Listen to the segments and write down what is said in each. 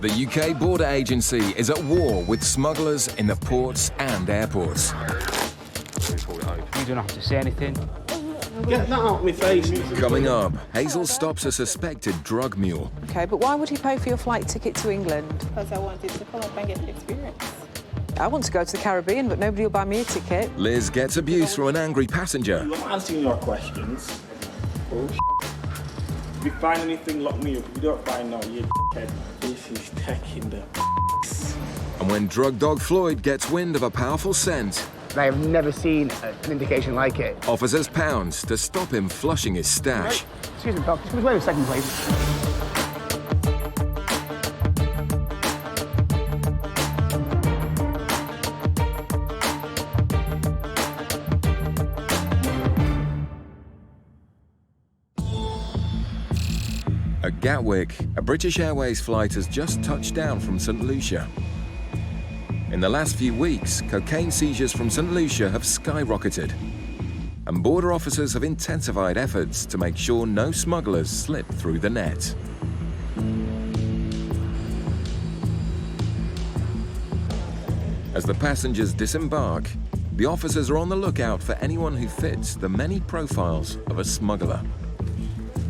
The UK Border Agency is at war with smugglers in the ports and airports. You don't have to say anything. Get that out of my face. Coming up, Hazel stops a suspected drug mule. OK, but why would he pay for your flight ticket to England? Because I wanted to come up and get the experience. I want to go to the Caribbean, but nobody will buy me a ticket. Liz gets abuse from an angry passenger. I'm answering your questions. Oh, if you find anything, lock me up. If you don't find no, you dickhead. This is taking the And when drug dog Floyd gets wind of a powerful scent, I have never seen an indication like it. offers us pounds to stop him flushing his stash. Excuse me, Doc. Just wait a second, please. At Gatwick, a British Airways flight has just touched down from St. Lucia. In the last few weeks, cocaine seizures from St. Lucia have skyrocketed, and border officers have intensified efforts to make sure no smugglers slip through the net. As the passengers disembark, the officers are on the lookout for anyone who fits the many profiles of a smuggler.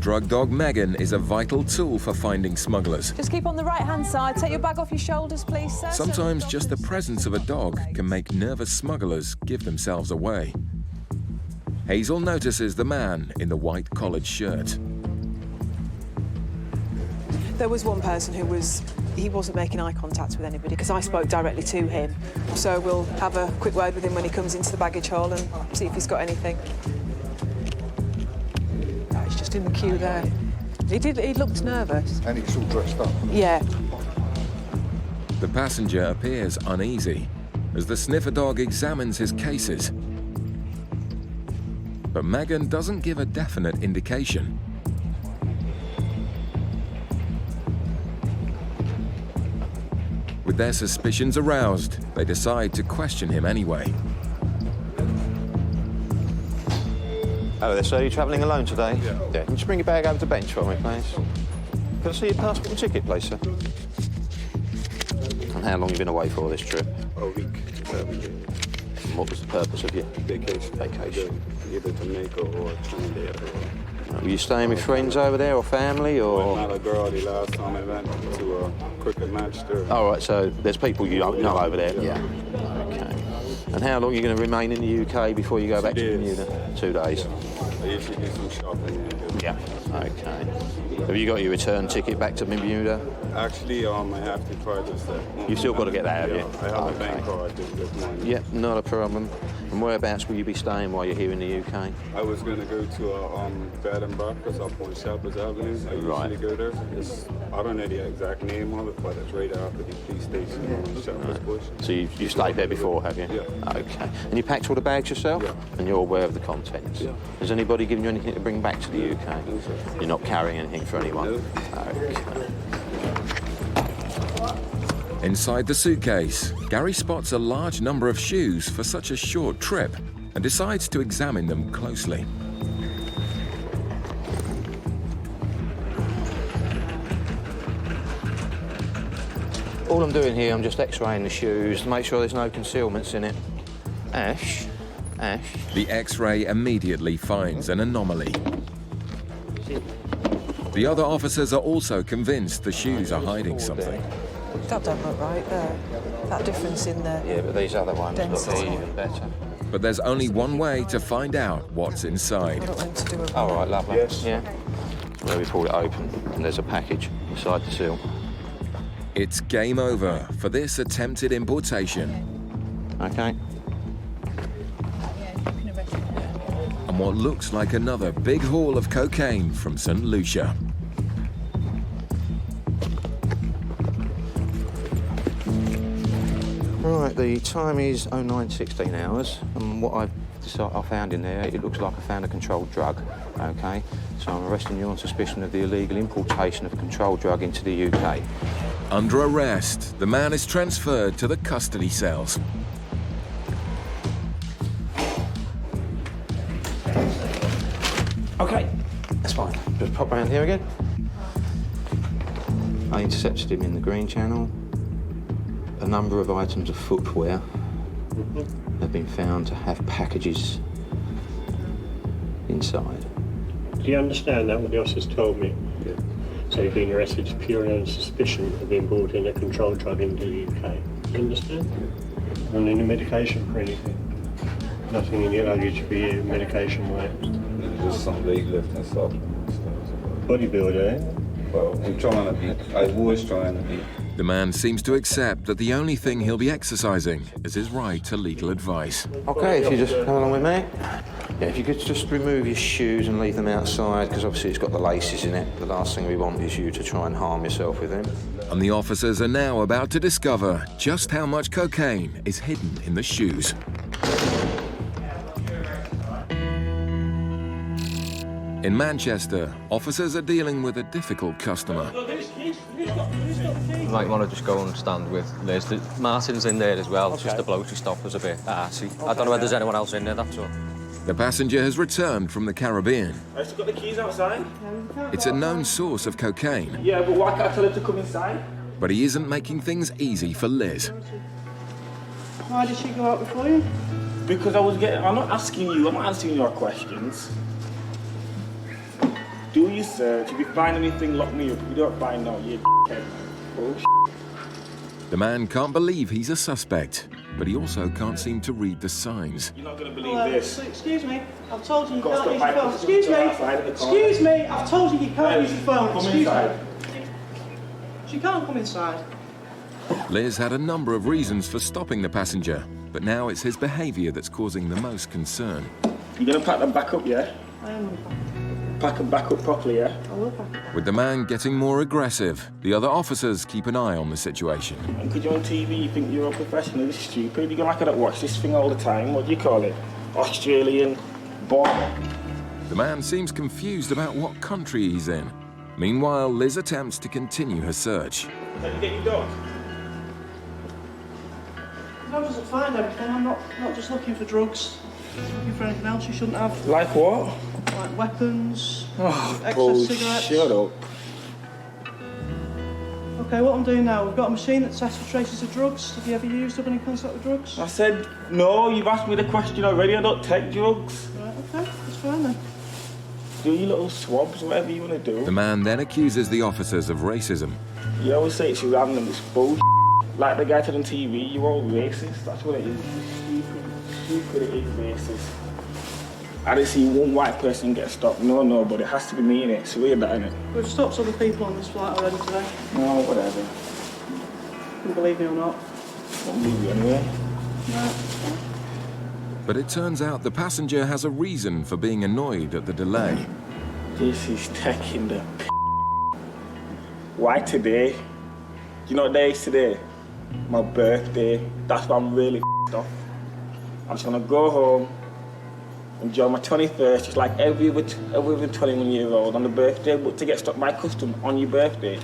Drug dog Megan is a vital tool for finding smugglers. Just keep on the right-hand side. Take your bag off your shoulders, please, sir. Sometimes just the presence of a dog can make nervous smugglers give themselves away. Hazel notices the man in the white collared shirt. There was one person who he wasn't making eye contact with anybody because I spoke directly to him. So we'll have a quick word with him when he comes into the baggage hall and see if he's got anything. Oh, he's just in the queue there. He looked nervous. And he's all dressed up. Yeah. The passenger appears uneasy as the sniffer dog examines his cases. But Megan doesn't give a definite indication. With their suspicions aroused, they decide to question him anyway. Hello there, sir. Are you travelling alone today? Yeah. Can you just bring your bag over to the bench for me, please? Can I see your passport and ticket, please, sir? And how long have you been away for this trip? A week. And what was the purpose of your vacation? Either Jamaica or Trinidad. Were you staying with friends over there or family or? Not a girl. The last time I went to a cricket match there. All right, so there's people you don't know over there? Yeah. Okay. And how long are you going to remain in the UK before you go back to Bermuda? 2 days. I usually do some shopping. Yeah. Okay. Have you got your return ticket back to Bermuda? Actually, I have to try this. You've still got to get that, have you? I have a bank card this morning. Yeah, not a problem. And whereabouts will you be staying while you're here in the UK? I was going to go to a bed and breakfast up on Shepherd's Avenue. I usually go there. I don't know the exact name of it, but it's right after the police station on Shepherd's Bush. So you've stayed there before, have you? Yeah. Okay. And you packed all the bags yourself? Yeah. And you're aware of the contents? Yeah. Has anybody given you anything to bring back to the UK? No, sir. You're not carrying anything for anyone? No. Okay. Inside the suitcase, Gary spots a large number of shoes for such a short trip and decides to examine them closely. All I'm doing here, I'm just x-raying the shoes to make sure there's no concealments in it. Ash. The X-ray immediately finds an anomaly. The other officers are also convinced the shoes are hiding something. That don't look right there. That difference in the Yeah, but these other ones density. look even better. But there's only one way to find out what's inside. I don't want to do it. All right, lovely. Yes. Yeah. Well, we pulled it open, and there's a package inside the seal. It's game over for this attempted importation. Okay. And what looks like another big haul of cocaine from St. Lucia. Right, the time is 09:16 hours, and what I found in there, it looks like I found a controlled drug, okay? So I'm arresting you on suspicion of the illegal importation of a controlled drug into the UK. Under arrest, the man is transferred to the custody cells. Okay, that's fine. Just pop round here again. I intercepted him in the Green Channel. A number of items of footwear have been found to have packages inside. Do you understand that, what the officers told me? Yeah. So you've been arrested purely on suspicion of being brought in a controlled drug into the UK. Do you understand? Yeah. And any medication for anything? Nothing in your luggage for you, medication-wise? Just some weightlifting stuff. Bodybuilder, eh? Well, I'm trying to be, I was trying to be. The man seems to accept that the only thing he'll be exercising is his right to legal advice. OK, if you just come along with me. Yeah, if you could just remove your shoes and leave them outside, because obviously it's got the laces in it. The last thing we want is you to try and harm yourself with them. And the officers are now about to discover just how much cocaine is hidden in the shoes. In Manchester, officers are dealing with a difficult customer. You might want to just go and stand with Liz. Martin's in there as well, just the bloke who stopped us a bit arsey. I don't know whether there's anyone else in there, that's all. The passenger has returned from the Caribbean. I still got the keys outside. It's a known source of cocaine. Yeah, but why can't I tell her to come inside? But he isn't making things easy for Liz. Why did she go out before you? Because I'm not asking you, I'm not answering your questions. Do your search. If you find anything, lock me up. If you don't find no, you're a oh, The man can't believe he's a suspect, but he also can't seem to read the signs. You're not going to believe this. Excuse me, I've told you you Got can't to use your stop phone. my Excuse me, outside the car. excuse me, I've told you you can't use your phone. Come Excuse inside. me. She can't come inside. Liz had a number of reasons for stopping the passenger, but now it's his behaviour that's causing the most concern. You're going to pack them back up, yeah? I am going to Pack them back up properly, yeah? I will pack it. With the man getting more aggressive, the other officers keep an eye on the situation. And because you're on TV, you think you're a professional, it's stupid. You're like I don't watch this thing all the time. What do you call it? Australian bomb. The man seems confused about what country he's in. Meanwhile, Liz attempts to continue her search. Can you get your dog? I doesn't find everything. I'm not just looking for drugs. I'm looking for anything else you shouldn't have. Like what? Like weapons, Oh, excess cigarettes. shut up. Okay, what I'm doing now, we've got a machine that tests for traces of drugs. Have you ever used or been in contact with drugs? I said, no, you've asked me the question already. I don't take drugs. Right, okay, that's fine then. Do your little swabs, whatever you want to do. The man then accuses the officers of racism. You always say it's random, it's bullshit. Like the guy said on TV, you're all racist. That's what it is. Stupid it is racist. I didn't see one white person get stopped. No, but it has to be me in it. It's weird that, innit? We've stopped other people on this flight already today. No, whatever. You can believe me or not. Don't believe you anyway. No. But it turns out the passenger has a reason for being annoyed at the delay. This is taking the Why today? You know what day is today? My birthday. That's why I'm really off. I'm just gonna go home, enjoy my 21st, just like every other 21-year-old on the birthday, but to get stopped by custom on your birthday.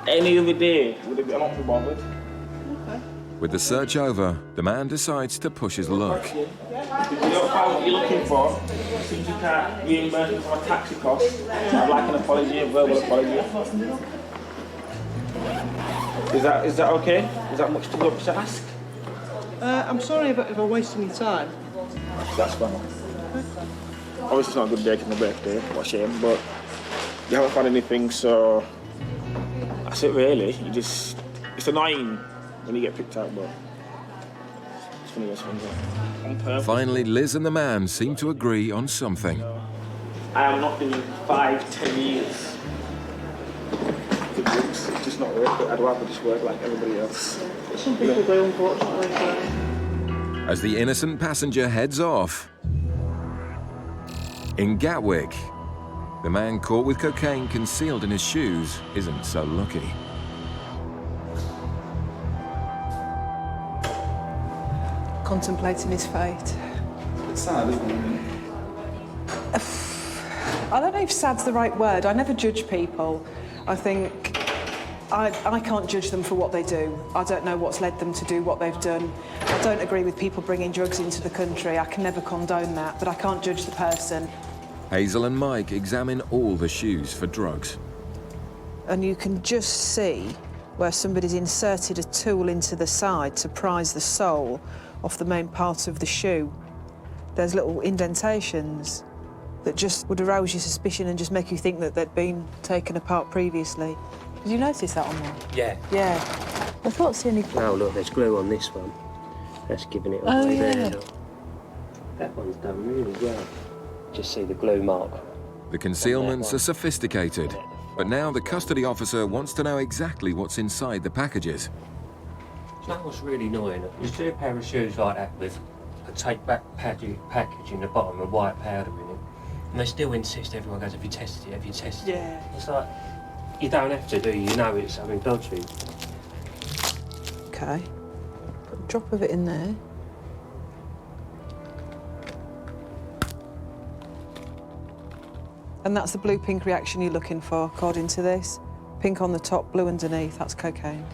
Any other day, I'm not be bothered. Okay. With the search over, the man decides to push his luck. If you don't find what you're looking for, since you can't reimburse me for my taxi costs, I'd like an apology, a verbal apology. Is that okay? Is that much too much to ask? I'm sorry if I'm wasting your time. That's fine. Obviously it's not a good day, it's my birthday, what a shame, but you haven't found anything, so that's it really. It's annoying when you get picked out, but it's one of those things. On purpose. Finally, Liz and the man seem to agree on something. I am not doing 5-10 years for drugs. It's just not worth it. I'd rather just work like everybody else. Some people do, unfortunately. As the innocent passenger heads off, in Gatwick, the man caught with cocaine concealed in his shoes isn't so lucky. Contemplating his fate. It's sad, isn't it? I don't know if sad's the right word. I never judge people. I think I can't judge them for what they do. I don't know what's led them to do what they've done. I don't agree with people bringing drugs into the country. I can never condone that, but I can't judge the person. Hazel and Mike examine all the shoes for drugs. and you can just see where somebody's inserted a tool into the side to prise the sole off the main part of the shoe. There's little indentations that just would arouse your suspicion and just make you think that they'd been taken apart previously. Did you notice that on there? Yeah. Yeah. I thought seeing any... Oh, look, there's glue on this one. That's giving it away there. Look. That one's done really well. Just see the glue mark. The concealments are sophisticated, but now the custody officer wants to know exactly what's inside the packages. So that was really annoying. You see a pair of shoes like that with a take-back package in the bottom and white powder in it, and they still insist, everyone goes, have you tested it, have you tested it? Yeah. It's like, you don't have to, do you? You know it's something dodgy. OK. Put a drop of it in there. And that's the blue-pink reaction you're looking for, according to this. Pink on the top, blue underneath, that's cocaine.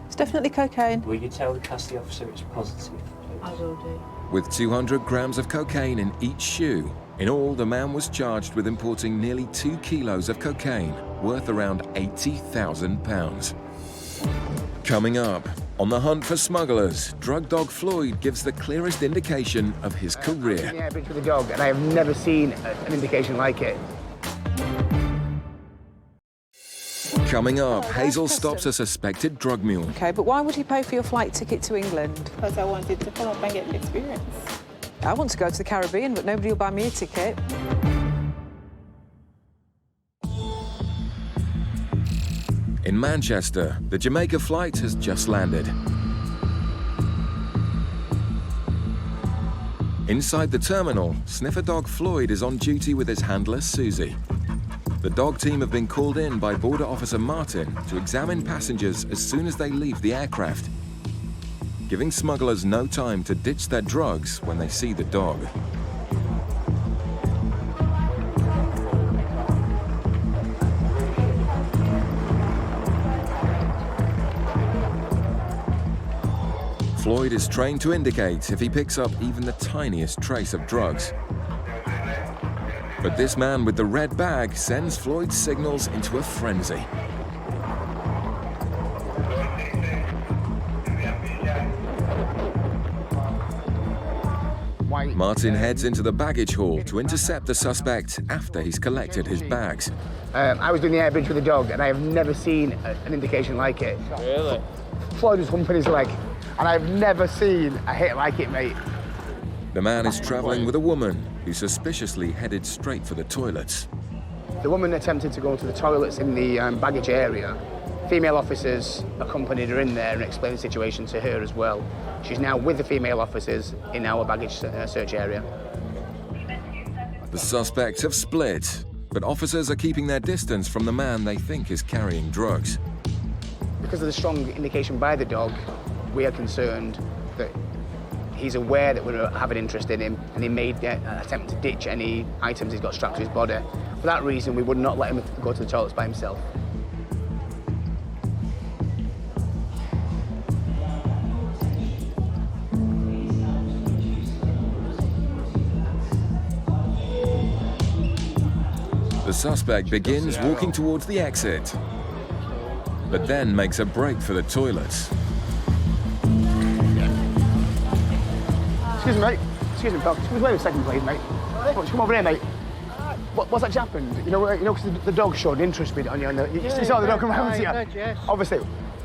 It's definitely cocaine. Will you tell the custody officer it's positive? I will do. With 200 grams of cocaine in each shoe, in all, the man was charged with importing nearly 2 kilos of cocaine, worth around £80,000. Coming up, on the hunt for smugglers, drug dog Floyd gives the clearest indication of his career. Yeah, bridge with a dog, and I have never seen an indication like it. Coming up, Hazel stops a suspected drug mule. OK, but why would he pay for your flight ticket to England? Because I wanted to come up and get the experience. I want to go to the Caribbean, but nobody will buy me a ticket. In Manchester, the Jamaica flight has just landed. Inside the terminal, sniffer dog Floyd is on duty with his handler, Susie. The dog team have been called in by Border Officer Martin to examine passengers as soon as they leave the aircraft, giving smugglers no time to ditch their drugs when they see the dog. Floyd is trained to indicate if he picks up even the tiniest trace of drugs. But this man with the red bag sends Floyd's signals into a frenzy. Martin heads into the baggage hall to intercept the suspect after he's collected his bags. I was doing the air bridge with a dog, and I have never seen an indication like it. Really? Floyd was humping his leg, and I've never seen a hit like it, mate. The man is traveling with a woman who suspiciously headed straight for the toilets. The woman attempted to go to the toilets in the baggage area. Female officers accompanied her in there and explained the situation to her as well. She's now with the female officers in our baggage search area. The suspects have split, but officers are keeping their distance from the man they think is carrying drugs. Because of the strong indication by the dog, we are concerned that he's aware that we have an interest in him, and he made an attempt to ditch any items he's got strapped to his body. For that reason, we would not let him go to the toilets by himself. The suspect begins walking towards the exit, but then makes a break for the toilets. Excuse me, mate. Excuse me, pal. Just wait a second, please, mate. Come over here, mate. What's actually happened? You know, because the dog showed interest on you, and you saw the dog come around to you. Yes. Obviously,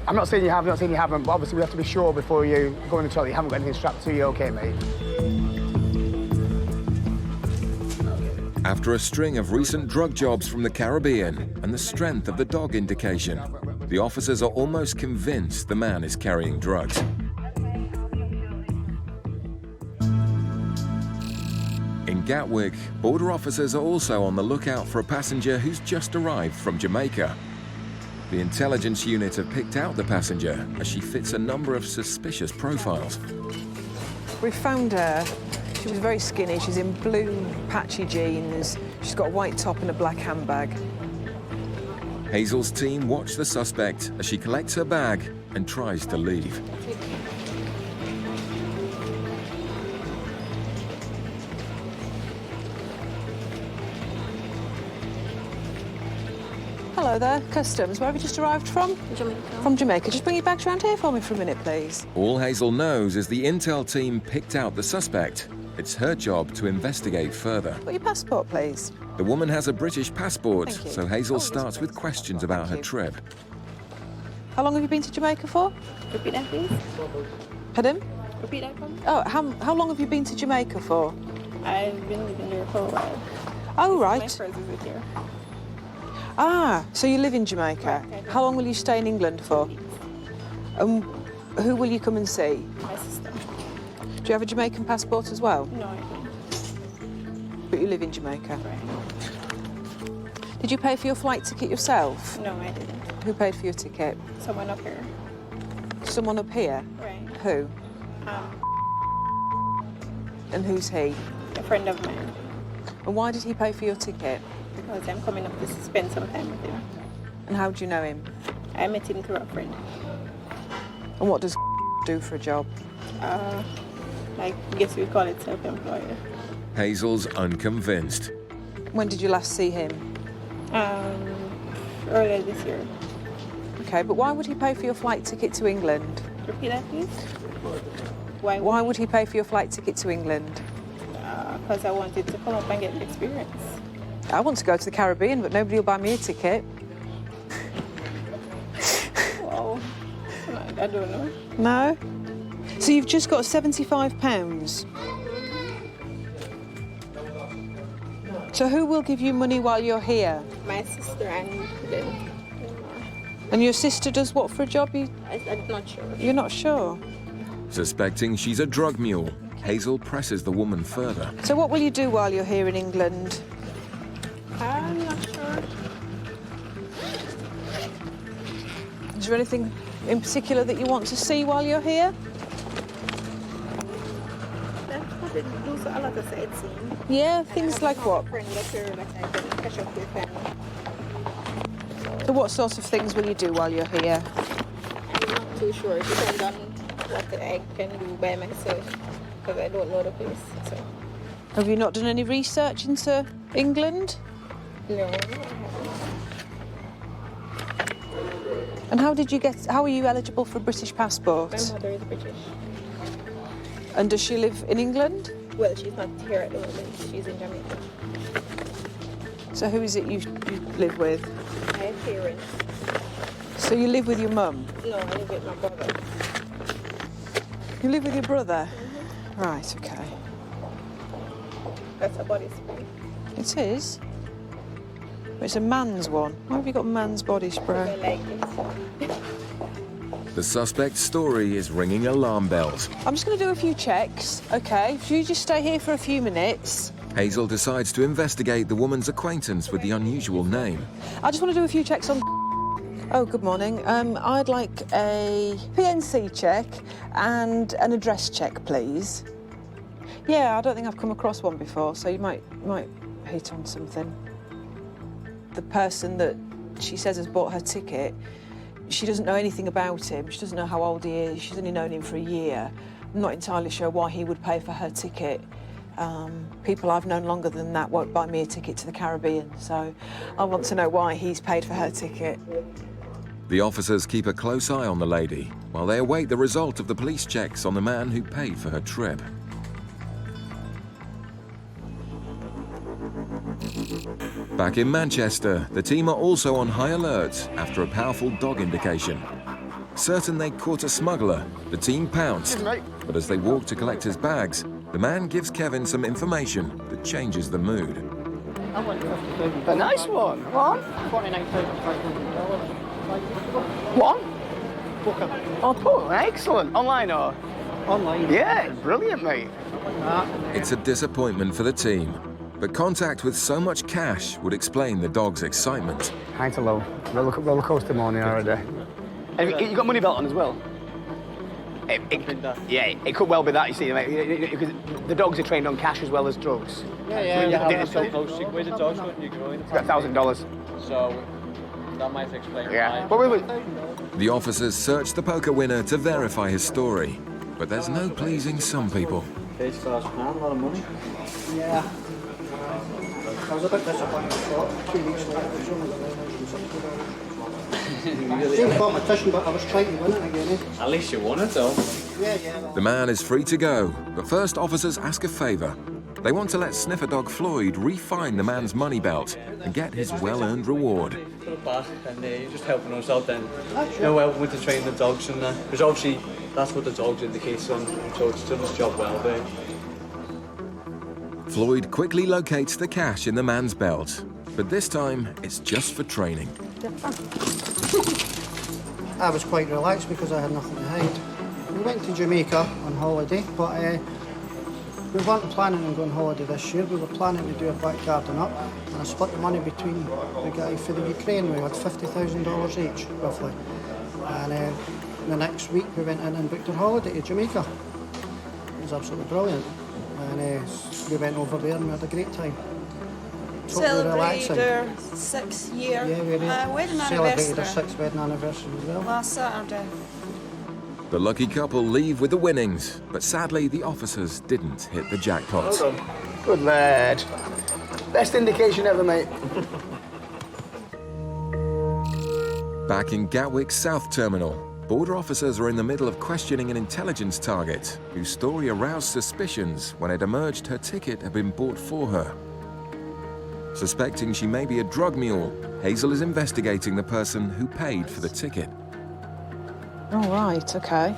I'm not saying you have, but obviously we have to be sure before you go in the toilet you haven't got anything strapped to you, okay, mate? After a string of recent drug jobs from the Caribbean and the strength of the dog indication, the officers are almost convinced the man is carrying drugs. In Gatwick, border officers are also on the lookout for a passenger who's just arrived from Jamaica. The intelligence unit have picked out the passenger as she fits a number of suspicious profiles. We found her. She was very skinny. She's in blue patchy jeans. She's got a white top and a black handbag. Hazel's team watch the suspect as she collects her bag and tries to leave. Hello. hello there. Customs. Where have you just arrived from? Jamaica. From Jamaica. Just bring your bags around here for me for a minute, please. All Hazel knows is the intel team picked out the suspect. It's her job to investigate further. Got your passport, please. The woman has a British passport, Thank you. so Hazel Oh, starts yes, with please. questions about her Thank you. trip. How long have you been to Jamaica for? Repeat that, please. Pardon? Repeat that, please. Oh, how long have you been to Jamaica for? I've been living there for a while. Oh, My right. first visit here. Ah, so you live in Jamaica. Right, I do. How long will you stay in England for? And who will you come and see? My sister. Do you have a Jamaican passport as well? No, I don't. But you live in Jamaica. Right. Did you pay for your flight ticket yourself? No, I didn't. Who paid for your ticket? Someone up here. Someone up here? Right. Who? Um, And who's he? a friend of mine. And why did he pay for your ticket? Because I'm coming up to spend some time with him. And how do you know him? I met him through a friend. And what does do for a job? I guess we call it self-employed. Hazel's unconvinced. When did you last see him? Earlier this year. Okay, but why would he pay for your flight ticket to England? Repeat that, please. Why? Why would he pay for your flight ticket to England? Because I wanted to come up and get the experience. I want to go to the Caribbean, but nobody will buy me a ticket. Wow. I don't know. No? So you've just got £75. So who will give you money while you're here? My sister and then And your sister does what for a job? I'm not sure. You're not sure? Suspecting she's a drug mule, Hazel presses the woman further. So what will you do while you're here in England? I'm not sure. Is there anything in particular that you want to see while you're here? That's what they do, so a lot of sightseeing. Yeah, things like what? Friend that I can catch up with and So what sorts of things will you do while you're here? I'm not too sure. It depends on what I can do by myself because I don't know the place. So Have you not done any research into England? no. And how are you eligible for a British passport? My mother is British. And does she live in England? Well, she's not here at the moment. She's in Jamaica. So who is it you live with? I have parents. So you live with your mum? No, I live with my brother. You live with your brother? Right, okay. That's a body spray. It is? But it's a man's one. Why have you got man's body I spray? like it. The suspect's story is ringing alarm bells. I'm just going to do a few checks, okay? If you just stay here for a few minutes. Hazel decides to investigate the woman's acquaintance with the unusual name. I just want to do a few checks on... Oh, good morning. I'd like a PNC check and an address check, please. Yeah, I don't think I've come across one before, so you might hit on something. The person that she says has bought her ticket, she doesn't know anything about him. She doesn't know how old he is. She's only known him for a year. I'm not entirely sure why he would pay for her ticket. People I've known longer than that won't buy me a ticket to the Caribbean, so I want to know why he's paid for her ticket. The officers keep a close eye on the lady while they await the result of the police checks on the man who paid for her trip. Back in Manchester, the team are also on high alert after a powerful dog indication. Certain they'd caught a smuggler, the team pounced. But as they walk to collect his bags, the man gives Kevin some information that changes the mood. A nice one. One? $49,500. One? Oh, excellent. Online or? Online. Yeah, brilliant, mate. It's a disappointment for the team, but contact with so much cash would explain the dog's excitement. High to low. Roller coaster morning already. And you got money belt on as well? Yeah, it could well be that, you see, mate, because the dogs are trained on cash as well as drugs. Yeah, you have so close with the dogs, couldn't you go in? It's got $1,000. So that might explain yeah. why. Wait. The officers search the poker winner to verify his story, but there's no pleasing some people. £30,000, a lot of money. Yeah. I was a bit disappointed, but 2 weeks later, James bought my tissue, but I was trying to win it again. At least you won it, though. Yeah. The man is free to go, but first officers ask a favour. They want to let sniffer dog Floyd re-find the man's money belt and get his well-earned reward. Put it back, and you're just helping us out then. You know, helping with the training the dogs and that. Because obviously, that's what the dogs indicate on, so it's done his job well there. Floyd quickly locates the cash in the man's belt, but this time it's just for training. I was quite relaxed because I had nothing to hide. We went to Jamaica on holiday, but we weren't planning on going on holiday this year. We were planning to do a back garden up, and I split the money between the guy for the Ukraine. We had $50,000 each, roughly. And the next week we went in and booked our holiday to Jamaica. It was absolutely brilliant. And we went over there and we had a great time. Totally relaxing. Celebrated our 6th year wedding celebrated anniversary. our 6th wedding anniversary as well. Last Saturday. The lucky couple leave with the winnings, but sadly the officers didn't hit the jackpot. Hold on. Good lad. Best indication ever, mate. Back in Gatwick's South Terminal, border officers are in the middle of questioning an intelligence target whose story aroused suspicions when it emerged her ticket had been bought for her. Suspecting she may be a drug mule, Hazel is investigating the person who paid for the ticket. Oh, right, OK.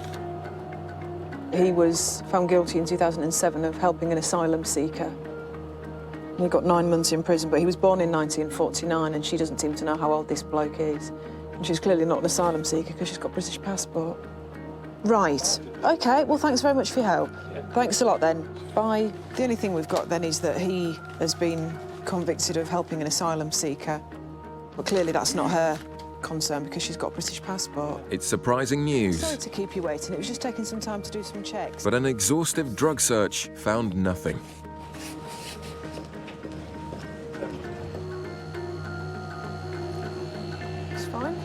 He was found guilty in 2007 of helping an asylum seeker. He got 9 months in prison, but he was born in 1949 and she doesn't seem to know how old this bloke is. And she's clearly not an asylum seeker because she's got a British passport. Right, OK, well, thanks very much for your help. Thanks a lot, then. Bye. The only thing we've got, then, is that he has been convicted of helping an asylum seeker, but clearly that's not her concern because she's got a British passport. It's surprising news. Sorry to keep you waiting. It was just taking some time to do some checks. But an exhaustive drug search found nothing. It's fine.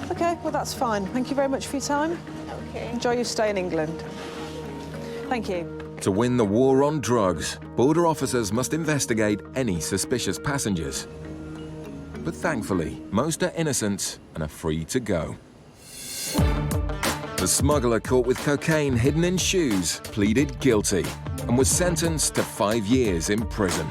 OK, well, that's fine. Thank you very much for your time. Okay. Enjoy your stay in England. Thank you. To win the war on drugs, border officers must investigate any suspicious passengers. But thankfully, most are innocent and are free to go. The smuggler caught with cocaine hidden in shoes pleaded guilty and was sentenced to 5 years in prison.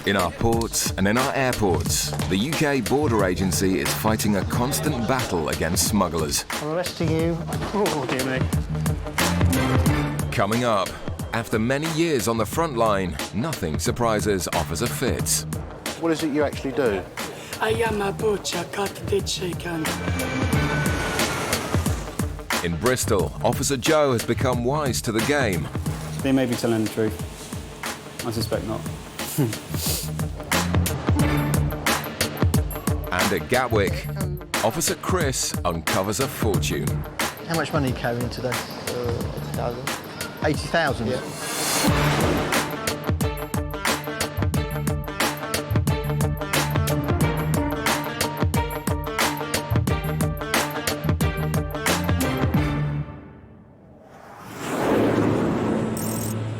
In our ports and in our airports, the UK Border Agency is fighting a constant battle against smugglers. I'm arresting you. Oh, dear me. Coming up, after many years on the front line, nothing surprises Officer Fitz. What is it you actually do? I am a butcher, cut the chicken. In Bristol, Officer Joe has become wise to the game. They may be telling the truth. I suspect not. And at Gatwick, Officer Chris uncovers a fortune. How much money are you carrying today? 80,000. 80,000? Yeah.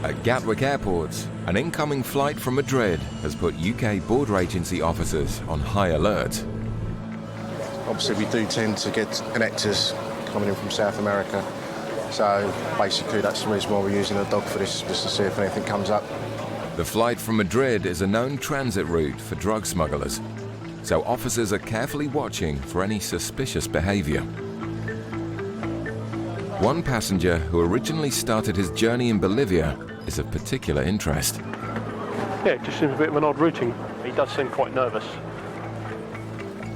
At Gatwick Airport, an incoming flight from Madrid has put UK Border Agency officers on high alert. Obviously, we do tend to get connectors coming in from South America. So basically, that's the reason why we're using a dog for this, just to see if anything comes up. The flight from Madrid is a known transit route for drug smugglers, so officers are carefully watching for any suspicious behaviour. One passenger who originally started his journey in Bolivia is of particular interest. Yeah, it just seems a bit of an odd routing. He does seem quite nervous.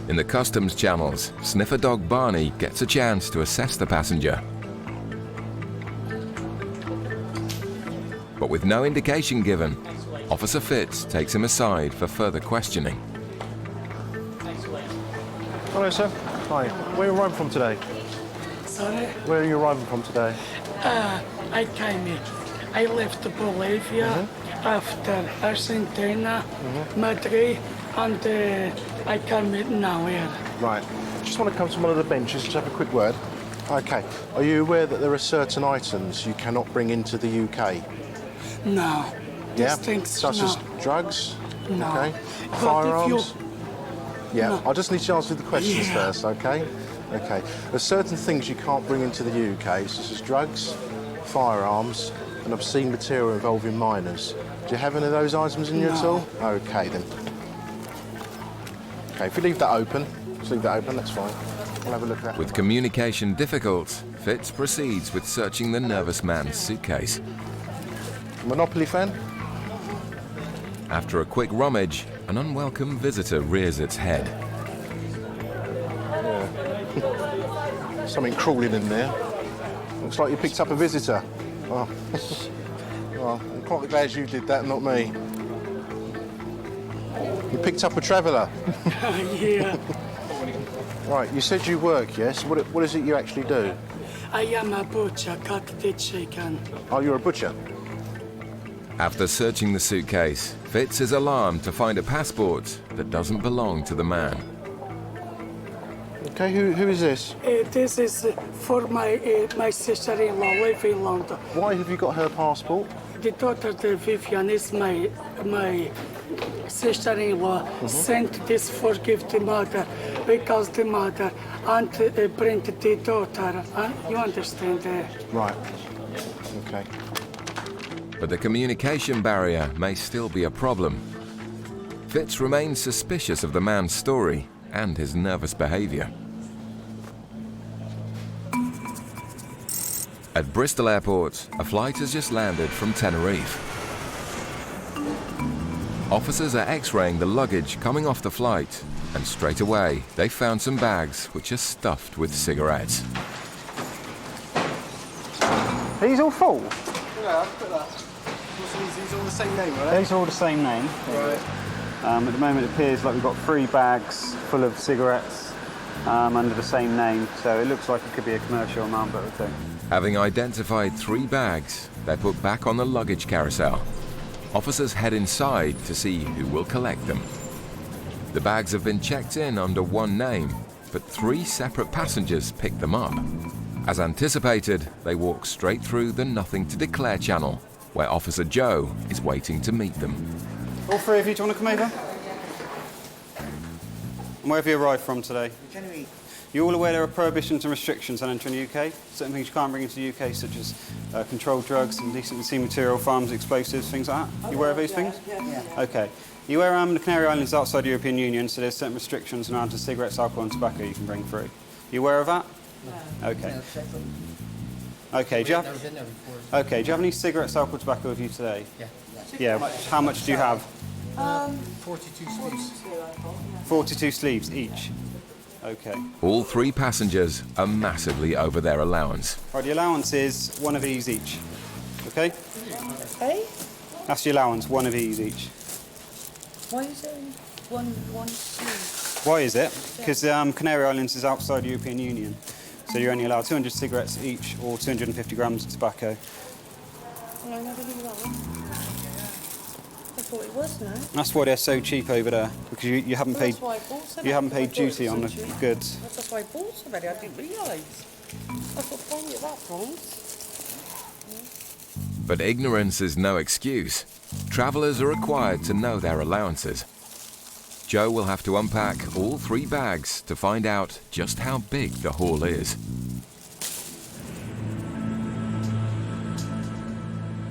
In the customs channels, sniffer dog Barney gets a chance to assess the passenger. But with no indication given, Officer Fitz takes him aside for further questioning. Hello, sir. Hi. Where are you arriving from today? Sorry? Where are you arriving from today? I came in. I left Bolivia after Argentina, Madrid, and I came in now here. Right. Just want to come to one of the benches, just have a quick word. OK. Are you aware that there are certain items you cannot bring into the UK? No. Yeah, These things, such no. as drugs? No. Okay. But Firearms? Yeah, No. I just need to answer the questions Yeah. first, okay? Okay. There's certain things you can't bring into the UK, such as drugs, firearms, and obscene material involving minors. Do you have any of those items in you at No. all? Okay, then. Okay, if you leave that open, that's fine. We'll have a look at that. With communication difficult, Fitz proceeds with searching the nervous man's suitcase. Monopoly fan? After a quick rummage, an unwelcome visitor rears its head. Yeah. Something crawling in there. Looks like you picked up a visitor. Oh. Well, I'm quite glad you did that, not me. You picked up a traveller. Yeah. Right, you said you work, yes? What is it you actually do? I am a butcher, cut the chicken. Oh, you're a butcher? After searching the suitcase, Fitz is alarmed to find a passport that doesn't belong to the man. Okay, who is this? This is for my sister-in-law living in London. Why have you got her passport? The daughter, the Vivian, is my sister-in-law. Sent this for give the mother because the mother and bring the daughter. You understand that? Right. Okay. But the communication barrier may still be a problem. Fitz remains suspicious of the man's story and his nervous behaviour. At Bristol Airport, a flight has just landed from Tenerife. Officers are x-raying the luggage coming off the flight, and straight away they found some bags which are stuffed with cigarettes. These all full? Yeah, I'll put that. These all the same name, right? These are all the same name. Right. At the moment it appears like we've got 3 bags full of cigarettes under the same name, so it looks like it could be a commercial amount, but we'll see. Having identified 3 bags, they're put back on the luggage carousel. Officers head inside to see who will collect them. The bags have been checked in under one name, but 3 separate passengers picked them up. As anticipated, they walk straight through the Nothing to Declare channel, where Officer Joe is waiting to meet them. All 3 of you, do you want to come over? And where have you arrived from today? You're all aware there are prohibitions and restrictions on entering the UK? Certain things you can't bring into the UK, such as controlled drugs, indecent obscene material, firearms, explosives, things like that. You aware of these things? Yeah. Okay. You aware the Canary Islands is outside the European Union, so there's certain restrictions on how cigarettes, alcohol and tobacco you can bring through. You aware of that? No. Okay. Okay, do you have any cigarettes, alcohol, tobacco with you today? Yeah. How much do you have? 42 sleeves. 42 sleeves each. Okay. All 3 passengers are massively over their allowance. Right, the allowance is 1 of these each. Okay? Hey? That's the allowance, 1 of these each. Why is it one sleeve? Why is it? Because Canary Islands is outside the European Union. So you're only allowed 200 cigarettes each or 250 grams of tobacco. Well, I never knew that one. I thought it was, no? That's why they're so cheap over there, because you haven't paid duty on the goods. That's why I bought already. I didn't realise. I thought probably at that price. But ignorance is no excuse. Travellers are required to know their allowances. Joe will have to unpack all 3 bags to find out just how big the haul is.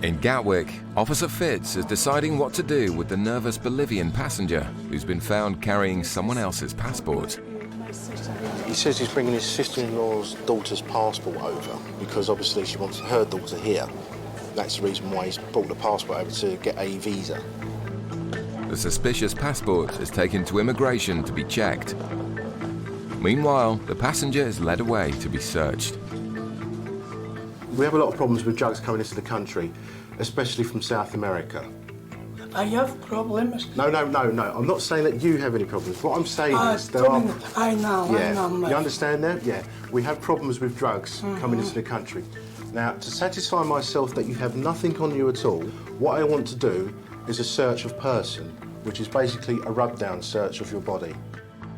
In Gatwick, Officer Fitz is deciding what to do with the nervous Bolivian passenger who's been found carrying someone else's passport. He says he's bringing his sister-in-law's daughter's passport over because obviously she wants her daughter here. That's the reason why he's brought the passport over, to get a visa. The suspicious passport is taken to immigration to be checked. Meanwhile, the passenger is led away to be searched. We have a lot of problems with drugs coming into the country, especially from South America. I have problems. No. I'm not saying that you have any problems. What I'm saying is there are... I know. You understand that? Yeah. We have problems with drugs coming into the country. Now, to satisfy myself that you have nothing on you at all, what I want to do is a search of person, which is basically a rub-down search of your body.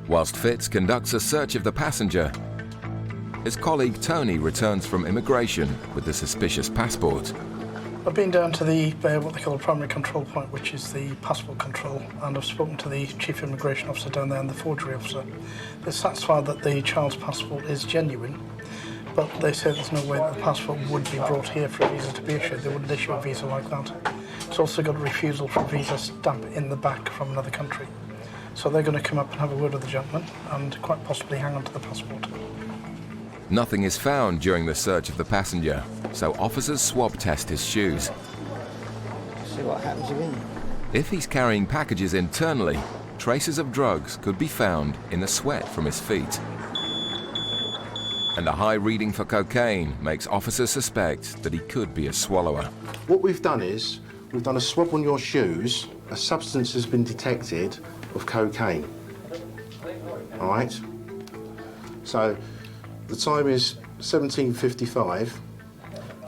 Whilst Fitz conducts a search of the passenger, his colleague Tony returns from immigration with the suspicious passport. I've been down to the what they call the primary control point, which is the passport control, and I've spoken to the chief immigration officer down there and the forgery officer. They're satisfied that the child's passport is genuine, but they say there's no way that the passport would be brought here for a visa to be issued. They wouldn't issue a visa like that. It's also got a refusal for a visa stamp in the back from another country. So they're going to come up and have a word with the gentleman and quite possibly hang on to the passport. Nothing is found during the search of the passenger, so officers swab test his shoes. See what happens again. If he's carrying packages internally, traces of drugs could be found in the sweat from his feet. And a high reading for cocaine makes officers suspect that he could be a swallower. What we've done is, we've done a swab on your shoes. A substance has been detected of cocaine. All right? So, the time is 17:55,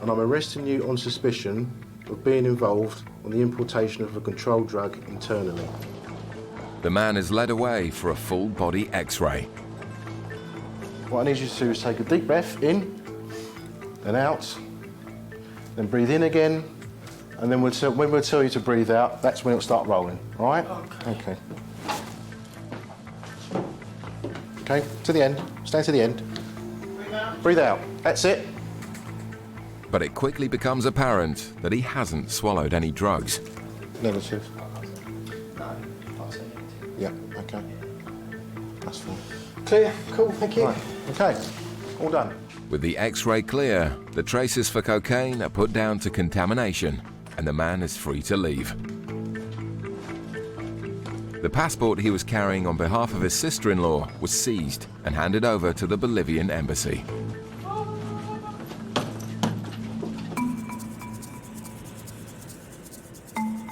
and I'm arresting you on suspicion of being involved in the importation of a controlled drug internally. The man is led away for a full-body X-ray. What I need you to do is take a deep breath in, then out, then breathe in again, and then when we'll tell you to breathe out, that's when it'll start rolling, all right? Okay. Okay, to the end. Stay to the end. Breathe out. That's it. But it quickly becomes apparent that he hasn't swallowed any drugs. Negative. Yeah, okay. That's fine. Clear. Cool, thank you. Right. Okay, all done. With the X-ray clear, the traces for cocaine are put down to contamination, and the man is free to leave. The passport he was carrying on behalf of his sister-in-law was seized and handed over to the Bolivian embassy.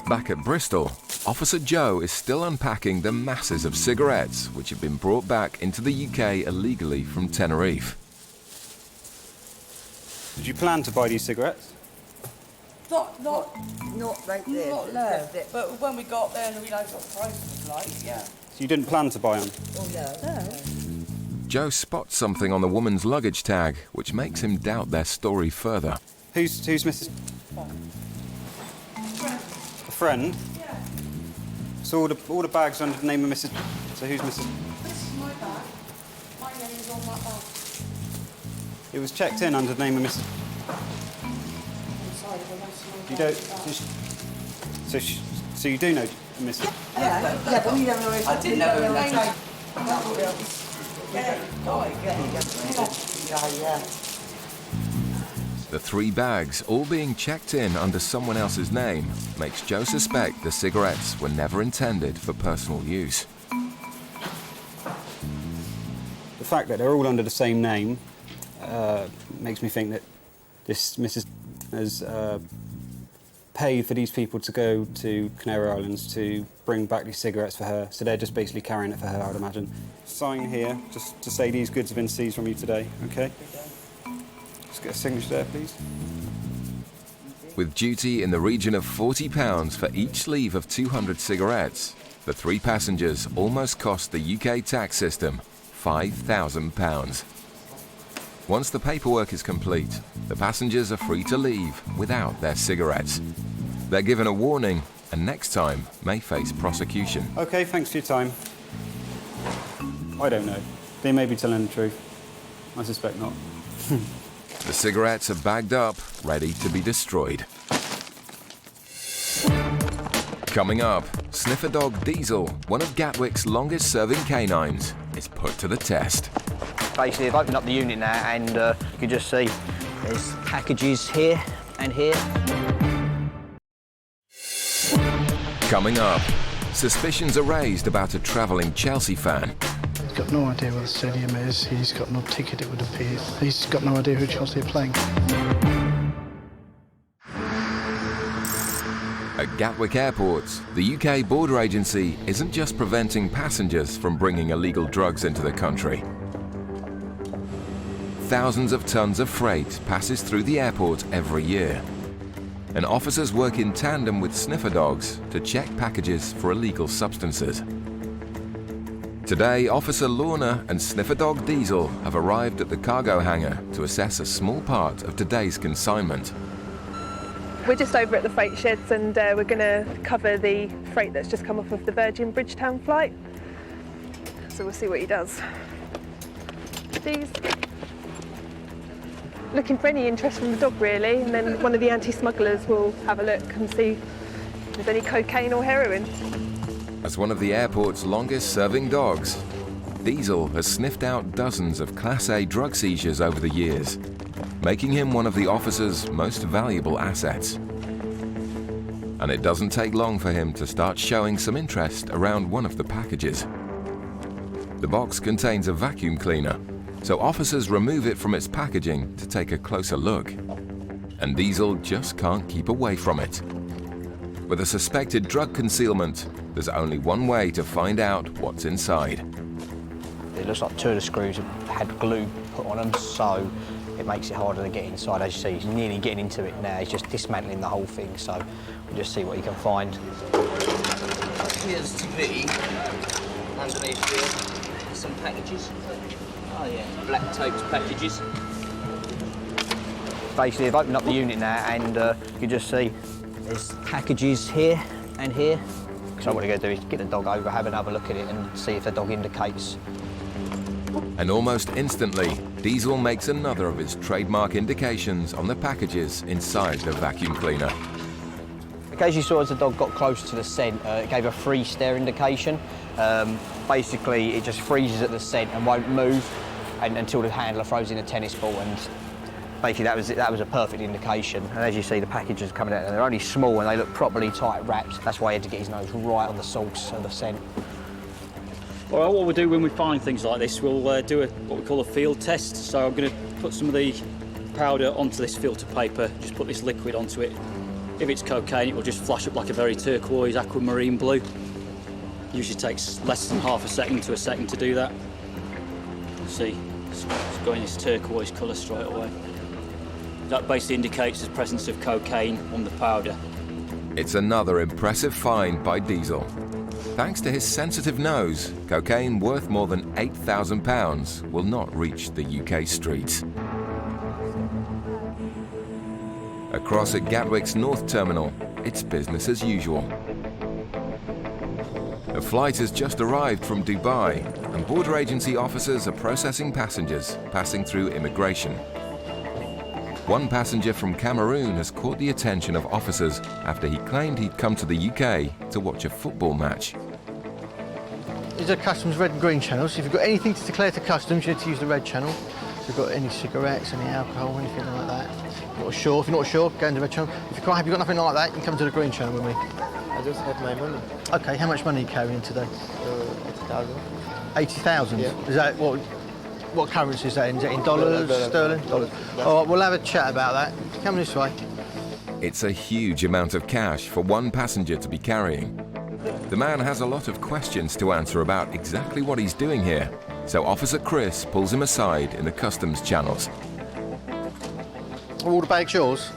Back at Bristol, Officer Joe is still unpacking the masses of cigarettes which have been brought back into the UK illegally from Tenerife. Did you plan to buy these cigarettes? Not right there. Not there. But when we got there and we realised what the price was like, yeah. So you didn't plan to buy them? Oh, no. Joe spots something on the woman's luggage tag which makes him doubt their story further. Who's Mrs. A friend? Yeah. So all the bags under the name of Mrs. So who's Mrs. This is my bag. My name is on that bag. It was checked in under the name of Mrs. You don't. So you do know Mrs. Yeah, but we don't know it. I didn't know her name. The 3 bags, all being checked in under someone else's name, makes Joe suspect the cigarettes were never intended for personal use. The fact that they're all under the same name makes me think that this Mrs. has paid for these people to go to Canary Islands to bring back these cigarettes for her, so they're just basically carrying it for her, I would imagine. Sign here, just to say these goods have been seized from you today, OK? Just get a signature there, please. With duty in the region of £40 for each sleeve of 200 cigarettes, the 3 passengers almost cost the UK tax system £5,000. Once the paperwork is complete, the passengers are free to leave without their cigarettes. They're given a warning and next time may face prosecution. OK, thanks for your time. I don't know. They may be telling the truth. I suspect not. The cigarettes are bagged up, ready to be destroyed. Coming up, Sniffer Dog Diesel, one of Gatwick's longest-serving canines, is put to the test. Basically, I've opened up the unit now and you can just see there's packages here and here. Coming up, suspicions are raised about a travelling Chelsea fan. He's got no idea where the stadium is. He's got no ticket, it would appear. He's got no idea who Chelsea are playing. At Gatwick Airport, the UK border agency isn't just preventing passengers from bringing illegal drugs into the country. Thousands of tons of freight passes through the airport every year. And officers work in tandem with sniffer dogs to check packages for illegal substances. Today, Officer Lorna and Sniffer Dog Diesel have arrived at the cargo hangar to assess a small part of today's consignment. We're just over at the freight sheds and we're going to cover the freight that's just come off of the Virgin Bridgetown flight. So we'll see what he does. These. Looking for any interest from the dog really, and then one of the anti-smugglers will have a look and see if there's any cocaine or heroin. As one of the airport's longest-serving dogs, Diesel has sniffed out dozens of Class A drug seizures over the years, making him one of the officer's most valuable assets. And it doesn't take long for him to start showing some interest around one of the packages. The box contains a vacuum cleaner, so officers remove it from its packaging to take a closer look. And Diesel just can't keep away from it. With a suspected drug concealment, there's only one way to find out what's inside. It looks like two of the screws have had glue put on them, so it makes it harder to get inside. As you see, he's nearly getting into it now. He's just dismantling the whole thing, so we'll just see what he can find. Here's TV. Underneath here, some packages. Oh yeah, black taped packages. Basically, I've opened up the unit now, and you can just see there's packages here and here. So what we're going to do is get the dog over, have another look at it, and see if the dog indicates. And almost instantly, Diesel makes another of his trademark indications on the packages inside the vacuum cleaner. As you saw, as the dog got close to the scent, it gave a freeze stare indication. Basically, it just freezes at the scent and won't move until the handler throws in a tennis ball, and basically that was a perfect indication. And as you see, the packages are coming out, and they're only small and they look properly tight wrapped. That's why he had to get his nose right on the source of the scent. All right, what we'll do when we find things like this, we'll do what we call a field test. So I'm going to put some of the powder onto this filter paper, just put this liquid onto it. If it's cocaine, it will just flash up like a very turquoise aquamarine blue. Usually takes less than half a second to a second to do that. See, it's going this turquoise colour straight away. That basically indicates the presence of cocaine on the powder. It's another impressive find by Diesel. Thanks to his sensitive nose, cocaine worth more than £8,000 will not reach the UK streets. Across at Gatwick's North Terminal, it's business as usual. A flight has just arrived from Dubai, and border agency officers are processing passengers passing through immigration. One passenger from Cameroon has caught the attention of officers after he claimed he'd come to the UK to watch a football match. These are customs red and green channels. If you've got anything to declare to customs, you need to use the red channel. If you've got any cigarettes, any alcohol, anything like that. If you're not sure, go into the red channel. If you're quite happy you've got nothing like that, you can come to the green channel with me. I just have my money. Okay, how much money are you carrying today? 80,000. 80,000? Yeah. Is that what currency is that in? Is that in dollars, sterling? Dollars. All right, we'll have a chat about that. Come this way. It's a huge amount of cash for one passenger to be carrying. The man has a lot of questions to answer about exactly what he's doing here, so Officer Chris pulls him aside in the customs channels. Are all the bags yours?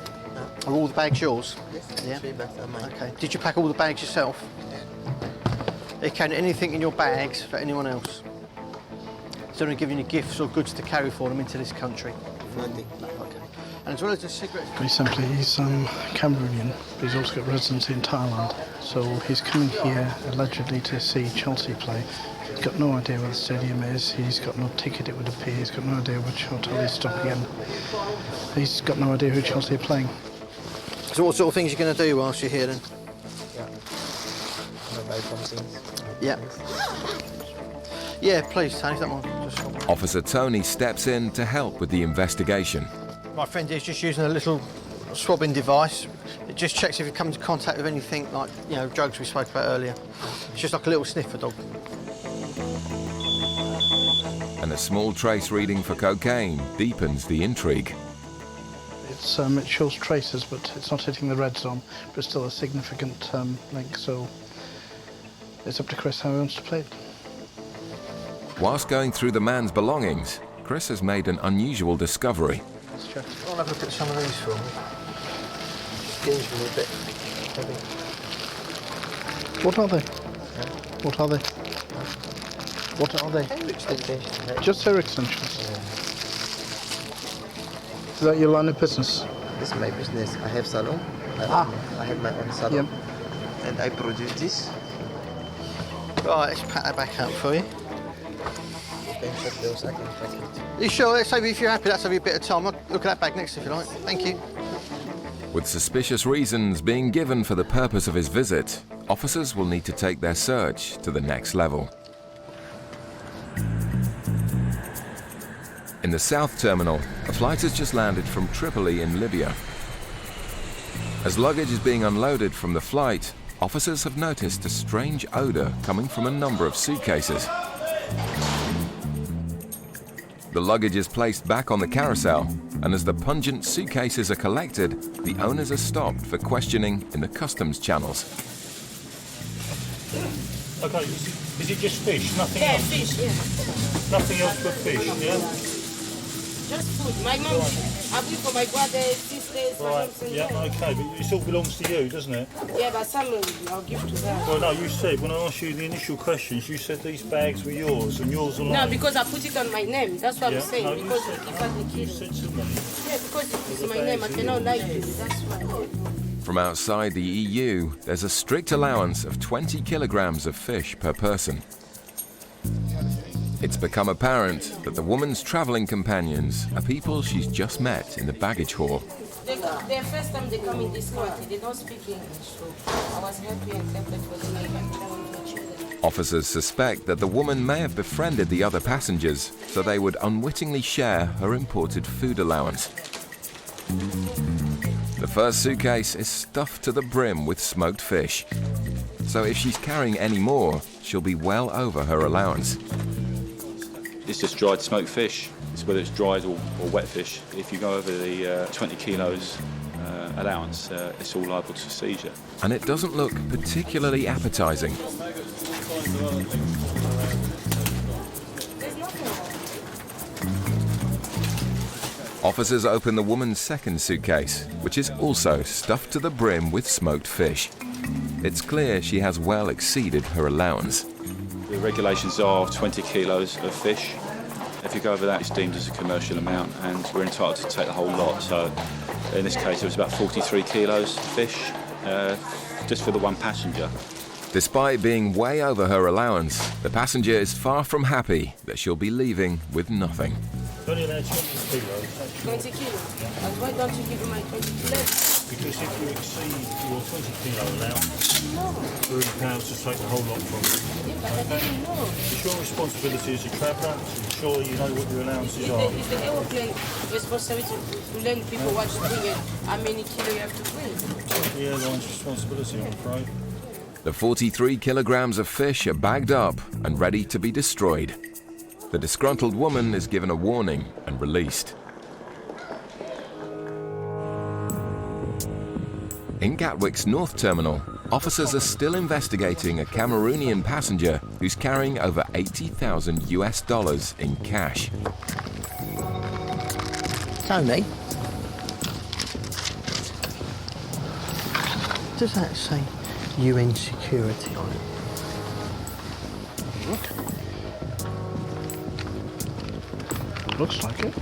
Are all the bags yours? Yes, yeah. 3 bags are mine. Okay. Did you pack all the bags yourself? Yeah. Can anything in your bags for anyone else? Is anyone giving you gifts or goods to carry for them into this country? Nothing. No, okay. And as well as the cigarettes... Very simply, he's Cameroonian, but he's also got residency in Thailand. So he's coming here allegedly to see Chelsea play. He's got no idea where the stadium is. He's got no ticket, it would appear. He's got no idea which hotel he's stopping in. He's got no idea who Chelsea are playing. So what sort of things are you going to do whilst you're here then? Yeah. I'm gonna buy some things. Yeah. Yeah, please, Tony, that one. Just... Officer Tony steps in to help with the investigation. My friend is just using a little swabbing device. It just checks if you come into contact with anything like, drugs we spoke about earlier. It's just like a little sniffer dog. And a small trace reading for cocaine deepens the intrigue. It shows traces, but it's not hitting the red zone, but still a significant link, so it's up to Chris how he wants to play it. Whilst going through the man's belongings, Chris has made an unusual discovery. Let's check. I'll have a look at some of these for me. Seems a bit heavy. What are they? What are they? What are they? Hair extensions. Just hair extensions. Yeah. Is that your line of business? This is my business. I have salon. I have my own salon. And I produce this. Right, let's pack that back up for you. You can set those, I can pack it. You sure? Let's if you're happy, let's have a bit of time. Look at that bag next if you like. Thank you. With suspicious reasons being given for the purpose of his visit, officers will need to take their search to the next level. In the South Terminal, a flight has just landed from Tripoli in Libya. As luggage is being unloaded from the flight, officers have noticed a strange odour coming from a number of suitcases. The luggage is placed back on the carousel, and as the pungent suitcases are collected, the owners are stopped for questioning in the customs channels. Okay, is it just fish? Nothing Yeah, else? fish, yeah. Nothing else but fish, yeah? Just food. My mom, I bring for my brothers, sisters, my Right, moms and yeah, okay, but it all belongs to you, doesn't it? Yeah, but some I'll give to them. Well, no, you said, when I asked you the initial questions, you said these bags were yours and yours alone. No, because I put it on my name. That's what Yeah, I'm saying. no, you because said- if I the You said to me. Yeah, because it's my name. I cannot lie to you. That's why. From outside the EU, there's a strict allowance of 20 kilograms of fish per person. It's become apparent that the woman's travelling companions are people she's just met in the baggage hall. The first time they come in this country, they don't speak English. So I was happy and tempted for them. I can travel with my children. Officers suspect that the woman may have befriended the other passengers so they would unwittingly share her imported food allowance. The first suitcase is stuffed to the brim with smoked fish. So if she's carrying any more, she'll be well over her allowance. It's just dried smoked fish. It's whether it's dried or wet fish. If you go over the 20 kilos allowance, it's all liable to seizure. And it doesn't look particularly appetizing. Officers open the woman's second suitcase, which is also stuffed to the brim with smoked fish. It's clear she has well exceeded her allowance. The regulations are 20 kilos of fish. If you go over that, it's deemed as a commercial amount, and we're entitled to take the whole lot. So in this case, it was about 43 kilos of fish, just for the one passenger. Despite being way over her allowance, the passenger is far from happy that she'll be leaving with nothing. Only allowed 20 kilos. 20 kilos. And why don't you give me my 20 kilos? Because if you exceed your 20 kilo allowance, No. we're entitled to take the whole lot from you. Yeah, but I didn't know. It's your responsibility as a traveller to ensure you know what your allowances are. It's the aeroplane responsibility to learn people what to bring and how many kilos you have to bring. The airline's responsibility, I'm afraid. The 43 kilograms of fish are bagged up and ready to be destroyed. The disgruntled woman is given a warning and released. In Gatwick's North Terminal, officers are still investigating a Cameroonian passenger who's carrying over $80,000 US in cash. Tony, does that say UN security on it? Looks like it.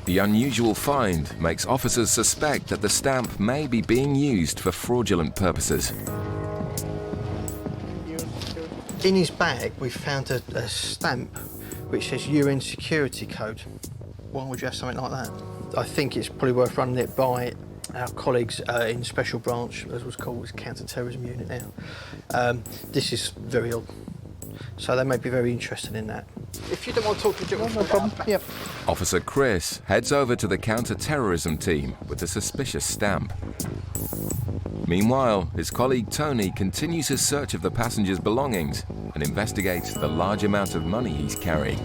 The unusual find makes officers suspect that the stamp may be being used for fraudulent purposes. In his bag, we found a stamp which says UN security code. Why would you have something like that? I think it's probably worth running it by our colleagues in Special Branch, as was called, it's Counter-Terrorism Unit now. This is very odd. So they may be very interested in that. If you don't want to talk to no problem. Yep. Officer Chris heads over to the counter-terrorism team with the suspicious stamp. Meanwhile, his colleague Tony continues his search of the passenger's belongings and investigates the large amount of money he's carrying.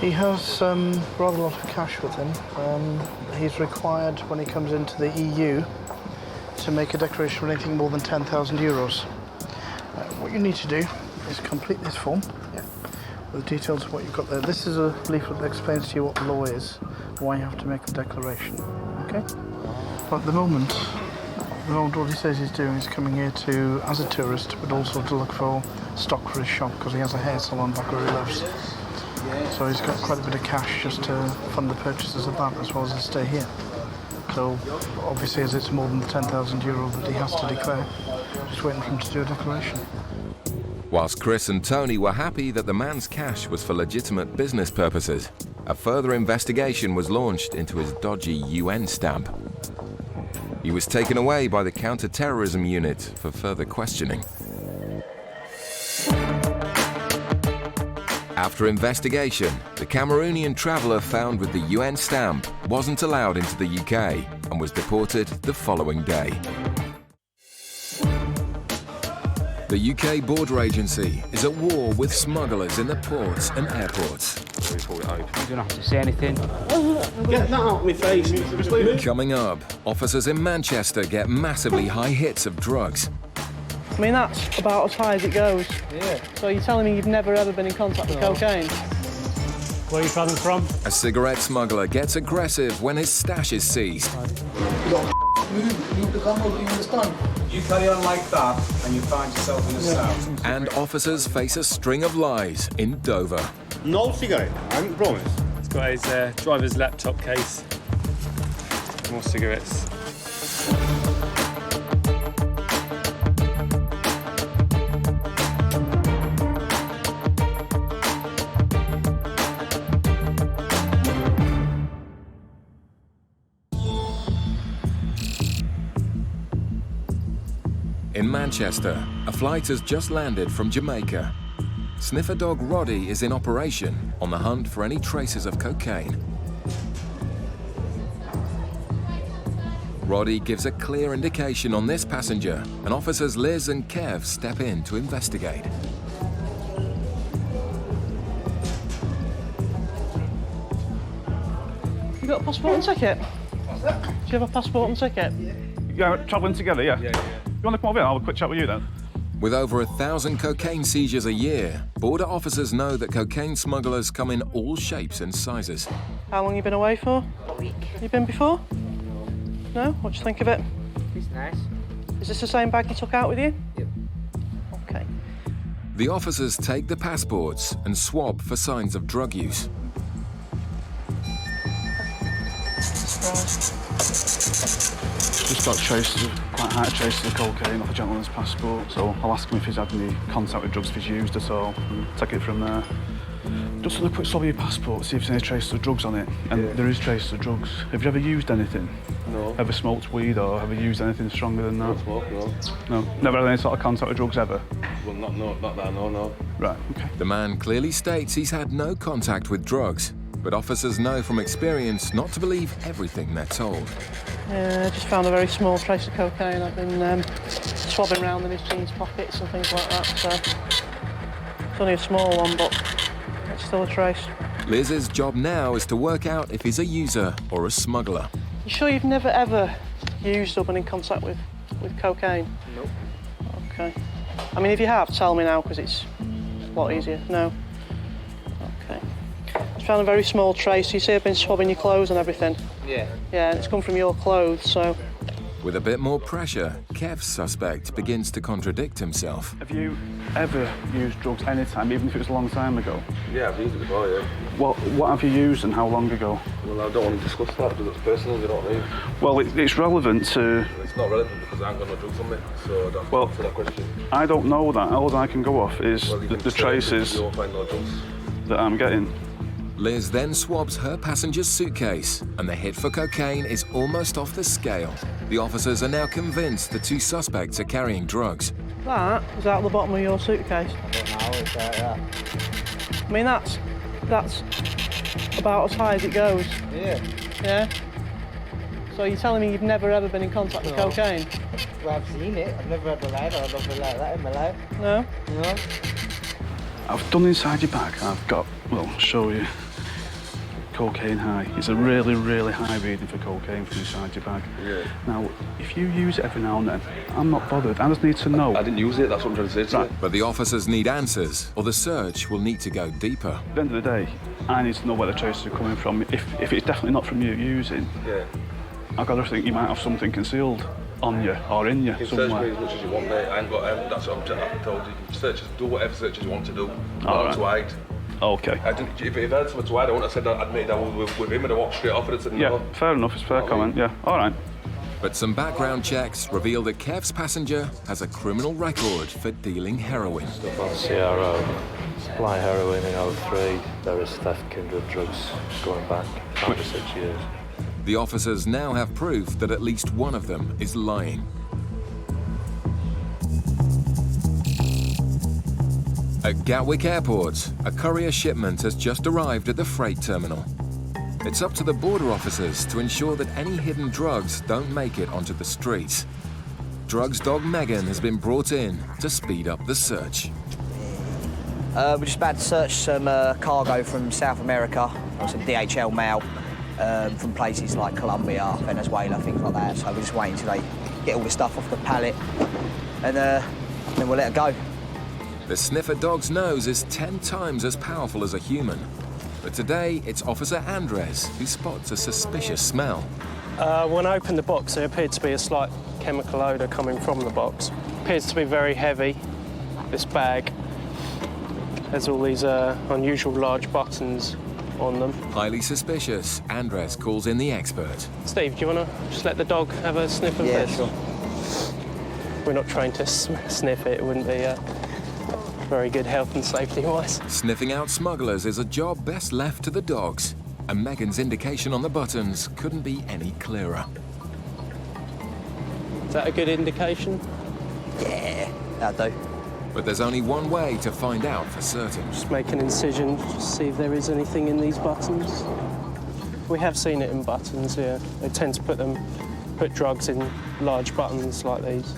He has rather a lot of cash with him. He's required, when he comes into the EU, to make a declaration of anything more than 10,000 euros. What you need to do is complete this form with details of what you've got there. This is a leaflet that explains to you what the law is, why you have to make the declaration. Okay? But at the moment what he says he's doing is coming here to, as a tourist, but also to look for stock for his shop because he has a hair salon back where he lives. So he's got quite a bit of cash just to fund the purchases of that as well as his stay here. So obviously, as it's more than the €10,000 that he has to declare, just waiting for him to do a declaration. Whilst Chris and Tony were happy that the man's cash was for legitimate business purposes, a further investigation was launched into his dodgy UN stamp. He was taken away by the counter-terrorism unit for further questioning. After investigation, the Cameroonian traveller found with the UN stamp wasn't allowed into the UK and was deported the following day. The UK Border Agency is at war with smugglers in the ports and airports. You don't have to say anything. Get that out of my face. Coming up, officers in Manchester get massively high hits of drugs. I mean, that's about as high as it goes. Yeah. So you're telling me you've never ever been in contact with cocaine? Where are you coming from? A cigarette smuggler gets aggressive when his stash is seized. You carry on like that and you find yourself in a cell. And officers face a string of lies in Dover. No cigarette, I promise. He's got his driver's laptop case. More cigarettes. In Manchester, a flight has just landed from Jamaica. Sniffer dog Roddy is in operation on the hunt for any traces of cocaine. Roddy gives a clear indication on this passenger, and officers Liz and Kev step in to investigate. You got a passport and ticket? What's that? Do you have a passport and ticket? Yeah, travelling together, yeah. You want to come over here? I'll have a quick chat with you then. With over 1,000 cocaine seizures a year, border officers know that cocaine smugglers come in all shapes and sizes. How long you been away for? A week. You been before? No? What do you think of it? It's nice. Is this the same bag you took out with you? Yep. Okay. The officers take the passports and swab for signs of drug use. Just got traces of, quite high traces of cocaine off a gentleman's passport, so I'll ask him if he's had any contact with drugs, if he's used at all, and take it from there. Just on a quick swab of your passport, see if there's any traces of drugs on it. And there is traces of drugs. Have you ever used anything? No. Ever smoked weed or ever used anything stronger than that? Not smoke, no. No? Never had any sort of contact with drugs ever? Well, not that, no. Right, okay. The man clearly states he's had no contact with drugs, but officers know from experience not to believe everything they're told. Yeah, I just found a very small trace of cocaine. I've been swabbing around in his jeans pockets and things like that, so it's only a small one, but it's still a trace. Liz's job now is to work out if he's a user or a smuggler. You sure you've never ever used or been in contact with cocaine? Nope. Okay. I mean, if you have, tell me now, because it's a lot easier. No? Okay. Just found a very small trace. You say I've been swabbing your clothes and everything? Yeah. Yeah, and it's come from your clothes, so... With a bit more pressure, Kev's suspect begins to contradict himself. Have you ever used drugs any time, even if it was a long time ago? Yeah, I've used it before, yeah. What have you used and how long ago? Well, I don't want to discuss that because it's personal, you know what I mean? Well, it's relevant to... It's not relevant because I haven't got no drugs on me, so I don't answer that question. I don't know that. All I can go off is the traces You'll find no drugs. that I'm getting. Liz then swabs her passenger's suitcase, and the hit for cocaine is almost off the scale. The officers are now convinced the two suspects are carrying drugs. That is out the bottom of your suitcase. I don't know, it's like that. I mean, that's about as high as it goes. Yeah. Yeah? So you're telling me you've never ever been in contact with cocaine? Well, I've seen it. I've never had a lighter or nothing like that in my life. No? No. I've done inside your bag. I've got, well, I'll show you. Cocaine high. It's a really, really high reading for cocaine from inside your bag. Yeah. Now, if you use it every now and then, I'm not bothered. I just need to know. I didn't use it, that's what I'm trying to say to you. But the officers need answers, or the search will need to go deeper. At the end of the day, I need to know where the traces are coming from. If it's definitely not from you using, yeah, I've got to think you might have something concealed on you or in you you can somewhere. search me as much as you want, mate. I ain't got, that's what I'm told you. You can search, do whatever searches you want to do. All Not to hide. Okay. If it had something to add, I wouldn't have said that I admitted I was with him and I walked straight off and said no. Yeah, fair enough, it's a fair comment, yeah. All right. But some background checks reveal that Kev's passenger has a criminal record for dealing heroin. Stuff on CRO, supply heroin in 03, there is theft, kindred drugs going back 5 or 6 years. The officers now have proof that at least one of them is lying. At Gatwick Airport, a courier shipment has just arrived at the freight terminal. It's up to the border officers to ensure that any hidden drugs don't make it onto the streets. Drugs dog Megan has been brought in to speed up the search. We're just about to search some cargo from South America, or some DHL mail, from places like Colombia, Venezuela, things like that. So we're just waiting till they get all the stuff off the pallet, and then we'll let it go. The Sniffer dog's nose is 10 times as powerful as a human. But today, it's Officer Andres who spots a suspicious smell. When I opened the box, there appeared to be a slight chemical odour coming from the box. Appears to be very heavy, this bag. There's all these unusual large buttons on them. Highly suspicious, Andres calls in the expert. Steve, do you want to just let the dog have a sniff of this? Sure. We're not trained to sniff it. It wouldn't be very good health and safety-wise. Sniffing out smugglers is a job best left to the dogs, and Megan's indication on the buttons couldn't be any clearer. Is that a good indication? Yeah, that'll do. But there's only one way to find out for certain. Just make an incision, just see if there is anything in these buttons. We have seen it in buttons, yeah. They tend to put drugs in large buttons like these.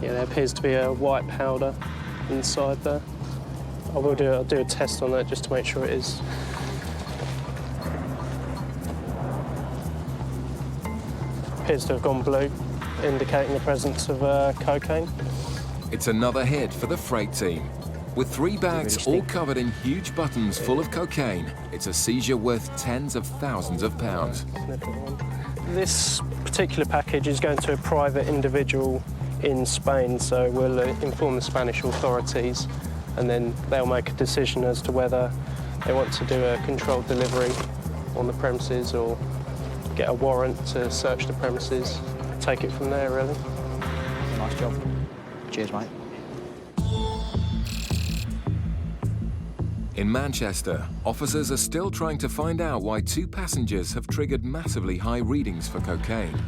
Yeah, there appears to be a white powder inside there. I'll do a test on that just to make sure it is. Appears to have gone blue, indicating the presence of cocaine. It's another hit for the freight team. With 3 bags all covered in huge buttons full of cocaine, it's a seizure worth tens of thousands of pounds. This particular package is going to a private individual in Spain, so we'll inform the Spanish authorities, and then they'll make a decision as to whether they want to do a controlled delivery on the premises or get a warrant to search the premises. Take it from there, really. Nice job. Cheers, mate. In Manchester, officers are still trying to find out why 2 passengers have triggered massively high readings for cocaine.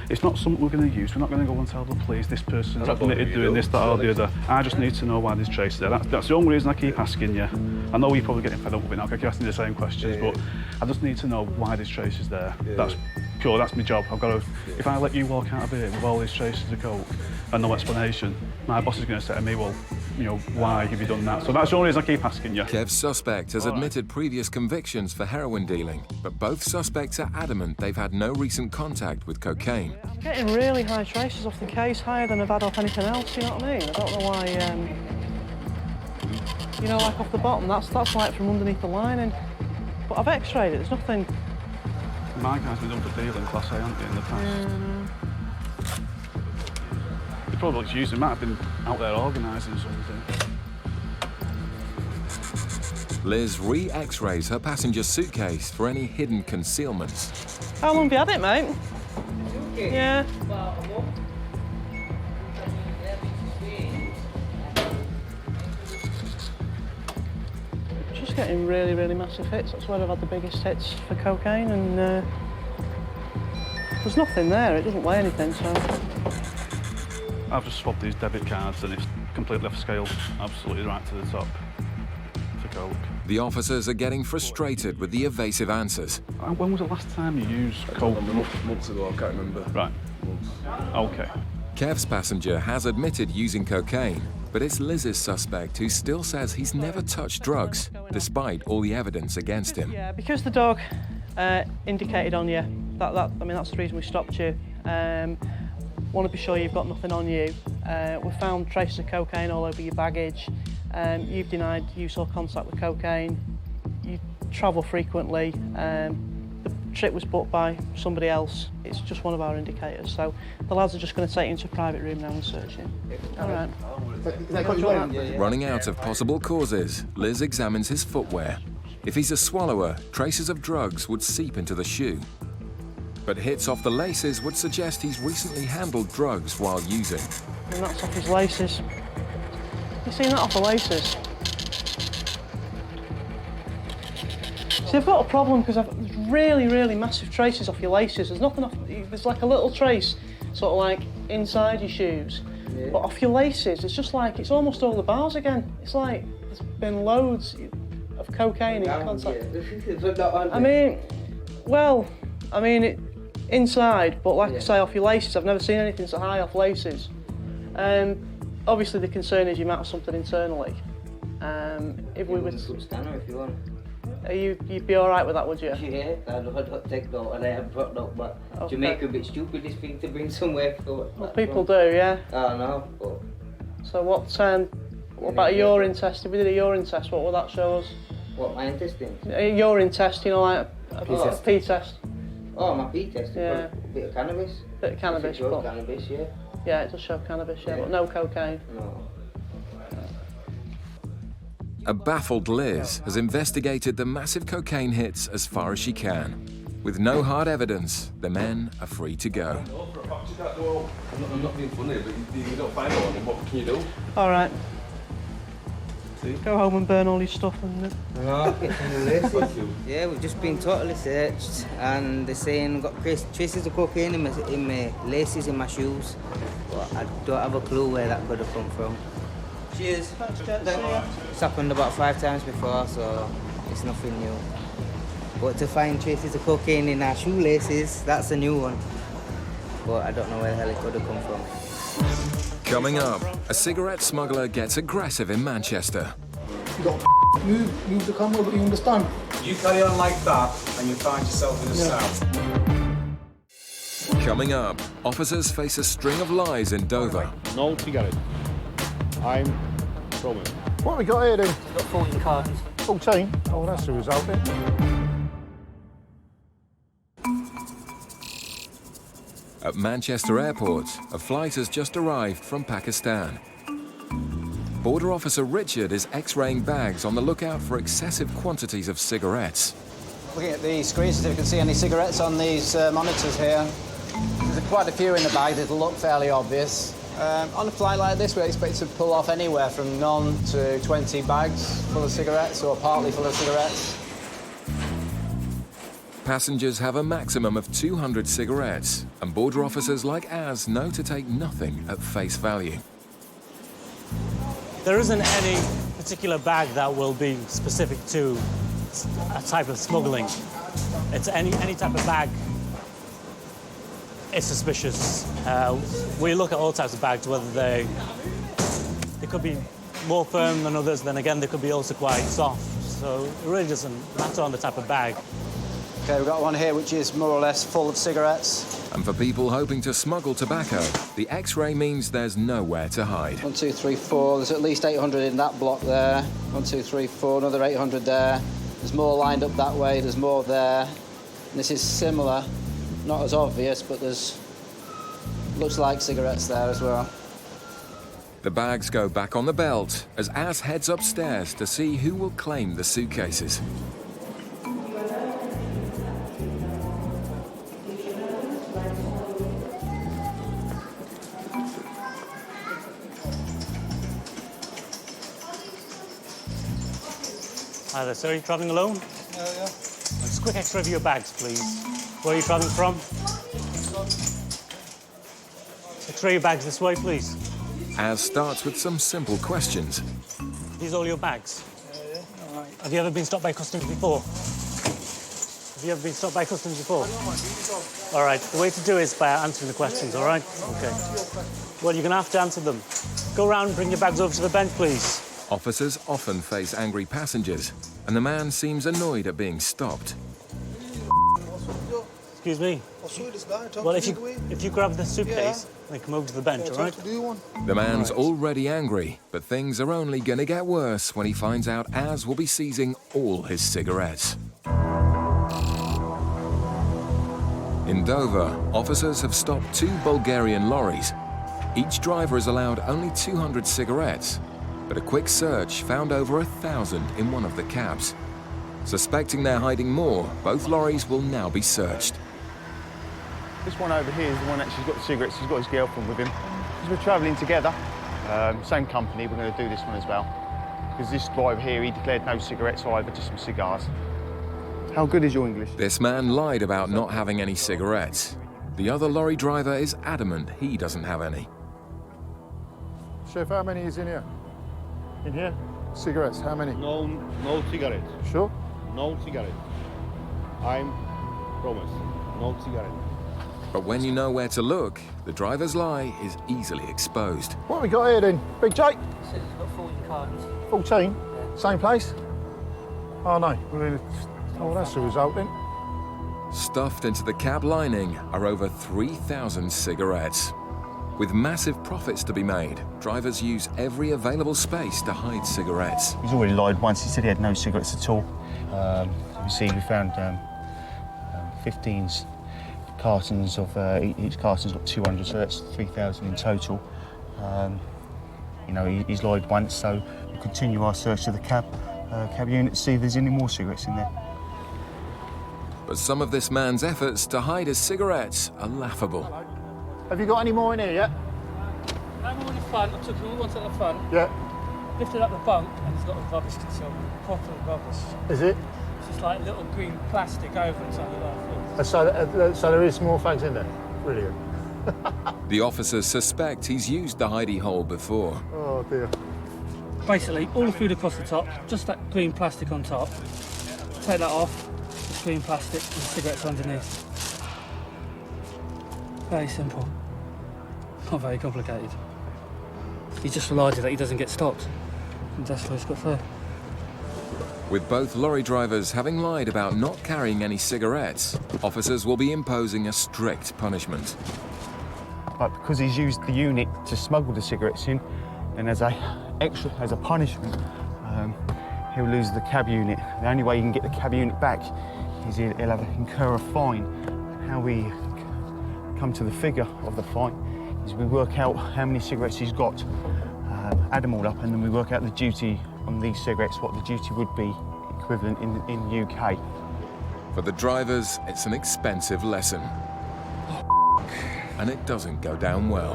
It's not something we're going to use. We're not going to go and tell the police this person's admitted doing this, that or the other. I just need to know why there's traces there. That's the only reason I keep asking you. I know you're probably getting fed up with it now, I keep asking the same questions, but I just need to know why there's traces there. That's pure, that's my job. I've got to, if I let you walk out of here with all these traces of coke and no explanation, my boss is going to say to me, well, you know, why have you done that? So that's the only reason I keep asking you. Kev's suspect has admitted previous convictions for heroin dealing, but both suspects are adamant they've had no recent contact with cocaine. I'm getting really high traces off the case, higher than I've had off anything else, you know what I mean? I don't know why, you know, like off the bottom, that's like from underneath the lining. But I've x-rayed it, there's nothing. My guy's been done for dealing Class A, haven't he, in the past? They probably just used him, might have been out there organising something. Liz re-x-rays her passenger's suitcase for any hidden concealments. How long have you had it, mate? Yeah. Just getting really, really massive hits. That's where I've had the biggest hits for cocaine, and there's nothing there. It doesn't weigh anything, so. I've just swapped these debit cards and it's completely off scale, absolutely right to the top for coke. The officers are getting frustrated with the evasive answers. When was the last time you used coke? Months ago, I can't remember. Right. Okay. Kev's passenger has admitted using cocaine, but it's Liz's suspect who still says he's never touched drugs, despite all the evidence against him. Yeah, because the dog indicated on you, I mean, that's the reason we stopped you. Want to be sure you've got nothing on you. We found traces of cocaine all over your baggage. You've denied use or contact with cocaine. You travel frequently. The trip was booked by somebody else. It's just one of our indicators. So the lads are just going to take him to a private room now and search him. All right. Running out of possible causes, Liz examines his footwear. If he's a swallower, traces of drugs would seep into the shoe. But hits off the laces would suggest he's recently handled drugs while using. And that's off his laces. You seen that off the laces? See, I've got a problem because I've really, really massive traces off your laces. There's nothing off, there's like a little trace, sort of like inside your shoes. Yeah. But off your laces, it's just like, it's almost all the bars again. It's like, there's been loads of cocaine in contact. I mean, well, I mean, inside, but like I say, off your laces, I've never seen anything so high off laces. Obviously the concern is you might have something internally. If we were to... Scanner if you want. You'd be all right with that, would you? Yeah, I don't take that and I have brought up, but okay. Jamaica a bit stupid, this thing to bring somewhere. Well, people do, yeah. I know, but... So what about a urine test? If we did a urine test, what would that show us? What, my intestines? A urine test, you know, like a pee test. Oh, my pee test? Yeah. A bit of cannabis? Bit of cannabis, but... cannabis, yeah. Yeah, it does show cannabis, yeah, but no cocaine. No. A baffled Liz has investigated the massive cocaine hits as far as she can. With no hard evidence, the men are free to go. I'm not being funny, but you don't find one, what can you do? All right. Go home and burn all your stuff and... No, yeah, we've just been totally searched and they're saying got traces of cocaine in my laces, in my shoes. But I don't have a clue where that could have come from. Cheers. It's happened about 5 times before, so it's nothing new. But to find traces of cocaine in our shoelaces, that's a new one. But I don't know where the hell it could have come from. Coming up, a cigarette smuggler gets aggressive in Manchester. You got move the camera, but you understand? You carry on like that and you find yourself in a cell. Coming up, officers face a string of lies in Dover. No cigarette. I'm from it. What have we got here then? Got 14 cartons. 14? Oh, that's the result then. At Manchester Airport, a flight has just arrived from Pakistan. Border Officer Richard is x-raying bags on the lookout for excessive quantities of cigarettes. Looking at the screens, if you can see any cigarettes on these monitors here. There's quite a few in the bag, it'll look fairly obvious. On a flight like this, we expect to pull off anywhere from none to 20 bags full of cigarettes or partly full of cigarettes. Passengers have a maximum of 200 cigarettes, and border officers like Az know to take nothing at face value. There isn't any particular bag that will be specific to a type of smuggling. It's any type of bag is suspicious. We look at all types of bags, whether they could be more firm than others, then again they could be also quite soft. So it really doesn't matter on the type of bag. Okay, we've got one here which is more or less full of cigarettes. And for people hoping to smuggle tobacco, the X-ray means there's nowhere to hide. 1, 2, 3, 4. There's at least 800 in that block there. 1, 2, 3, 4. Another 800 there. There's more lined up that way. There's more there. And this is similar, not as obvious, but there's looks like cigarettes there as well. The bags go back on the belt as Az heads upstairs to see who will claim the suitcases. Hi there, sir. Are you travelling alone? Yeah. Just a quick X-ray of your bags, please. Where are you travelling from? X-ray your bags this way, please. Az starts with some simple questions. These all your bags? Yeah. All right. Have you ever been stopped by customs before? Have you ever been stopped by customs before? All right. The way to do it is by answering the questions, all right? Okay. Well, you're going to have to answer them. Go around and bring your bags over to the bench, please. Officers often face angry passengers, and the man seems annoyed at being stopped. Excuse me? I'll show you this guy. Well, if you grab the suitcase, then come over to the bench, all right? The man's already angry, but things are only going to get worse when he finds out Az will be seizing all his cigarettes. Dover, officers have stopped 2 Bulgarian lorries. Each driver is allowed only 200 cigarettes, but a quick search found over 1,000 in one of the cabs. Suspecting they're hiding more, both lorries will now be searched. This one over here is the one actually got the cigarettes. He's got his girlfriend with him. Because we're travelling together, same company, we're going to do this one as well. Because this driver here, he declared no cigarettes either, just some cigars. How good is your English? This man lied about not having any cigarettes. The other lorry driver is adamant he doesn't have any. Chef, how many is in here? In here? Cigarettes, how many? No cigarettes. Sure? No cigarettes. I'm promise, no cigarettes. But when you know where to look, the driver's lie is easily exposed. What have we got here then? Big Jake? Says it's got 14 cartons. 14? Yeah. Same place? Oh no. Oh, that's the result then. Stuffed into the cab lining are over 3,000 cigarettes. With massive profits to be made, drivers use every available space to hide cigarettes. He's already lied once. He said he had no cigarettes at all. You see, we found 15 cartons of each carton's got 200, so that's 3,000 in total. You know, he's lied once, so we'll continue our search of the cab unit to see if there's any more cigarettes in there. But some of this man's efforts to hide his cigarettes are laughable. Have you got any more in here yet? I'm on the front, I took all ones at the front. Yeah. Lifted up the bunk and it's got a rubbish concealment, proper rubbish. Is it? It's just like little green plastic over it, something like that. So there is more fags in there? Brilliant. The officers suspect he's used the hidey hole before. Oh dear. Basically, all the food across the top, just that green plastic on top. Take that off, just green plastic and cigarettes underneath. Very simple. Not very complicated. He's just relied that he doesn't get stopped. And that's what he's got there. With both lorry drivers having lied about not carrying any cigarettes, officers will be imposing a strict punishment. But because he's used the unit to smuggle the cigarettes in, and as a punishment, he'll lose the cab unit. The only way he can get the cab unit back is he'll have to incur a fine. And how we come to the figure of the fine is we work out how many cigarettes he's got, add them all up, and then we work out the duty on these cigarettes, what the duty would be equivalent in UK. For the drivers, it's an expensive lesson. And it doesn't go down well.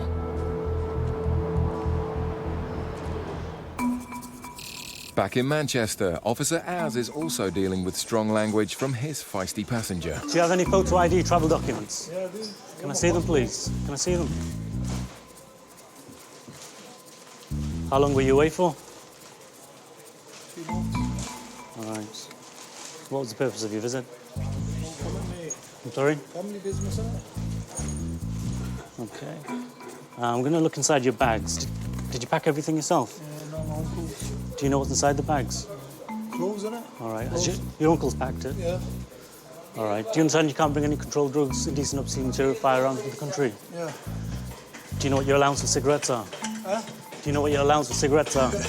Back in Manchester, Officer Az is also dealing with strong language from his feisty passenger. Do you have any photo ID travel documents? Yeah, I do. Can I see them, please? Can I see them? How long were you away for? 2 months. All right. What was the purpose of your visit? I'm sorry? Family business, innit? Okay. I'm going to look inside your bags. Did you pack everything yourself? Yeah, no, my uncle's. Do you know what's inside the bags? Clothes, innit? All right. Has your uncle's packed it? Yeah. All right. Do you understand you can't bring any controlled drugs, indecent, obscene material, firearms into the country? Yeah. Do you know what your allowance of cigarettes are? Huh? Do you know what your allowance of cigarettes are? Well,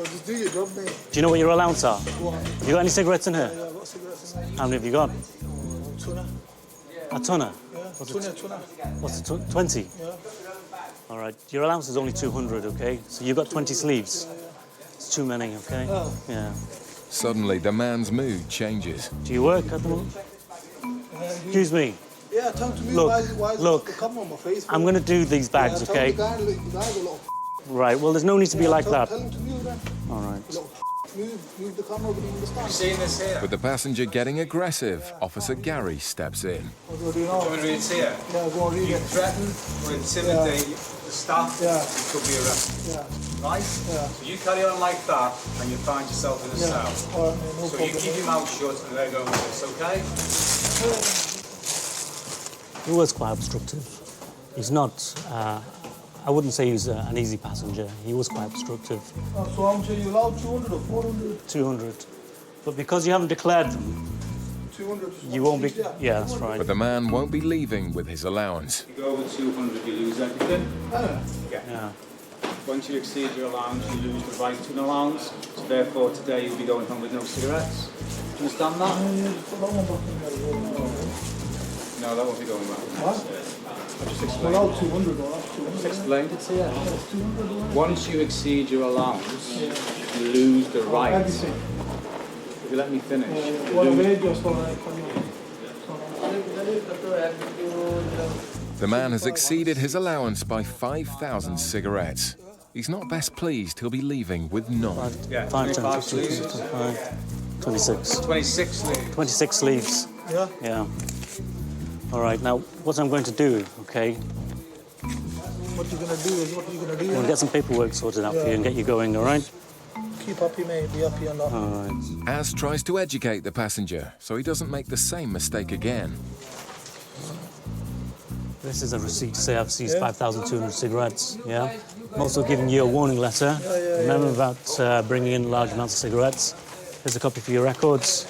just do your job, mate. Do you know what your allowance are? What? Have you got any cigarettes in here? Yeah, I've got cigarettes in here. How many have you got? Tonner. A tonner? Yeah, tonner. What's it, 20? Yeah. All right. Your allowance is only 200, okay? So you've got 20 sleeves. It's too many, okay? Oh. Yeah. Suddenly, the man's mood changes. Do you work at the moment? Excuse me. Yeah, tell him to me Look, why is look, the camera on my face? I'm going to do these bags, yeah, okay? Tell the guy's a little Right, well, there's no need to be like that. Tell him to move then. All right. Little move the camera, but you understand. You seen this here? With the passenger getting aggressive, Officer Gary steps in. What do I do now? Do you want to read it here? Yeah, go on, read You it. threaten or intimidate the staff, Yeah. you could be arrested. Yeah. Right? Yeah. So you carry on like that and you find yourself in a Yeah. cell. All right, mate, no so problem. you keep your mouth shut and let go of this, okay? He was quite obstructive. He's not, I wouldn't say he's an easy passenger. He was quite obstructive. So how much are you allowed? 200 or 400? 200. But because you haven't declared them, 200. you won't be... Yeah, that's right. But the man won't be leaving with his allowance. You go over 200, you lose everything. Yeah. Once you exceed your allowance, you lose the right to an allowance. So therefore, today you'll be going home with no cigarettes. Do you understand that? Yeah, put that one back in there. No, that won't be going back. What? Just explain. Well, 200 or that's 200. Just explained it to you. That's 200 or Once you exceed your allowance, you lose the right. everything. If you let me finish. you What lose- have you just done? The man has exceeded his allowance by 5,000 cigarettes. He's not best pleased he'll be leaving with none. Yeah, 25 sleeves. 26. 26 leaves. 26 sleeves. Yeah. Yeah. All right, now what I'm going to do, okay, What you're going to do is what you're going to do. I'm going to get some paperwork sorted out for you and get you going, all right? Keep happy, mate. Be happy and that. All right. Az tries to educate the passenger so he doesn't make the same mistake again. This is a receipt to say I've seized Yeah. 5,200 cigarettes, yeah? I'm also giving you a warning letter. Remember about bringing in large amounts of cigarettes. Here's a copy for your records.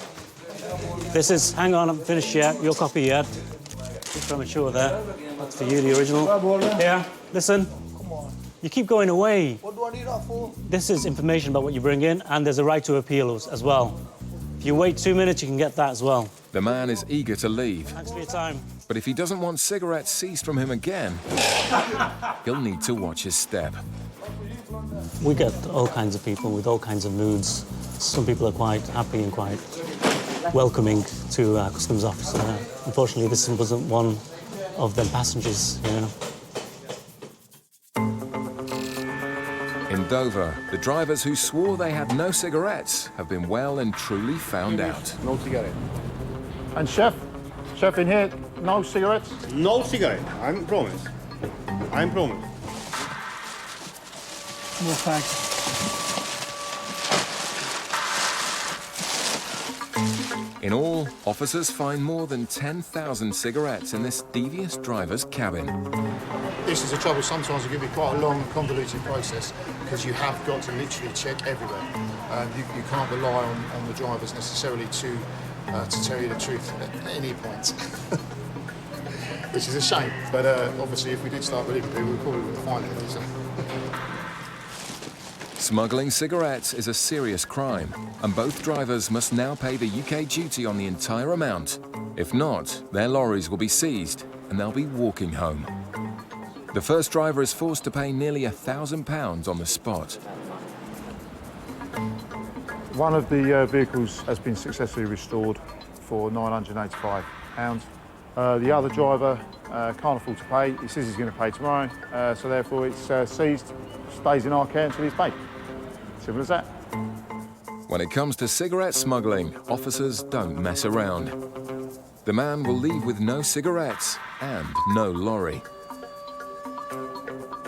This is, hang on, I haven't finished yet, your copy yet. Too premature there. That's for you, the original. Here, listen. Come on. You keep going away. What do I need that for? This is information about what you bring in, and there's a right to appeal as well. If you wait 2 minutes, you can get that as well. The man is eager to leave, Thanks for your time. but if he doesn't want cigarettes seized from him again, he'll need to watch his step. We get all kinds of people with all kinds of moods. Some people are quite happy and quite welcoming to a customs officer. Unfortunately, this wasn't one of them passengers, you know. In Dover, the drivers who swore they had no cigarettes have been well and truly found out. No cigarette. And chef in here, no cigarettes? No cigarette. I'm promised. I'm promised. More fags. In all, officers find more than 10,000 cigarettes in this devious driver's cabin. This is the trouble. Sometimes it can be quite a long, convoluted process because you have got to literally check everywhere. You can't rely on the drivers necessarily to tell you the truth at any point, which is a shame. But obviously, if we did start believing people, we probably wouldn't find it. So. Smuggling cigarettes is a serious crime, and both drivers must now pay the UK duty on the entire amount. If not, their lorries will be seized and they'll be walking home. The first driver is forced to pay nearly £1,000 on the spot. One of the vehicles has been successfully restored for £985. The other driver can't afford to pay. He says he's going to pay tomorrow, so therefore it's seized, stays in our care until he's paid. Simple as that. When it comes to cigarette smuggling, officers don't mess around. The man will leave with no cigarettes and no lorry.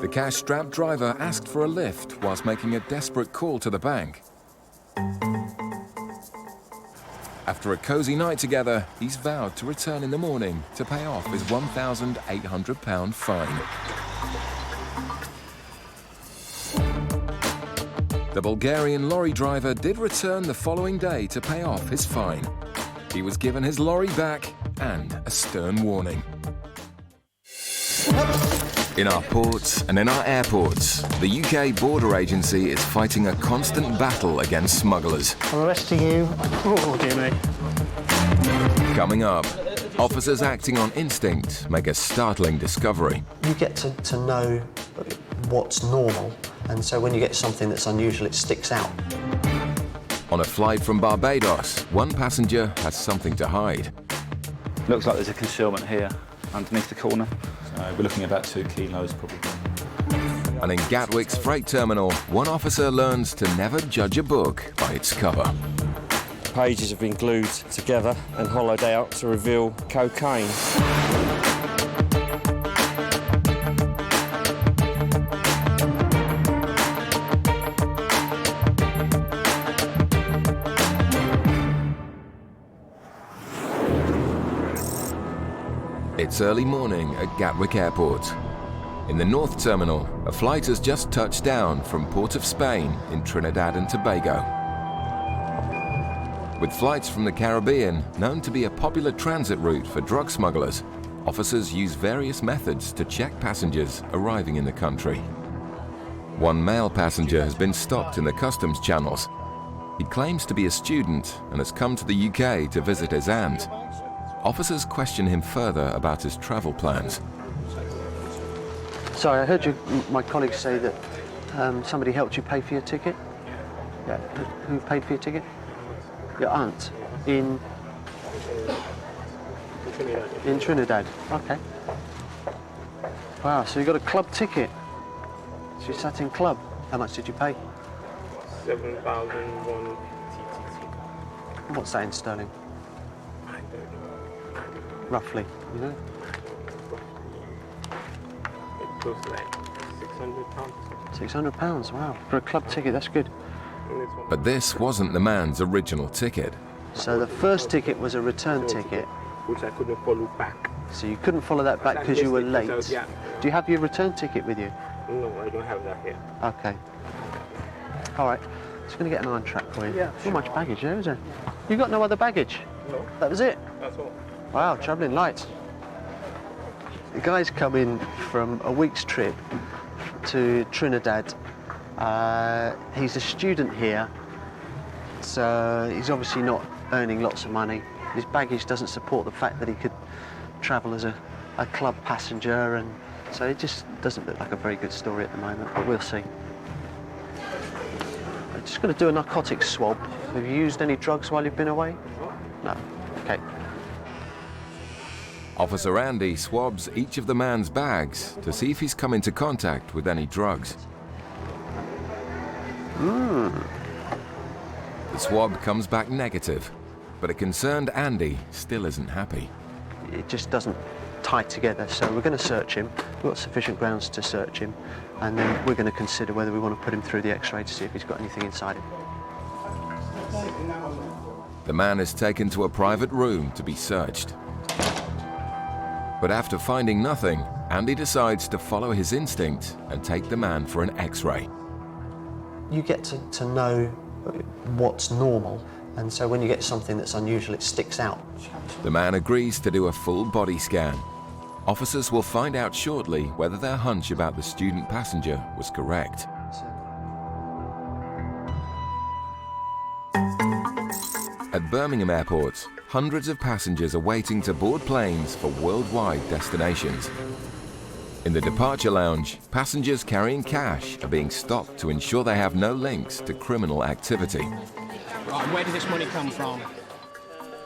The cash-strapped driver asked for a lift whilst making a desperate call to the bank. After a cosy night together, he's vowed to return in the morning to pay off his £1,800 fine. The Bulgarian lorry driver did return the following day to pay off his fine. He was given his lorry back and a stern warning. In our ports and in our airports, the UK Border Agency is fighting a constant battle against smugglers. I'm arresting you. Oh, dear me. Coming up, officers acting on instinct make a startling discovery. You get to know what's normal, and so when you get something that's unusual, it sticks out. On a flight from Barbados, one passenger has something to hide. Looks like there's a concealment here underneath the corner. So we're looking at about 2 kilos probably. And in Gatwick's freight terminal, one officer learns to never judge a book by its cover. Pages have been glued together and hollowed out to reveal cocaine. It's early morning at Gatwick Airport. In the North Terminal, a flight has just touched down from Port of Spain in Trinidad and Tobago. With flights from the Caribbean known to be a popular transit route for drug smugglers, officers use various methods to check passengers arriving in the country. One male passenger has been stopped in the customs channels. He claims to be a student and has come to the UK to visit his aunt. Officers question him further about his travel plans. Sorry, I heard my colleagues say that somebody helped you pay for your ticket? Yeah. Who paid for your ticket? Your aunt? In Trinidad? Okay. Wow, so you got a club ticket? So you sat in club? How much did you pay? 7,001 TTT. What's that in sterling? Roughly, you know? It goes like £600. £600, wow. For a club ticket, that's good. But this wasn't the man's original ticket. So the first ticket was a return ticket. Which I couldn't follow back. So you couldn't follow that back because you were late? Yeah. Do you have your return ticket with you? No, I don't have that here. Okay. All right. Just going to get an iron track for you. Yeah, Not much baggage there, is there? You got no other baggage? No. That was it? That's all. Wow, travelling light. The guy's come in from a week's trip to Trinidad. He's a student here, so he's obviously not earning lots of money. His baggage doesn't support the fact that he could travel as a club passenger, and so it just doesn't look like a very good story at the moment, but we'll see. I'm just going to do a narcotics swab. Have you used any drugs while you've been away? No. Okay. Officer Andy swabs each of the man's bags to see if he's come into contact with any drugs. The swab comes back negative, but a concerned Andy still isn't happy. It just doesn't tie together, so we're going to search him. We've got sufficient grounds to search him, and then we're going to consider whether we want to put him through the X-ray to see if he's got anything inside him. The man is taken to a private room to be searched. But after finding nothing, Andy decides to follow his instinct and take the man for an X-ray. You get to know what's normal, and so when you get something that's unusual, it sticks out. The man agrees to do a full body scan. Officers will find out shortly whether their hunch about the student passenger was correct. At Birmingham Airport, hundreds of passengers are waiting to board planes for worldwide destinations. In the departure lounge, passengers carrying cash are being stopped to ensure they have no links to criminal activity. Right, where does this money come from?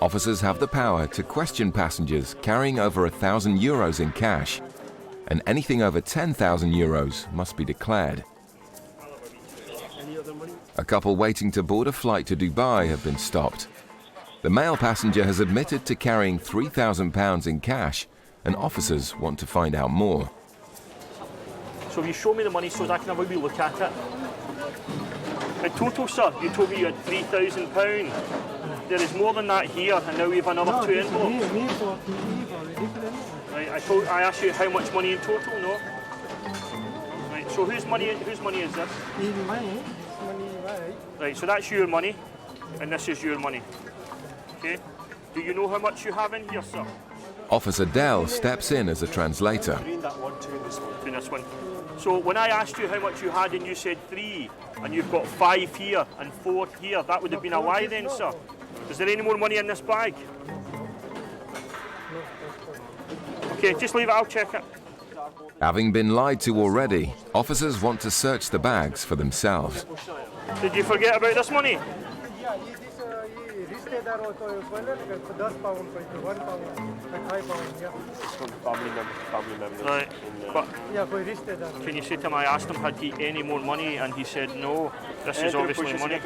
Officers have the power to question passengers carrying over €1,000 in cash, and anything over €10,000 must be declared. A couple waiting to board a flight to Dubai have been stopped. The male passenger has admitted to carrying £3,000 in cash, and officers want to find out more. So you show me the money so that I can have a wee look at it. In total, sir, you told me you had £3,000. There is more than that here, and now we have another two envelopes. Right, I asked you how much money in total, no? Right, so whose money is this? Mine. Right, so that's your money, and this is your money. Okay? Do you know how much you have in here, sir? Officer Dell steps in as a translator. Between this one. So when I asked you how much you had and you said 3, and you've got 5 here and 4 here, that would have been a lie then, sir. Is there any more money in this bag? Okay, just leave it, I'll check it. Having been lied to already, officers want to search the bags for themselves. Did you forget about this money? Family members. Right. But can you say to him, I asked him had he any more money, and he said no. This is obviously money.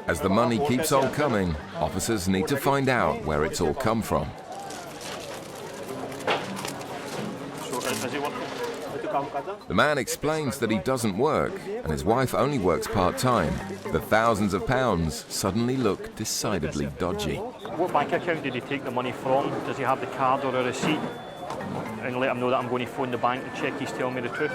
As the money keeps on coming, officers need to find out where it's all come from. The man explains that he doesn't work, and his wife only works part-time. The thousands of pounds suddenly look decidedly dodgy. What bank account did he take the money from? Does he have the card or a receipt? And let him know that I'm going to phone the bank to check he's telling me the truth.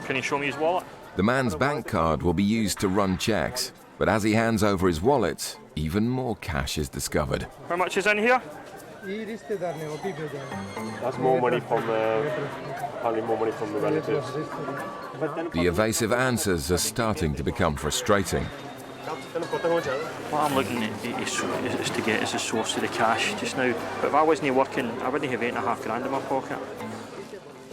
Can he show me his wallet? The man's bank card will be used to run checks, but as he hands over his wallet, even more cash is discovered. How much is in here? That's more money from, probably more money from the relatives. The evasive answers are starting to become frustrating. What I'm looking at is to get as a source of the cash just now. But if I wasn't working, I wouldn't have £8.5 in my pocket.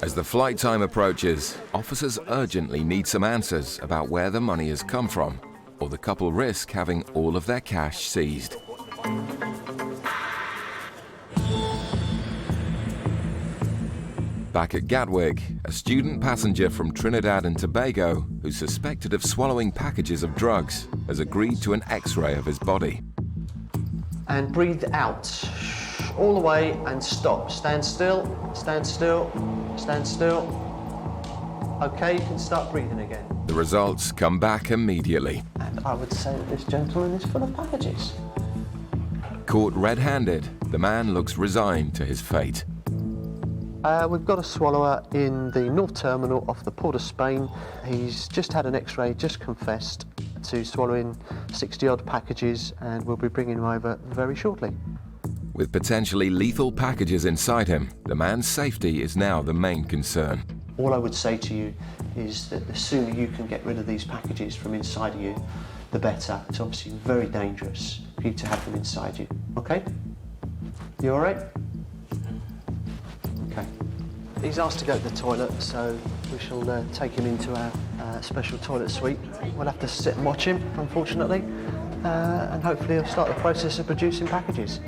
As the flight time approaches, officers urgently need some answers about where the money has come from, or the couple risk having all of their cash seized. Back at Gatwick, a student passenger from Trinidad and Tobago, who's suspected of swallowing packages of drugs, has agreed to an X-ray of his body. And breathe out. All the way and stop. Stand still, stand still, stand still. Okay, you can start breathing again. The results come back immediately. And I would say that this gentleman is full of packages. Caught red-handed, the man looks resigned to his fate. We've got a swallower in the North Terminal off the Port of Spain. He's just had an X-ray, just confessed to swallowing 60-odd packages, and we'll be bringing him over very shortly. With potentially lethal packages inside him, the man's safety is now the main concern. All I would say to you is that the sooner you can get rid of these packages from inside of you, the better. It's obviously very dangerous for you to have them inside you. Okay? You all right? Okay. He's asked to go to the toilet, so we shall take him into our special toilet suite. We'll have to sit and watch him, unfortunately, and hopefully he'll start the process of producing packages.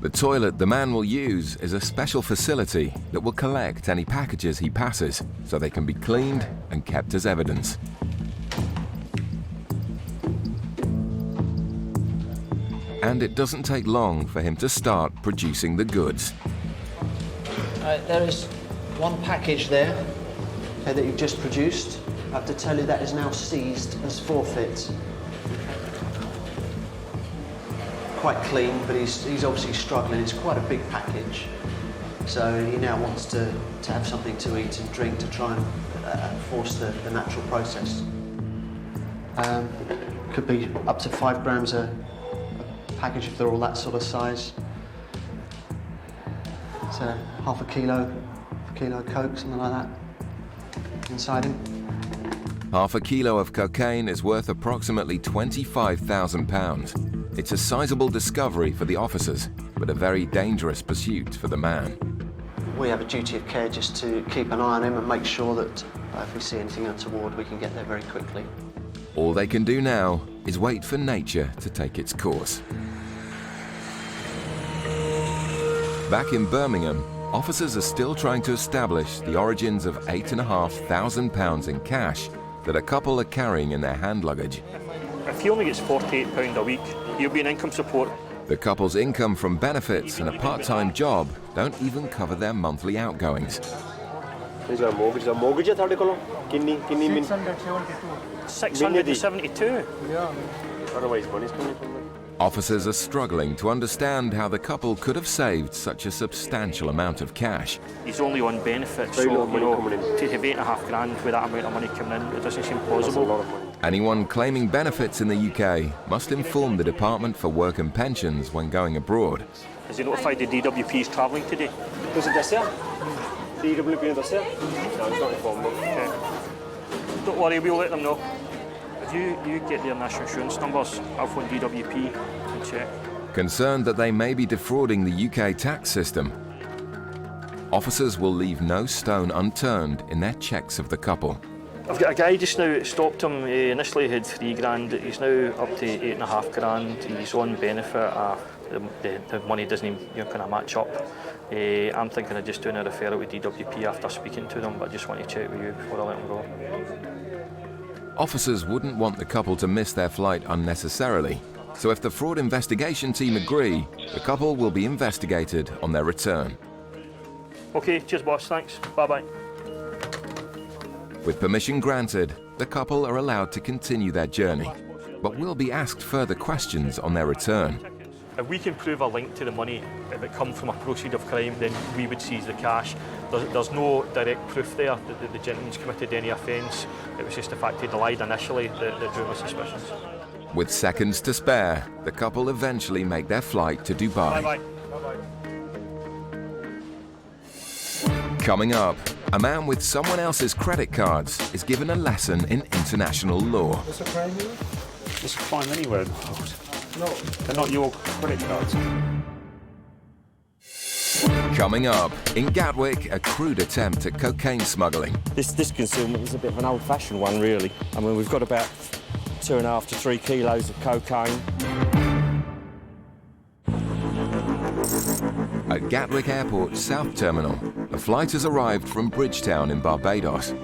The toilet the man will use is a special facility that will collect any packages he passes, so they can be cleaned and kept as evidence. And it doesn't take long for him to start producing the goods. There is one package there that you've just produced. I have to tell you that is now seized as forfeit. Quite clean, but he's obviously struggling. It's quite a big package. So he now wants to have something to eat and drink to try and force the natural process. Could be up to 5 grams a package if they're all that sort of size. So half a kilo of coke, something like that, inside him. Half a kilo of cocaine is worth approximately £25,000. It's a sizable discovery for the officers, but a very dangerous pursuit for the man. We have a duty of care just to keep an eye on him and make sure that if we see anything untoward, we can get there very quickly. All they can do now is wait for nature to take its course. Back in Birmingham, officers are still trying to establish the origins of £8,500 in cash that a couple are carrying in their hand luggage. If he only gets £48 a week, he'll be in income support. The couple's income from benefits and a part-time job don't even cover their monthly outgoings. Is there a mortgage? Is there a mortgage at 672. Yeah. Otherwise, money's coming from them. Officers are struggling to understand how the couple could have saved such a substantial amount of cash. He's only on benefits, so to have £8.5 with that amount of money coming in, it doesn't seem plausible. Anyone claiming benefits in the UK must inform the Department for Work and Pensions when going abroad. Has he notified the DWP he's travelling today? Does it this year? DWP this year? No, it's not informed. Okay. Don't worry, we'll let them know. If you get their national insurance numbers, I'll phone DWP and check. Concerned that they may be defrauding the UK tax system, officers will leave no stone unturned in their checks of the couple. I've got a guy just now stopped him. He initially had £3,000. He's now up to £8.5. He's on benefit. The money doesn't even kind of match up. I'm thinking of just doing a referral with DWP after speaking to them, but I just want to check with you before I let him go. Officers wouldn't want the couple to miss their flight unnecessarily, so if the fraud investigation team agree, the couple will be investigated on their return. Okay, cheers boss, thanks, bye-bye. With permission granted, the couple are allowed to continue their journey, but will be asked further questions on their return. If we can prove a link to the money, if it comes from a proceed of crime, then we would seize the cash. There's no direct proof there that the gentleman's committed any offence. It was just the fact he lied initially that drew my suspicions. With seconds to spare, the couple eventually make their flight to Dubai. Bye-bye. Coming up, a man with someone else's credit cards is given a lesson in international law. What's the crime here? There's a crime anywhere in the world. No. They're not your credit cards. Coming up, in Gatwick, a crude attempt at cocaine smuggling. This concealment was a bit of an old-fashioned one, really. I mean, we've got about 2.5 to 3 kilos of cocaine. At Gatwick Airport South Terminal, a flight has arrived from Bridgetown in Barbados.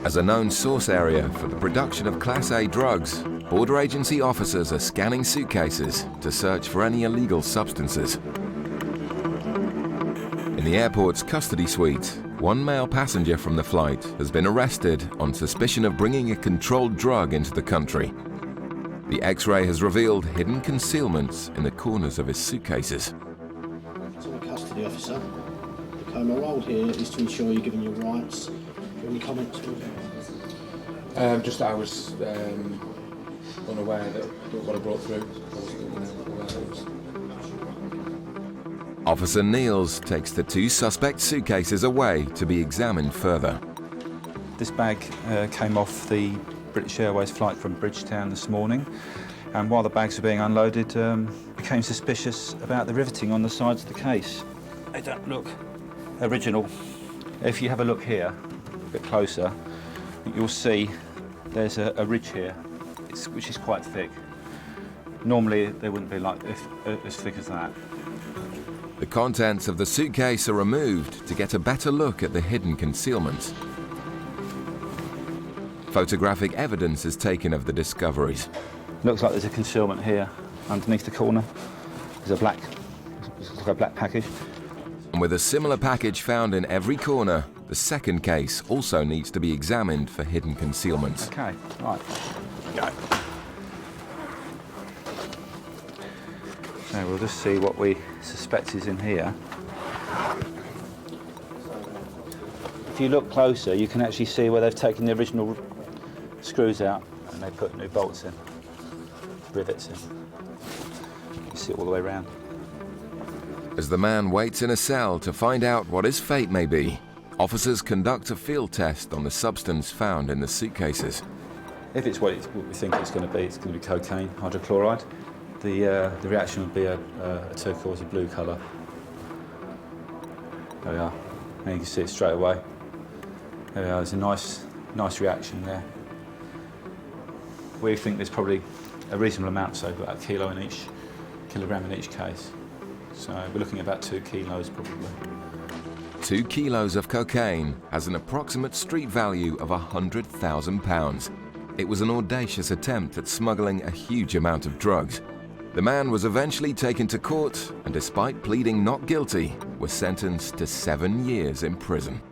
As a known source area for the production of Class A drugs, border agency officers are scanning suitcases to search for any illegal substances. In the airport's custody suite, one male passenger from the flight has been arrested on suspicion of bringing a controlled drug into the country. The X-ray has revealed hidden concealments in the corners of his suitcases. I'm a custody officer. Okay, my role here is to ensure you're given your rights. Any comments? Just that I was unaware that what I brought through. I wasn't aware that it was. Officer Niels takes the 2 suspect suitcases away to be examined further. This bag came off the British Airways flight from Bridgetown this morning, and while the bags were being unloaded, became suspicious about the riveting on the sides of the case. They don't look original. If you have a look here, a bit closer, you'll see there's a ridge here, which is quite thick. Normally they wouldn't be like as thick as that. The contents of the suitcase are removed to get a better look at the hidden concealments. Photographic evidence is taken of the discoveries. Looks like there's a concealment here underneath the corner. There's a black package. And with a similar package found in every corner, the second case also needs to be examined for hidden concealments. Okay, right. Go. So we'll just see what we suspect is in here. If you look closer, you can actually see where they've taken the original screws out and they put new bolts in, rivets in. You see it all the way around. As the man waits in a cell to find out what his fate may be, officers conduct a field test on the substance found in the suitcases. If it's what we think it's going to be cocaine, hydrochloride. The reaction would be a turquoisey blue colour. There we are. And you can see it straight away. There we are. There's a nice reaction there. We think there's probably a reasonable amount, so about a kilogram in each case. So we're looking at about 2 kilos probably. 2 kilos of cocaine has an approximate street value of £100,000. It was an audacious attempt at smuggling a huge amount of drugs. The man was eventually taken to court and, despite pleading not guilty, was sentenced to 7 years in prison.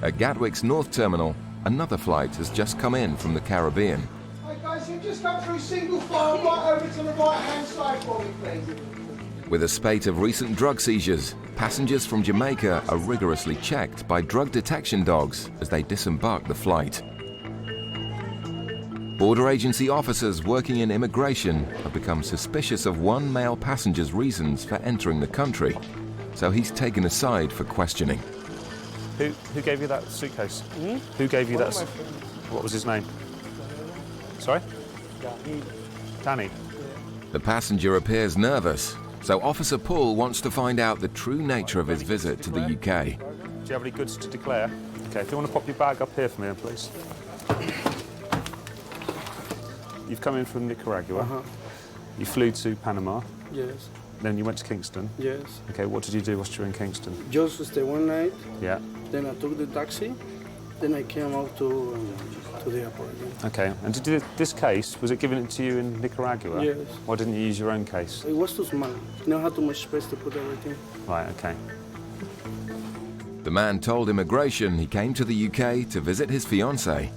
At Gatwick's North Terminal, another flight has just come in from the Caribbean. Hey guys, you just come through single file right over to the right-hand side for me, please. With a spate of recent drug seizures, passengers from Jamaica are rigorously checked by drug detection dogs as they disembark the flight. Border agency officers working in immigration have become suspicious of one male passenger's reasons for entering the country, so he's taken aside for questioning. Who gave you that suitcase? Who gave you that? What was his name? Sorry? Danny. The passenger appears nervous, so Officer Paul wants to find out the true nature of his visit to the UK. Do you have any goods to declare? Okay, if you want to pop your bag up here for me, please. You've come in from Nicaragua. You flew to Panama. Yes. Then you went to Kingston. Yes. Okay, what did you do whilst you were in Kingston? Just stay one night. Yeah. Then I took the taxi. Then I came out to the airport again. Okay, and this case, was it given to you in Nicaragua? Yes. Why didn't you use your own case? It was too small. You don't have too much space to put everything. Right, okay. The man told immigration he came to the UK to visit his fiancée,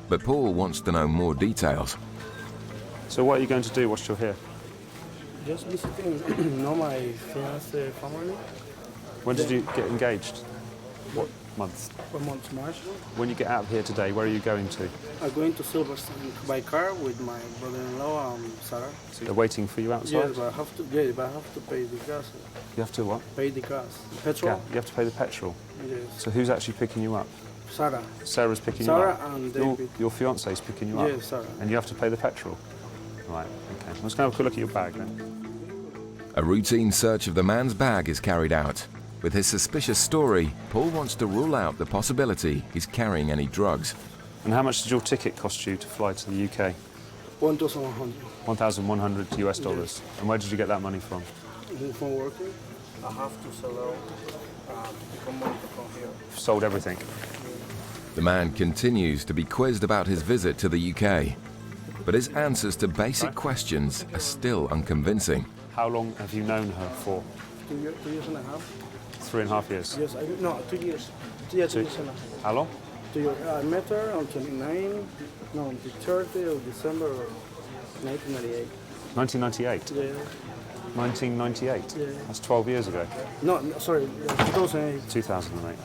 but Paul wants to know more details. So what are you going to do whilst you're here? Just visiting, my fiancé family. When did you get engaged? What month? For month, March. When you get out of here today, where are you going to? I'm going to Silverstone by car with my brother-in-law, Sarah. So they're waiting for you outside? Yes, but I have to. Yeah, but I have to pay the gas. You have to what? Pay the gas. Petrol. Yeah, you have to pay the petrol. Yes. So who's actually picking you up? Sarah. Sarah's picking Sarah you up? and David. Your fiance's picking you up? Yes, Sarah. And you have to pay the petrol? Right, okay. I'm just going to have a quick look at your bag then. A routine search of the man's bag is carried out. With his suspicious story, Paul wants to rule out the possibility he's carrying any drugs. And how much did your ticket cost you to fly to the UK? 1,100. 1,100 US dollars. Yes. And where did you get that money from? From working, I have to sell out to become money to come here. Sold everything. The man continues to be quizzed about his visit to the UK, but his answers to basic questions are still unconvincing. How long have you known her for? 2 years and a half. 3.5 years? Yes, no, 2 years. Yeah, 2 years and a half. How long? 2 years. I met her on the 30th of December of 1998. 1998? Yeah. 1998? Yeah. That's 12 years ago. No, sorry, 2008. 2008.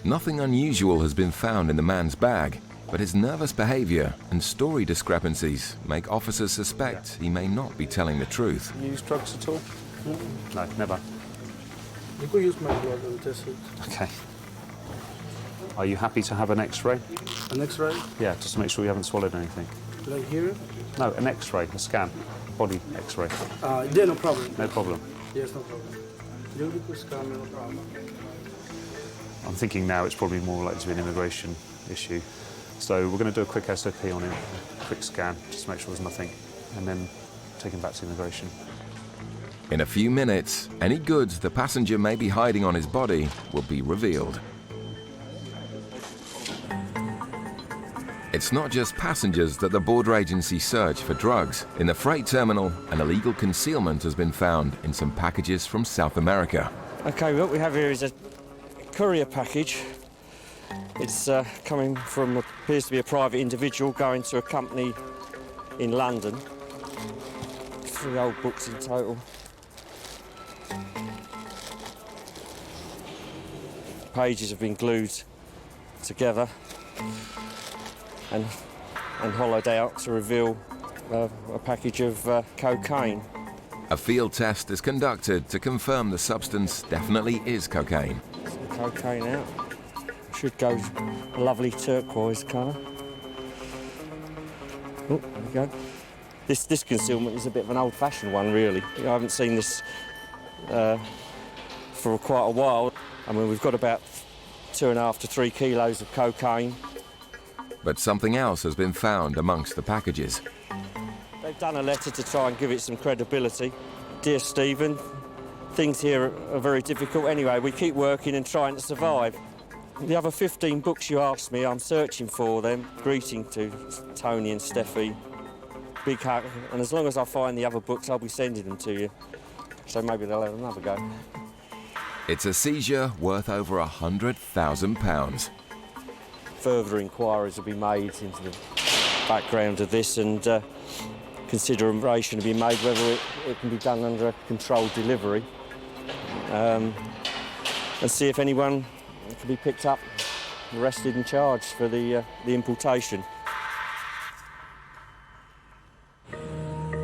Nothing unusual has been found in the man's bag, but his nervous behavior and story discrepancies make officers suspect he may not be telling the truth. You use drugs at all? No, never. You could use my blood and test it. Okay. Are you happy to have an X-ray? An X-ray? Yeah, just to make sure you haven't swallowed anything. Like here? No, an X-ray, a scan, body X-ray. Yeah, no problem. No problem. Yes, no problem. You could scan me, no problem. I'm thinking now it's probably more likely to be an immigration issue. So we're going to do a quick SOP on him, a quick scan, just to make sure there's nothing, and then take him back to immigration. In a few minutes, any goods the passenger may be hiding on his body will be revealed. It's not just passengers that the border agency search for drugs. In the freight terminal, an illegal concealment has been found in some packages from South America. Okay, what we have here is a courier package. It's coming from, appears to be a private individual going to a company in London. 3 old books in total. Pages have been glued together and hollowed out to reveal a package of cocaine. A field test is conducted to confirm the substance definitely is cocaine. Some cocaine out. Should go a lovely turquoise colour. Oh, there we go. This concealment is a bit of an old-fashioned one, really. I haven't seen this for quite a while. I mean, we've got about 2.5 to 3 kilos of cocaine. But something else has been found amongst the packages. They've done a letter to try and give it some credibility. Dear Stephen, things here are very difficult. Anyway, we keep working and trying to survive. The other 15 books you asked me, I'm searching for them. Greeting to Tony and Steffi. Big hug. And as long as I find the other books, I'll be sending them to you. So maybe they'll have another go. It's a seizure worth over £100,000. Further inquiries will be made into the background of this, and consideration will be made whether it can be done under a controlled delivery, and see if anyone can be picked up, arrested and charged for the importation.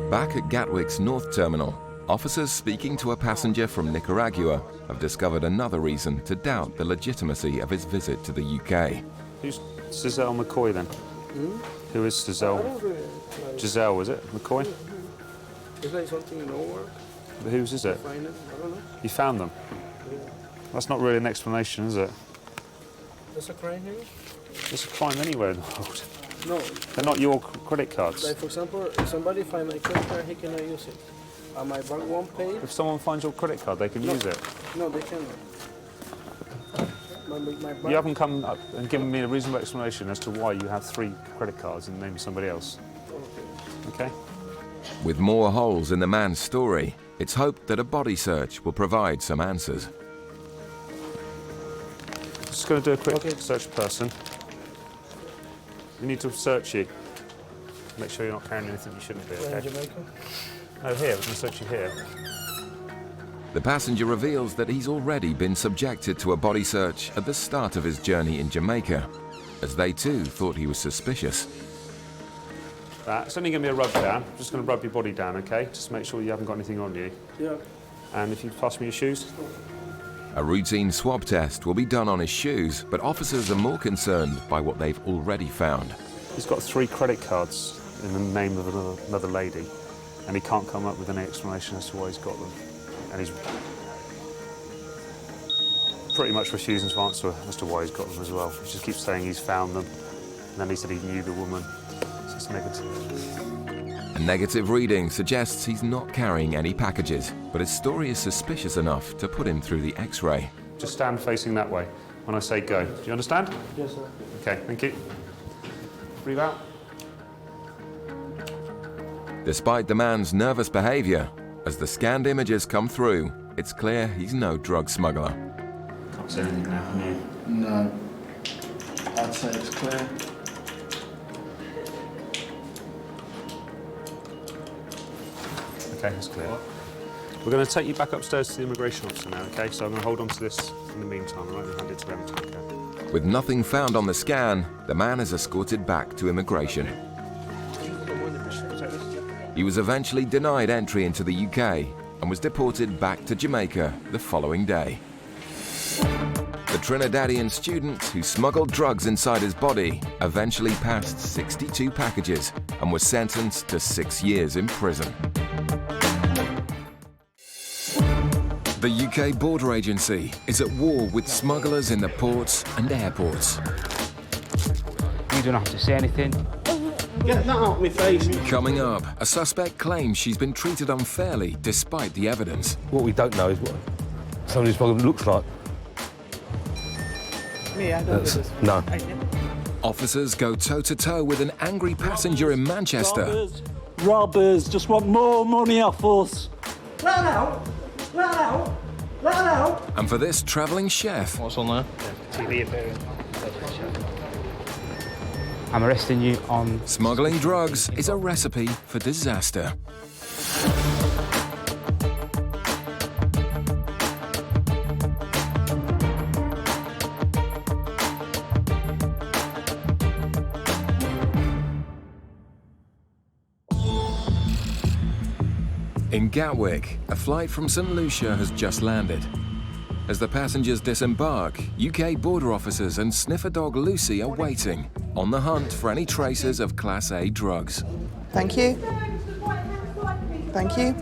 Back at Gatwick's North Terminal, officers speaking to a passenger from Nicaragua have discovered another reason to doubt the legitimacy of his visit to the UK. Who's Giselle McCoy then? Who is Giselle? Giselle, was it? McCoy? It's like something in our work. But whose is it? Find it, I don't know. You found them? Yeah. That's not really an explanation, is it? There's a crime here? There's a crime anywhere in the world. No. They're not your credit cards. Like, for example, if somebody finds my credit card, he cannot use it. My bank won't pay. If someone finds your credit card, they can use it. No, they cannot. My bank... You haven't come up and given me a reasonable explanation as to why you have 3 credit cards in the name of somebody else. Okay? With more holes in the man's story, it's hoped that a body search will provide some answers. Just going to do a quick search person. We need to search you. Make sure you're not carrying anything you shouldn't be, okay? In Jamaica? No, here. We're going to search you here. The passenger reveals that he's already been subjected to a body search at the start of his journey in Jamaica, as they too thought he was suspicious. It's only going to be a rub down. I'm just going to rub your body down, okay? Just make sure you haven't got anything on you. Yeah. And if you pass me your shoes. A routine swab test will be done on his shoes, but officers are more concerned by what they've already found. He's got 3 credit cards in the name of another lady, and he can't come up with any explanation as to why he's got them. And he's pretty much refusing to answer as to why he's got them as well. He just keeps saying he's found them, and then he said he knew the woman. So it's negative. A negative reading suggests he's not carrying any packages, but his story is suspicious enough to put him through the X-ray. Just stand facing that way when I say go. Do you understand? Yes, sir. Okay, thank you. Breathe out. Despite the man's nervous behaviour, as the scanned images come through, it's clear he's no drug smuggler. Can't say anything now, can you? No. I'd say it's clear. Okay, that's clear. We're going to take you back upstairs to the immigration officer now, okay? So I'm going to hold on to this in the meantime, all right, and hand it to them to look at. With nothing found on the scan, the man is escorted back to immigration. He was eventually denied entry into the UK and was deported back to Jamaica the following day. The Trinidadian student who smuggled drugs inside his body eventually passed 62 packages and was sentenced to 6 years in prison. The UK Border Agency is at war with smugglers in the ports and airports. You don't have to say anything. Get that out of my face. Coming up, a suspect claims she's been treated unfairly despite the evidence. What we don't know is what somebody's problem looks like. Me, I don't do this. No. Officers go toe-to-toe with an angry passenger in Manchester. Robbers just want more money off us. Let out! Let out! Let out! And for this travelling chef, What's on there? TV appearance. I'm arresting you on... smuggling drugs is a recipe for disaster. In Gatwick, a flight from St Lucia has just landed. As the passengers disembark, UK border officers and sniffer dog Lucy are waiting, on the hunt for any traces of Class A drugs. Thank you. Thank you.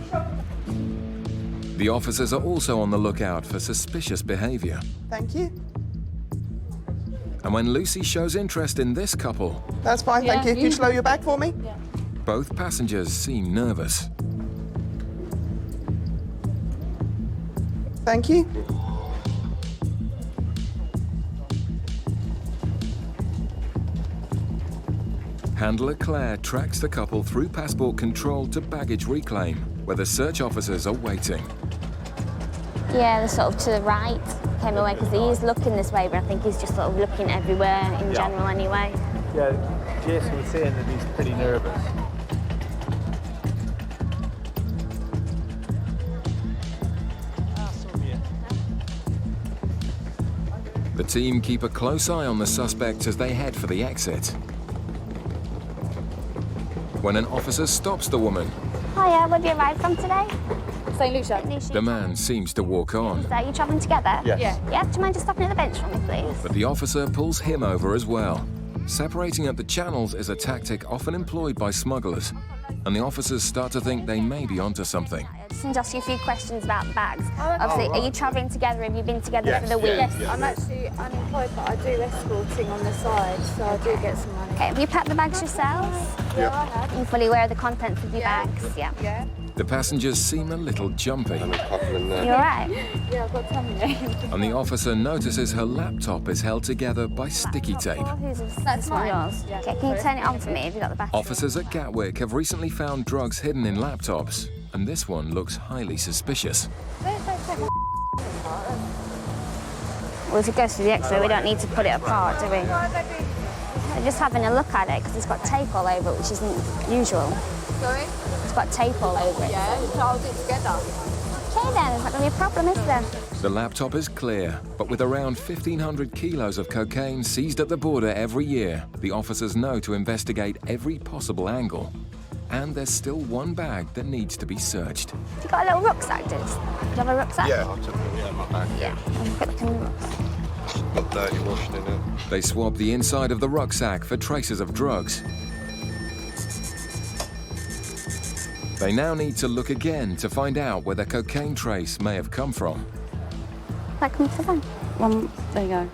The officers are also on the lookout for suspicious behaviour. Thank you. And when Lucy shows interest in this couple, That's fine, thank you. Can you slow your bag for me? both passengers seem nervous. Thank you. Handler Claire tracks the couple through passport control to baggage reclaim, where the search officers are waiting. Yeah, they're sort of to the right, came away because he is looking this way, but I think he's just sort of looking everywhere in general anyway. Yeah, Jason was saying that he's pretty nervous. The team keep a close eye on the suspects as they head for the exit. When an officer stops the woman, Hiya, where have you arrived from today? St Lucia. the man seems to walk on. So are you travelling together? Yes. Yeah, do you mind just stopping at the bench for me, please? But the officer pulls him over as well. Separating at the channels is a tactic often employed by smugglers, and the officers start to think they may be onto something. Just need to ask you a few questions about the bags. Obviously, are you travelling together? Have you been together for the week? Yes, I'm actually unemployed, but I do escorting on the side, so I do get some money. Okay, have you packed the bags yourselves? Yeah, I have. Are you fully aware of the contents of your bags? Yeah. The passengers seem a little jumpy, You all right? Yeah, I've got tummy. and the officer notices her laptop is held together by sticky tape. That's one yours. Okay, can you turn it on for me if you've got the battery? Officers at Gatwick have recently found drugs hidden in laptops, and this one looks highly suspicious. Well, if it goes through the X-ray, we don't need to put it apart, do we? We're just having a look at it because it's got tape all over it, which isn't usual. Sorry? It's got tape all over it. Yeah, we hold it together. Okay then, there's not going to be a problem, is there? The laptop is clear, but with around 1,500 kilos of cocaine seized at the border every year, the officers know to investigate every possible angle. and there's still one bag that needs to be searched. You got a little rucksack, dude? Do you have a rucksack? Yeah, I took it in my bag. Yeah. Have a quick look in the rucksack. Got dirty washed in it. They swab the inside of the rucksack for traces of drugs. They now need to look again to find out where the cocaine trace may have come from. That comes to them. There you go.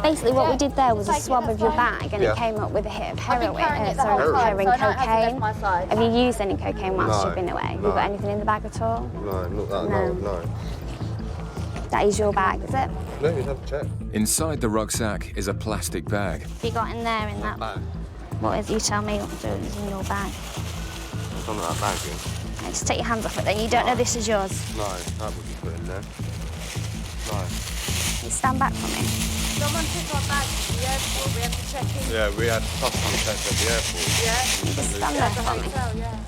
Basically, what we did there was a swab of your bag, and it came up with a hit of heroin. Cocaine. Have you used any cocaine whilst you've been away? Have you got anything in the bag at all? No, not that. No. That is your bag, is it? No, you have to check. Inside the rucksack is a plastic bag. Have you got in there in that bag? What is? You tell me what is in your bag. It's on that bag, yeah. Just take your hands off it then. You don't know this is yours. No, that would be put in there. No. Can you stand back for me? Someone took our bags at the airport. We had to check in. Yeah, we had customs checks at the airport. Yeah. Just stand there for me. Hotel, yeah.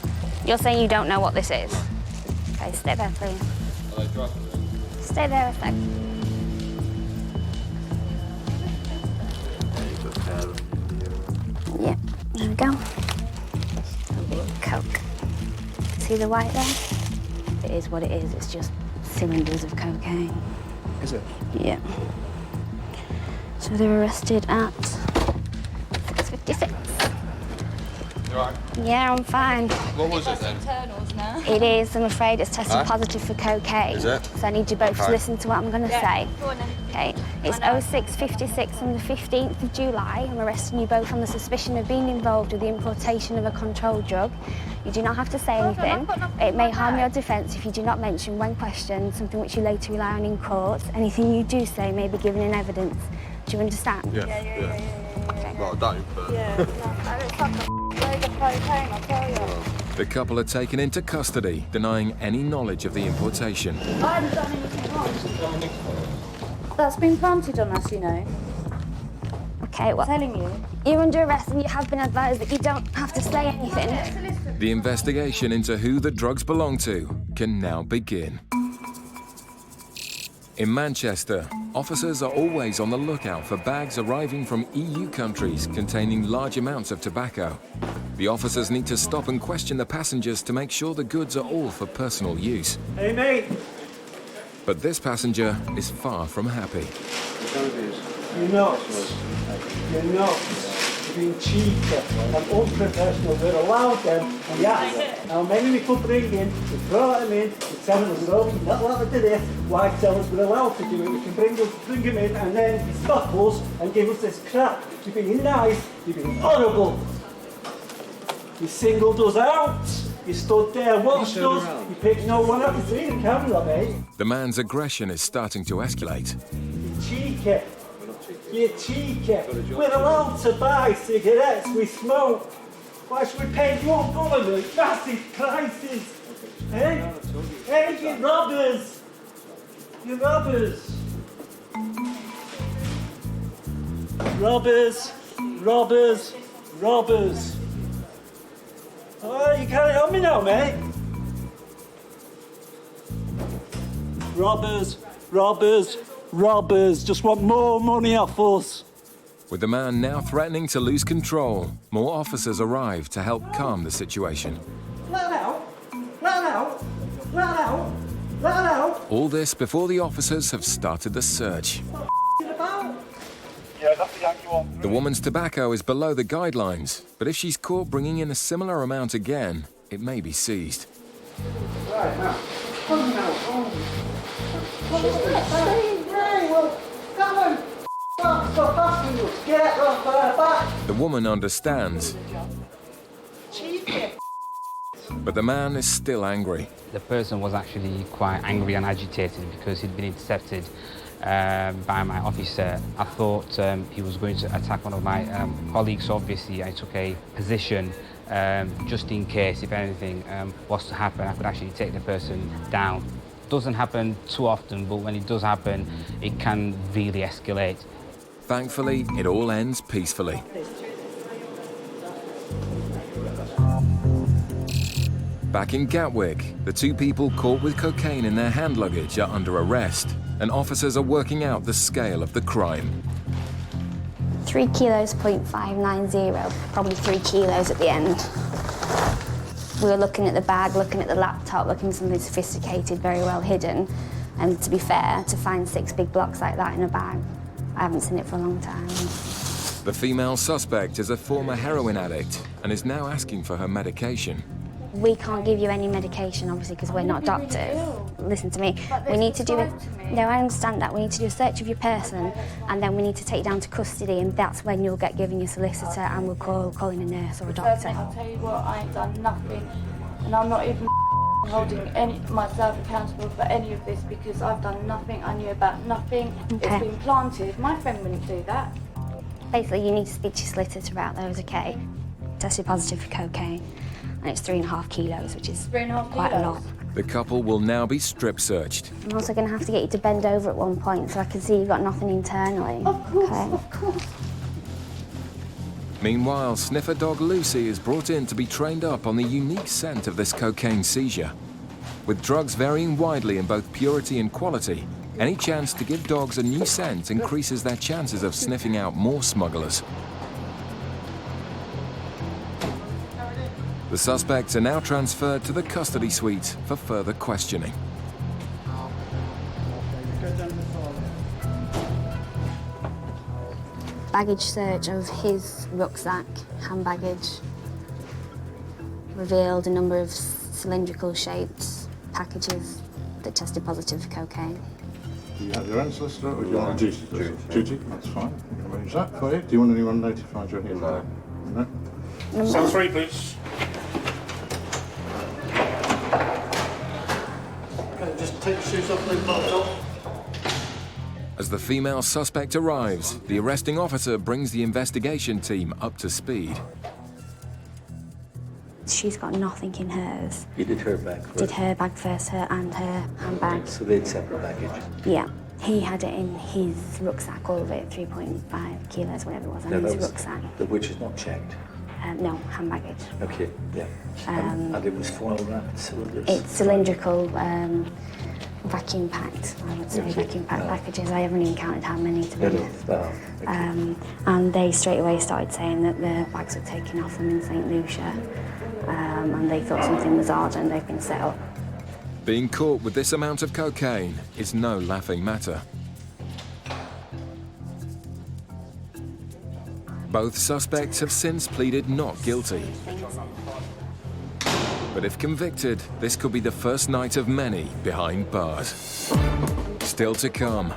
You're saying you don't know what this is? Okay, stay there, please. Are they drugs? Stay there a sec. Yeah, there we go. Coke. See the white there? It is what it is. It's just cylinders of cocaine. Is it? Yeah. So they were arrested at 6:56. You all right? Yeah, I'm fine. What was it then? Internals now. It is, I'm afraid. It's tested positive for cocaine. Is it? So I need you both to listen to what I'm going to say. Go on then. Okay, it's 06:56 on the 15th of July. I'm arresting you both on the suspicion of being involved with the importation of a controlled drug. You do not have to say anything. It may harm your defence if you do not mention, when questioned, something which you later rely on in court. Anything you do say may be given in evidence. Do you understand? Yeah. Okay. Well, I don't, but... Yeah, no, it's like a load of cocaine, I tell you. The couple are taken into custody, denying any knowledge of the importation. I haven't done anything wrong. That's been planted on us, you know. Okay, well, I'm telling you. you're under arrest and you have been advised that you don't have to say anything. The investigation into who the drugs belong to can now begin. In Manchester, officers are always on the lookout for bags arriving from EU countries containing large amounts of tobacco. The officers need to stop and question the passengers to make sure the goods are all for personal use. Hey, mate. But this passenger is far from happy. You're not. You're not. You're being cheeky and unprofessional. We're allowed them, and yes, how many we could bring in, we brought them in, we tell them we're open, not allowed to do this, why tell us we're allowed to do it? We can bring them in and then you stop us and give us this crap. You've been nice, you've been horrible. You singled us out. You stood there, watched us, you picked no one up. You see the camera, mate. The man's aggression is starting to escalate. You're cheeky. You're cheeky. We're allowed to buy cigarettes, we smoke. Why should we pay your government massive prices? Hey? Hey, you robbers! You robbers! Robbers! Robbers! Robbers! Oh, you can't help me now, mate. Robbers, robbers, robbers just want more money off us. With the man now threatening to lose control, more officers arrive to help calm the situation. Let out! Let out! Let out! Let out! All this before the officers have started the search. Yeah, that's the Yankee one. The woman's tobacco is below the guidelines, but if she's caught bringing in a similar amount again, it may be seized. Right, now. Come now. Come on. Stop asking us. Get off our back. The woman understands, but the man is still angry. The person was actually quite angry and agitated because he'd been intercepted by my officer. I thought he was going to attack one of my colleagues. Obviously, I took a position just in case, if anything was to happen, I could actually take the person down. Doesn't happen too often, but when it does happen, it can really escalate. Thankfully, it all ends peacefully. Back in Gatwick, the two people caught with cocaine in their hand luggage are under arrest, and officers are working out the scale of the crime. 3 kilos, .590, probably 3 kilos at the end. We were looking at the bag, looking at the laptop, looking at something sophisticated, very well hidden. And to be fair, to find 6 big blocks like that in a bag, I haven't seen it for a long time. The female suspect is a former heroin addict and is now asking for her medication. We can't give you any medication, obviously, because we're not doctors. Listen to me. We need to do it. No, I understand that. We need to do a search of your person, and then we need to take you down to custody, and that's when you'll get given your solicitor, and we'll call in a nurse or a doctor. I'll tell you what, I ain't done nothing, and I'm not even holding myself accountable for any of this because I've done nothing. I knew about nothing. Okay. It's been planted. My friend wouldn't do that. Basically, you need to speak to your solicitor about those, okay? Tested positive for cocaine, and it's 3.5 kilos, which is quite a lot. The couple will now be strip searched. I'm also going to have to get you to bend over at one point so I can see you've got nothing internally. Of course, okay? of course. Meanwhile, sniffer dog Lucy is brought in to be trained up on the unique scent of this cocaine seizure. With drugs varying widely in both purity and quality, any chance to give dogs a new scent increases their chances of sniffing out more smugglers. The suspects are now transferred to the custody suite for further questioning. Baggage search of his rucksack, hand baggage, revealed a number of cylindrical shaped packages that tested positive for cocaine. Do you have your own solicitor or do you want a duty? Duty, that's fine. We can arrange that for you. Do you want anyone notified you're here? No? Cell 3, please. Okay, just take your shoes off, leave them on the top. As the female suspect arrives, the arresting officer brings the investigation team up to speed. She's got nothing in hers. You did her bag first? Did her bag first, her and her handbag. So they had separate baggage? Yeah. He had it in his rucksack, all of it, 3.5 kilos, whatever it was, in his rucksack. Which is not checked? No, hand baggage. Okay, yeah. And it was foil wrapped cylinders? It's cylindrical, vacuum packed, I would say, vacuum packed packages. I haven't even counted how many, to be honest. And they straight away started saying that the bags were taken off them in St. Lucia, and they thought something was odd and they've been set up. Being caught with this amount of cocaine is no laughing matter. Both suspects have since pleaded not guilty. But if convicted, this could be the first night of many behind bars. Still to come.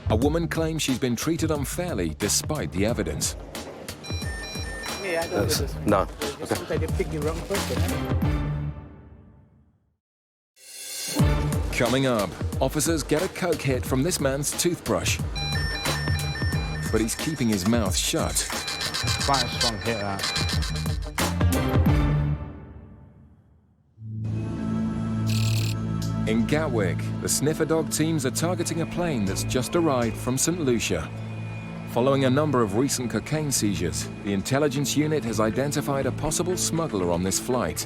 A woman claims she's been treated unfairly despite the evidence. Yeah, I don't do this. No. Just they pick the wrong person. Coming up, officers get a coke hit from this man's toothbrush. But he's keeping his mouth shut. Quite a strong hit, that. In Gatwick, the sniffer dog teams are targeting a plane that's just arrived from St. Lucia. Following a number of recent cocaine seizures, the intelligence unit has identified a possible smuggler on this flight.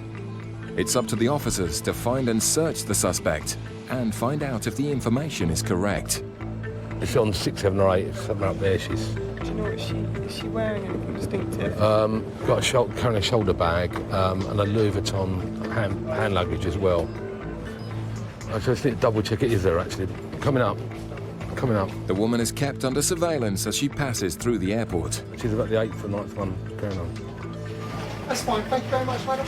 It's up to the officers to find and search the suspect and find out if the information is correct. It's on 6, 7 or 8, something up there. Do you know what is she wearing anything distinctive? Carrying a shoulder bag and a Louis Vuitton hand luggage as well. I just need to double check it is there actually. Coming up. The woman is kept under surveillance as she passes through the airport. She's about the 8th or 9th one going on. That's fine, thank you very much, madam.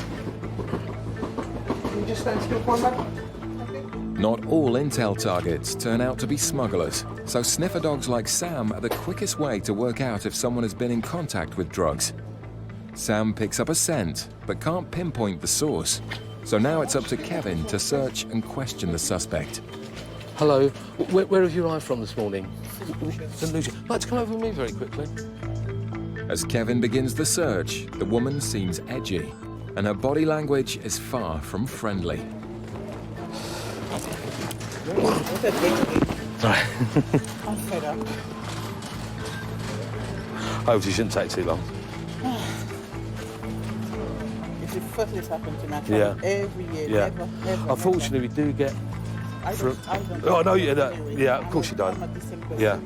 Can you just stand still for one moment? Not all intel targets turn out to be smugglers, so sniffer dogs like Sam are the quickest way to work out if someone has been in contact with drugs. Sam picks up a scent, but can't pinpoint the source. So now it's up to Kevin to search and question the suspect. Hello, where have you arrived from this morning? St. Lucia. Like to come over with me very quickly? As Kevin begins the search, the woman seems edgy, and her body language is far from friendly. Right. I'm fed up. Hopefully it shouldn't take too long. It's the first this happened to me. I Yeah. travel every year. Yeah. Never. Unfortunately, we do get... I don't Oh, no, yeah, anyway. yeah, of course you don't. I'm a decent person. Yeah.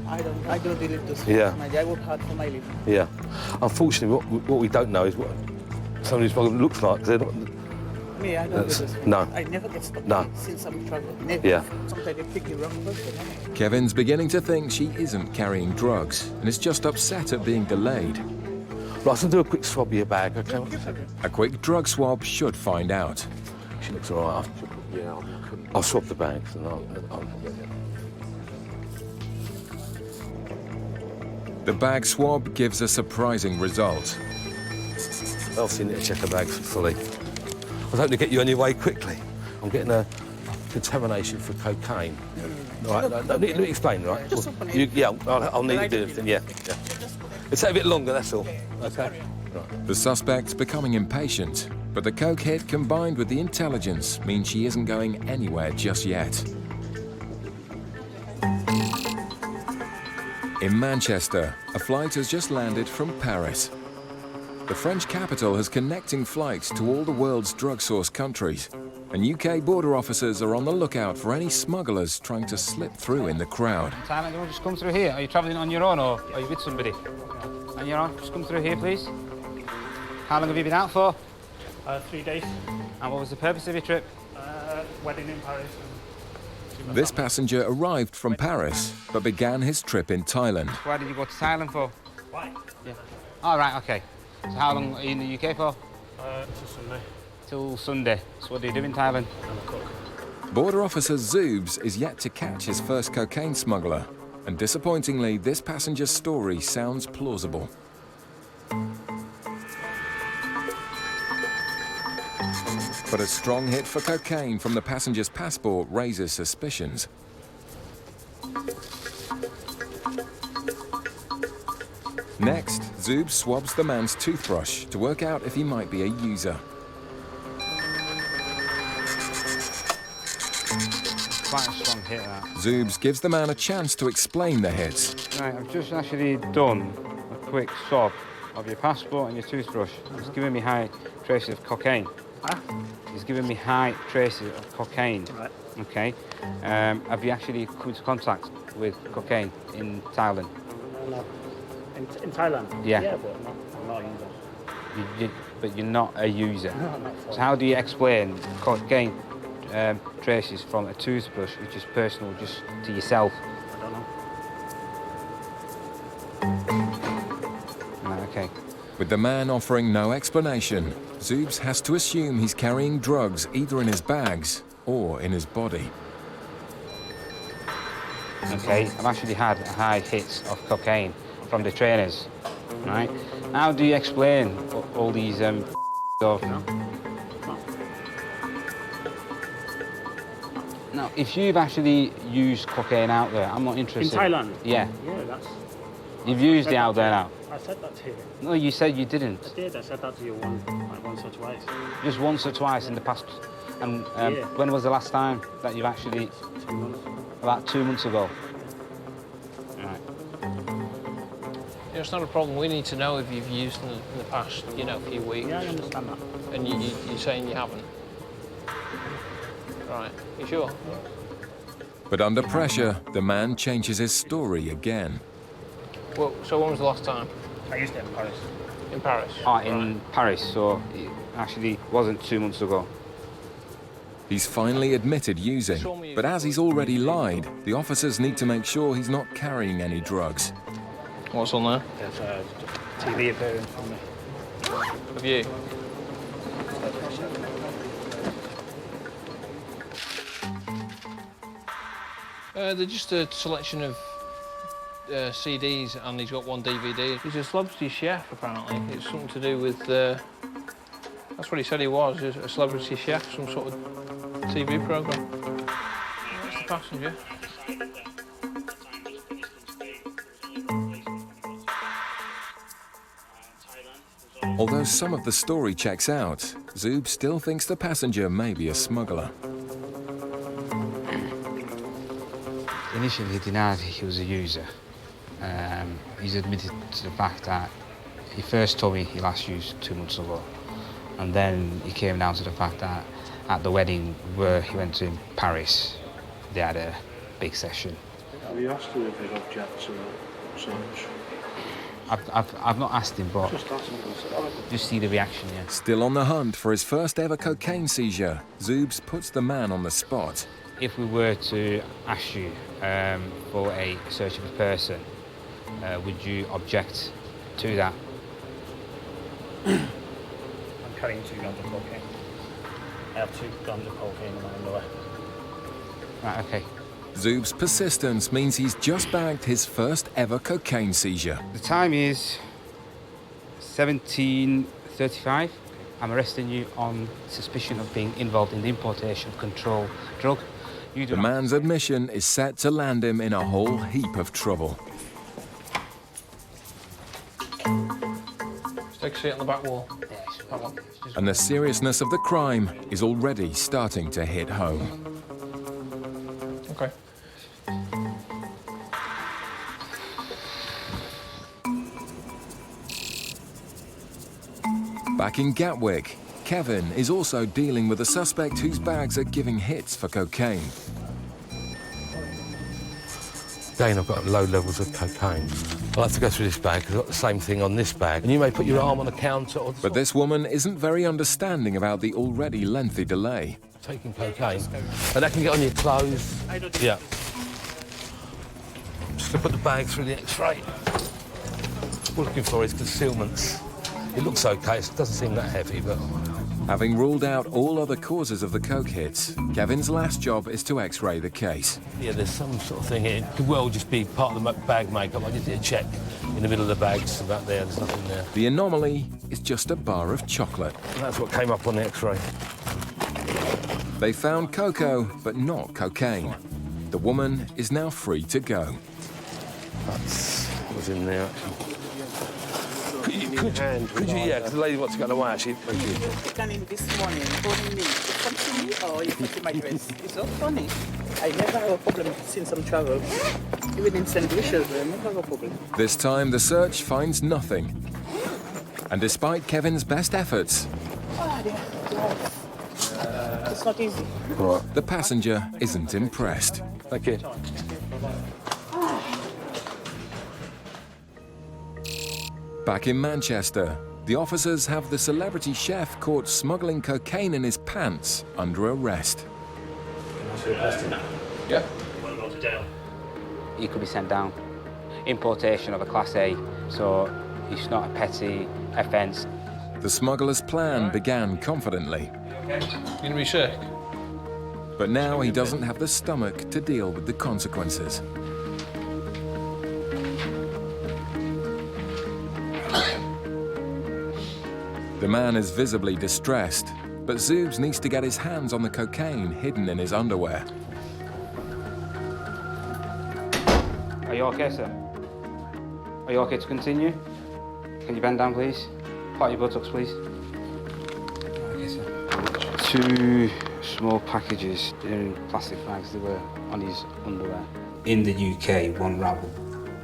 I don't really do Yeah. I work hard for my living. Yeah. Unfortunately, what we don't know is somebody's looks like. They're not, Me, I don't do this. no. I never get stopped No. since I'm traveling. Never. Yeah. Sometimes they pick the wrong person. Kevin's beginning to think she isn't carrying drugs and is just upset at being delayed. Right, so do a quick swab of your bag, okay? A quick drug swab should find out. She looks all right. I'll swab the bags and The bag swab gives a surprising result. Obviously, need to check the bags fully. I was hoping to get you on your way quickly. I'm getting a contamination for cocaine. All right, let me explain, right? Just open it. Yeah, I'll need to do everything, yeah. It'll take a bit longer, that's all. Okay? Right. The suspect's becoming impatient, but the coke hit combined with the intelligence means she isn't going anywhere just yet. In Manchester, a flight has just landed from Paris. The French capital has connecting flights to all the world's drug source countries, and UK border officers are on the lookout for any smugglers trying to slip through in the crowd. Thailand, you want to just come through here? Are you travelling on your own or are you with somebody? On your own? Just come through here, please. How long have you been out for? 3 days. And what was the purpose of your trip? Wedding in Paris. This passenger arrived from Paris, but began his trip in Thailand. Why did you go to Thailand for? Why? Yeah. All right, okay. So how long are you in the UK for? Till Sunday. Till Sunday. So what do you do in Thailand? I'm a cook. Border officer Zoobs is yet to catch his first cocaine smuggler, and disappointingly, this passenger's story sounds plausible. But a strong hit for cocaine from the passenger's passport raises suspicions. Next, Zoobs swabs the man's toothbrush to work out if he might be a user. Quite a strong hit, that. Zoobs gives the man a chance to explain the hits. Right, I've just actually done a quick swab of your passport and your toothbrush. It's giving me high traces of cocaine. Huh? It's giving me high traces of cocaine. Right. Okay. Have you actually come into contact with cocaine in Thailand? No. In Thailand? Yeah. Yeah, but I'm not a user. But you're not a user. No, I'm not. So how do you explain cocaine traces from a toothbrush, which is personal just to yourself? I don't know. Right, okay. With the man offering no explanation, Zoobs has to assume he's carrying drugs either in his bags or in his body. Okay, I've actually had high hits of cocaine from the trainers, right? How do you explain all these of... Now, if you've actually used cocaine out there, I'm not interested. In Thailand? Yeah. Yeah, that's... You've used it out there now? I said that to you. No, you said you didn't. I did. I said that to you once or twice. Just once or twice in the past. And Yeah. when was the last time that you've actually... 2 months. About 2 months ago. Right. Yeah, it's not a problem. We need to know if you've used in the past, you know, few weeks. Yeah, I understand that. And you're saying you haven't. Right. You sure? But under pressure, the man changes his story again. Well, so when was the last time? I used it in Paris. In Paris? In Paris, so it actually wasn't 2 months ago. He's finally admitted using, but as he's already lied, the officers need to make sure he's not carrying any drugs. What's on there? There's a TV appearance from me. Of you? They're just a selection of CDs, and he's got one DVD. He's a celebrity chef, apparently. It's something to do with... that's what he said he was, a celebrity chef, some sort of TV programme. That's the passenger. Although some of the story checks out, Zoob still thinks the passenger may be a smuggler. Initially, he denied he was a user. He's admitted to the fact that he first told me he last used 2 months ago. And then he came down to the fact that at the wedding where he went to in Paris, they had a big session. Have you asked her if it objects or such? I've not asked him, but just see the reaction, yeah. Still on the hunt for his first ever cocaine seizure, Zoobs puts the man on the spot. If we were to ask you for a search of a person, would you object to that? I'm carrying 2 grams of cocaine. I have 2 grams of cocaine in my underwear. Right, okay. Zoob's persistence means he's just bagged his first ever cocaine seizure. The time is 17:35. I'm arresting you on suspicion of being involved in the importation of controlled drug. The man's admission is set to land him in a whole heap of trouble. Just take a seat on the back wall. That one. And the seriousness of the crime is already starting to hit home. Okay. Back in Gatwick, Kevin is also dealing with a suspect whose bags are giving hits for cocaine. Again, I've got low levels of cocaine. I'll have to go through this bag because I've got the same thing on this bag. And you may put your arm on the counter or... But this woman isn't very understanding about the already lengthy delay. Taking cocaine. And that can get on your clothes. Yeah. Just to put the bag through the X-ray. What we're looking for is concealments. It looks okay, it doesn't seem that heavy, but... Having ruled out all other causes of the coke hits, Kevin's last job is to X-ray the case. Yeah, there's some sort of thing here. It could well just be part of the bag makeup. I just did a check in the middle of the bag, just about there. There's nothing there. The anomaly is just a bar of chocolate. And that's what came up on the X-ray. They found cocoa, but not cocaine. The woman is now free to go. That's what was in there. Could you, yeah, because the lady wants to go away, actually. You came in this morning, holding me. It's something or you put in my dress. It's so funny. I never have a problem since I'm travel. Even in St. Lucia, I never have a problem. This time, the search finds nothing. And despite Kevin's best efforts... Oh, dear. It's not easy. Right. The passenger isn't impressed. Thank you. Back in Manchester, the officers have the celebrity chef caught smuggling cocaine in his pants under arrest. Yeah. He could be sent down. Importation of a Class A, so it's not a petty offence. The smuggler's plan began confidently. You gonna be sick? But now he doesn't have the stomach to deal with the consequences. The man is visibly distressed, but Zoobs needs to get his hands on the cocaine hidden in his underwear. Are you okay, sir? Are you okay to continue? Can you bend down, please? Part your buttocks, please. Okay, sir. 2 small packages. They're in plastic bags. They were on his underwear. In the UK, one wrap will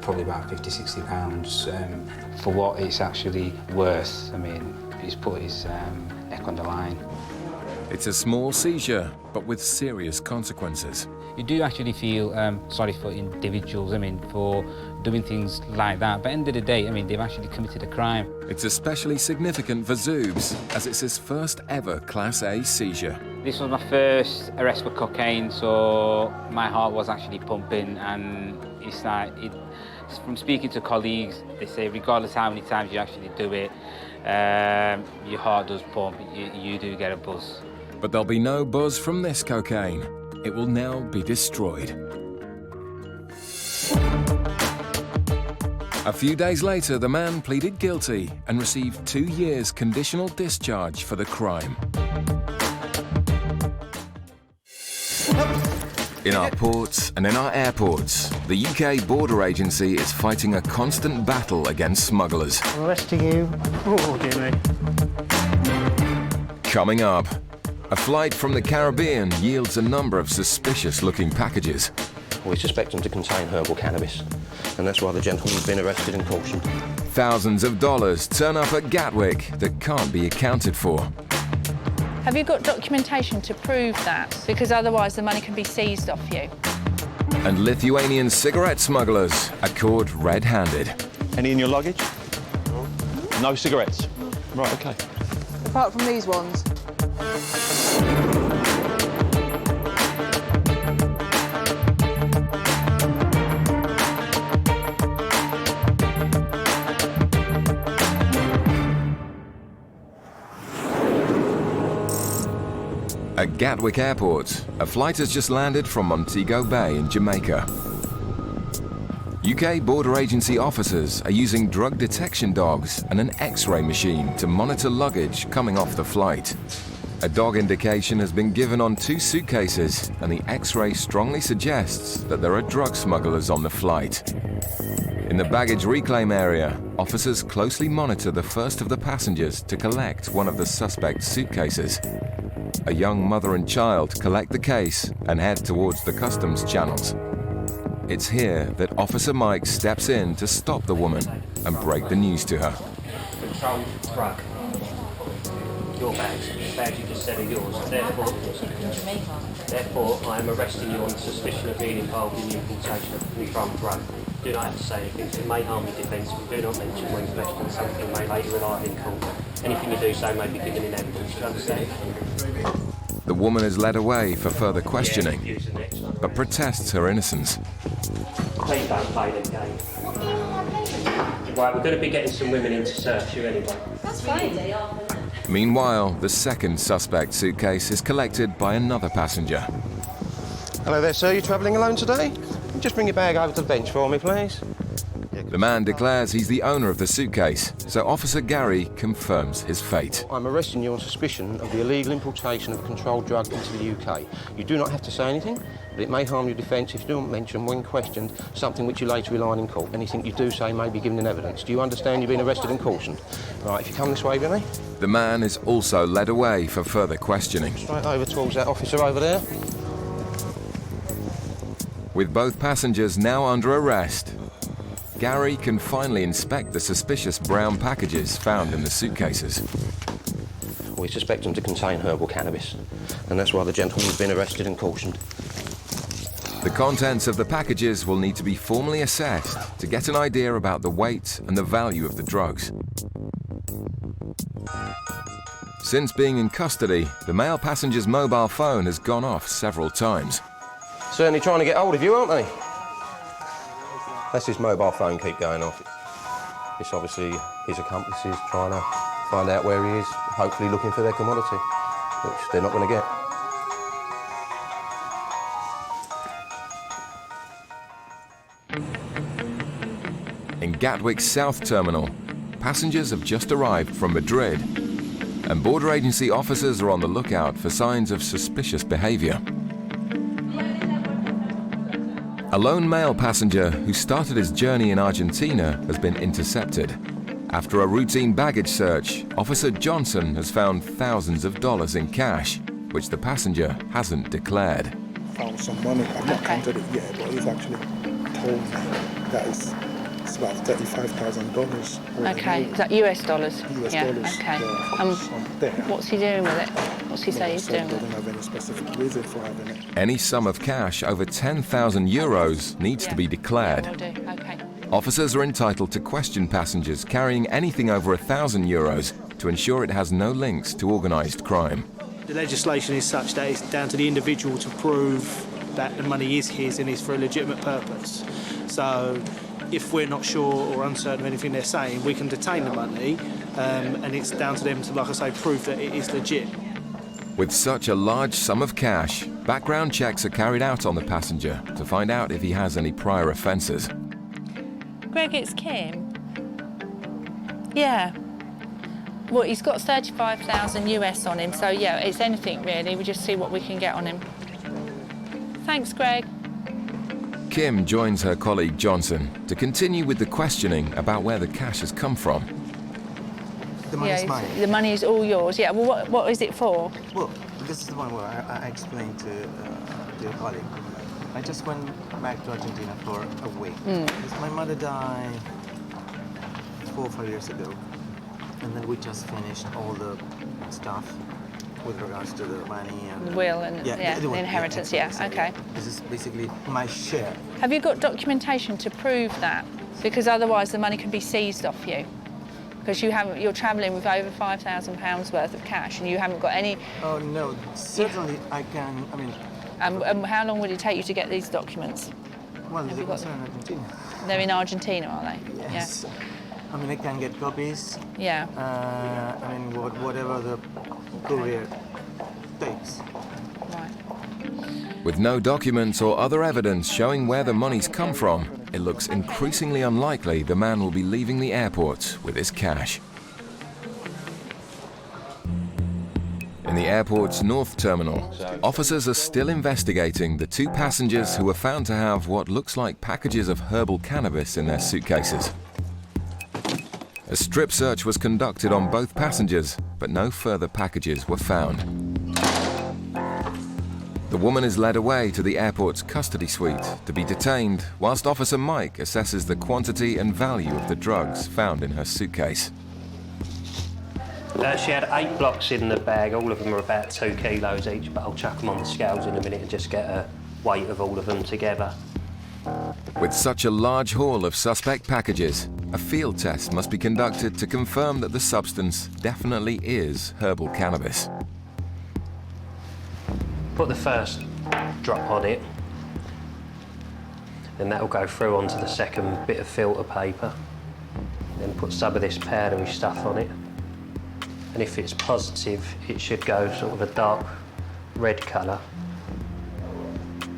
probably about £50–60. For what it's actually worth, I mean, he's put his neck on the line. It's a small seizure, but with serious consequences. You do actually feel sorry for individuals, I mean, for doing things like that. But at the end of the day, I mean, they've actually committed a crime. It's especially significant for Zoobs, as it's his first ever Class A seizure. This was my first arrest for cocaine, so my heart was actually pumping, and it's like, from speaking to colleagues, they say regardless how many times you actually do it, your heart does pump, you do get a buzz. But there'll be no buzz from this cocaine. It will now be destroyed. A few days later, the man pleaded guilty and received 2 years conditional discharge for the crime. In our ports and in our airports, the UK Border Agency is fighting a constant battle against smugglers. I'm arresting you. Oh, dear me. Coming up, a flight from the Caribbean yields a number of suspicious-looking packages. We suspect them to contain herbal cannabis, and that's why the gentleman's been arrested and cautioned. Thousands of dollars turn up at Gatwick that can't be accounted for. Have you got documentation to prove that? Because otherwise the money can be seized off you. And Lithuanian cigarette smugglers are caught red-handed. Any in your luggage? No cigarettes? Right, OK. Apart from these ones. At Gatwick Airport, a flight has just landed from Montego Bay in Jamaica. UK border agency officers are using drug detection dogs and an X-ray machine to monitor luggage coming off the flight. A dog indication has been given on 2 suitcases, and the X-ray strongly suggests that there are drug smugglers on the flight. In the baggage reclaim area, officers closely monitor the first of the passengers to collect one of the suspect's suitcases. A young mother and child collect the case and head towards the customs channels. It's here that Officer Mike steps in to stop the woman and break the news to her. Control drug. Your bags. The bags you just said are yours. Therefore, I am arresting you on suspicion of being involved in the importation of controlled drug. Do not have to say anything. It may harm your defence if you do not mention when questioned something may later rely in court. Anything you do say may be given in evidence. Do you understand? The woman is led away for further questioning, but protests her innocence. Please don't play them games. Right, we're going to be getting some women in to search you anyway. That's fine. Meanwhile, the second suspect suitcase is collected by another passenger. Hello there, sir. You travelling alone today? Just bring your bag over to the bench for me, please. The man declares he's the owner of the suitcase, so Officer Gary confirms his fate. I'm arresting you on suspicion of the illegal importation of a controlled drug into the UK. You do not have to say anything, but it may harm your defence if you don't mention, when questioned, something which you later rely on in court. Anything you do say may be given in evidence. Do you understand you've been arrested and cautioned? Right, if you come this way, Billy. The man is also led away for further questioning. Straight over towards that officer over there. With both passengers now under arrest, Gary can finally inspect the suspicious brown packages found in the suitcases. We suspect them to contain herbal cannabis, and that's why the gentleman's been arrested and cautioned. The contents of the packages will need to be formally assessed to get an idea about the weight and the value of the drugs. Since being in custody, the male passenger's mobile phone has gone off several times. Certainly trying to get hold of you, aren't they? That's his mobile phone keep going off. It's obviously his accomplices trying to find out where he is, hopefully looking for their commodity, which they're not going to get. In Gatwick's South Terminal, passengers have just arrived from Madrid, and border agency officers are on the lookout for signs of suspicious behaviour. A lone male passenger who started his journey in Argentina has been intercepted. After a routine baggage search, Officer Johnson has found thousands of dollars in cash, which the passenger hasn't declared. Found some money. I've not counted it yet, but he's actually told me that it's about $35,000. Okay, is that US dollars? US yeah, dollars. okay. There. What's he doing with it? What's he say he's doing with it? Doesn't have any specific reason for having it. Any sum of cash over 10,000 euros needs to be declared. Yeah, will do. Okay. Officers are entitled to question passengers carrying anything over 1,000 euros to ensure it has no links to organised crime. The legislation is such that it's down to the individual to prove that the money is his and is for a legitimate purpose. So if we're not sure or uncertain of anything they're saying, we can detain the money, and it's down to them to, like I say, prove that it is legit. With such a large sum of cash, background checks are carried out on the passenger to find out if he has any prior offences. Greg, it's Kim. Yeah. Well, he's got 35,000 US on him, so yeah, it's anything really. We just see what we can get on him. Thanks, Greg. Kim joins her colleague Johnson to continue with the questioning about where the cash has come from. The money is mine. The money is all yours. Yeah. Well, what is it for? Well, this is the one where I explained to your colleague. I just went back to Argentina for a week. Because my mother died 4 or 5 years ago, and then we just finished all the stuff with regards to the money and The will and the inheritance. Yeah. Okay. This is basically my share. Have you got documentation to prove that? Because otherwise the money can be seized off you. Because you're travelling with over £5,000 worth of cash and you haven't got any... Oh, no, certainly I can, I mean... And how long would it take you to get these documents? Well, they're in Argentina. They're in Argentina, are they? Yes. Yeah. I mean, I can get copies. Yeah. I mean, whatever the courier takes. Right. With no documents or other evidence showing where the money's come from, it looks increasingly unlikely the man will be leaving the airport with his cash. In the airport's North Terminal, officers are still investigating the 2 passengers who were found to have what looks like packages of herbal cannabis in their suitcases. A strip search was conducted on both passengers, but no further packages were found. The woman is led away to the airport's custody suite to be detained, whilst Officer Mike assesses the quantity and value of the drugs found in her suitcase. She had 8 blocks in the bag, all of them are about 2 kilos each, but I'll chuck them on the scales in a minute and just get a weight of all of them together. With such a large haul of suspect packages, a field test must be conducted to confirm that the substance definitely is herbal cannabis. Put the first drop on it, then that'll go through onto the second bit of filter paper. Then put some of this powdery stuff on it. And if it's positive, it should go sort of a dark red colour.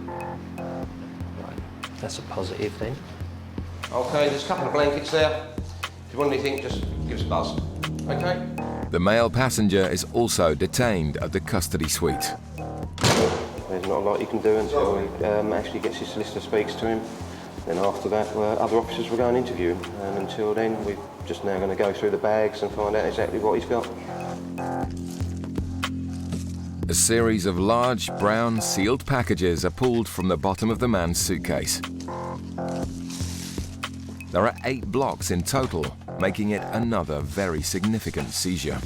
Right, that's a positive then. OK, there's a couple of blankets there. If you want anything, just give us a buzz. OK? The male passenger is also detained at the custody suite. There's not a lot you can do until he actually gets his solicitor, speaks to him. Then after that, other officers will go and interview him. And until then, we're just now going to go through the bags and find out exactly what he's got. A series of large, brown, sealed packages are pulled from the bottom of the man's suitcase. There are 8 blocks in total, making it another very significant seizure.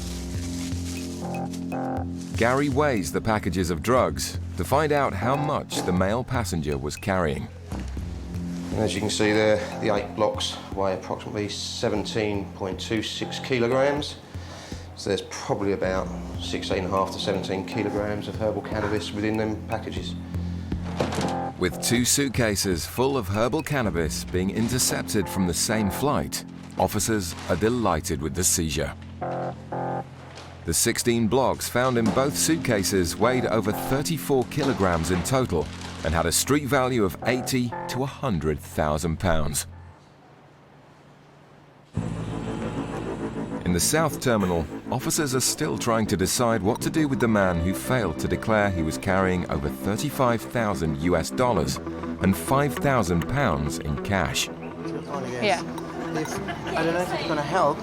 Gary weighs the packages of drugs to find out how much the male passenger was carrying. And as you can see there, the 8 blocks weigh approximately 17.26 kilograms. So there's probably about 16.5 to 17 kilograms of herbal cannabis within them packages. With 2 suitcases full of herbal cannabis being intercepted from the same flight, officers are delighted with the seizure. The 16 blocks found in both suitcases weighed over 34 kilograms in total and had a street value of £80,000 to £100,000. In the South Terminal, officers are still trying to decide what to do with the man who failed to declare he was carrying over $35,000 and £5,000 in cash. Yeah. I don't know if it's going to help,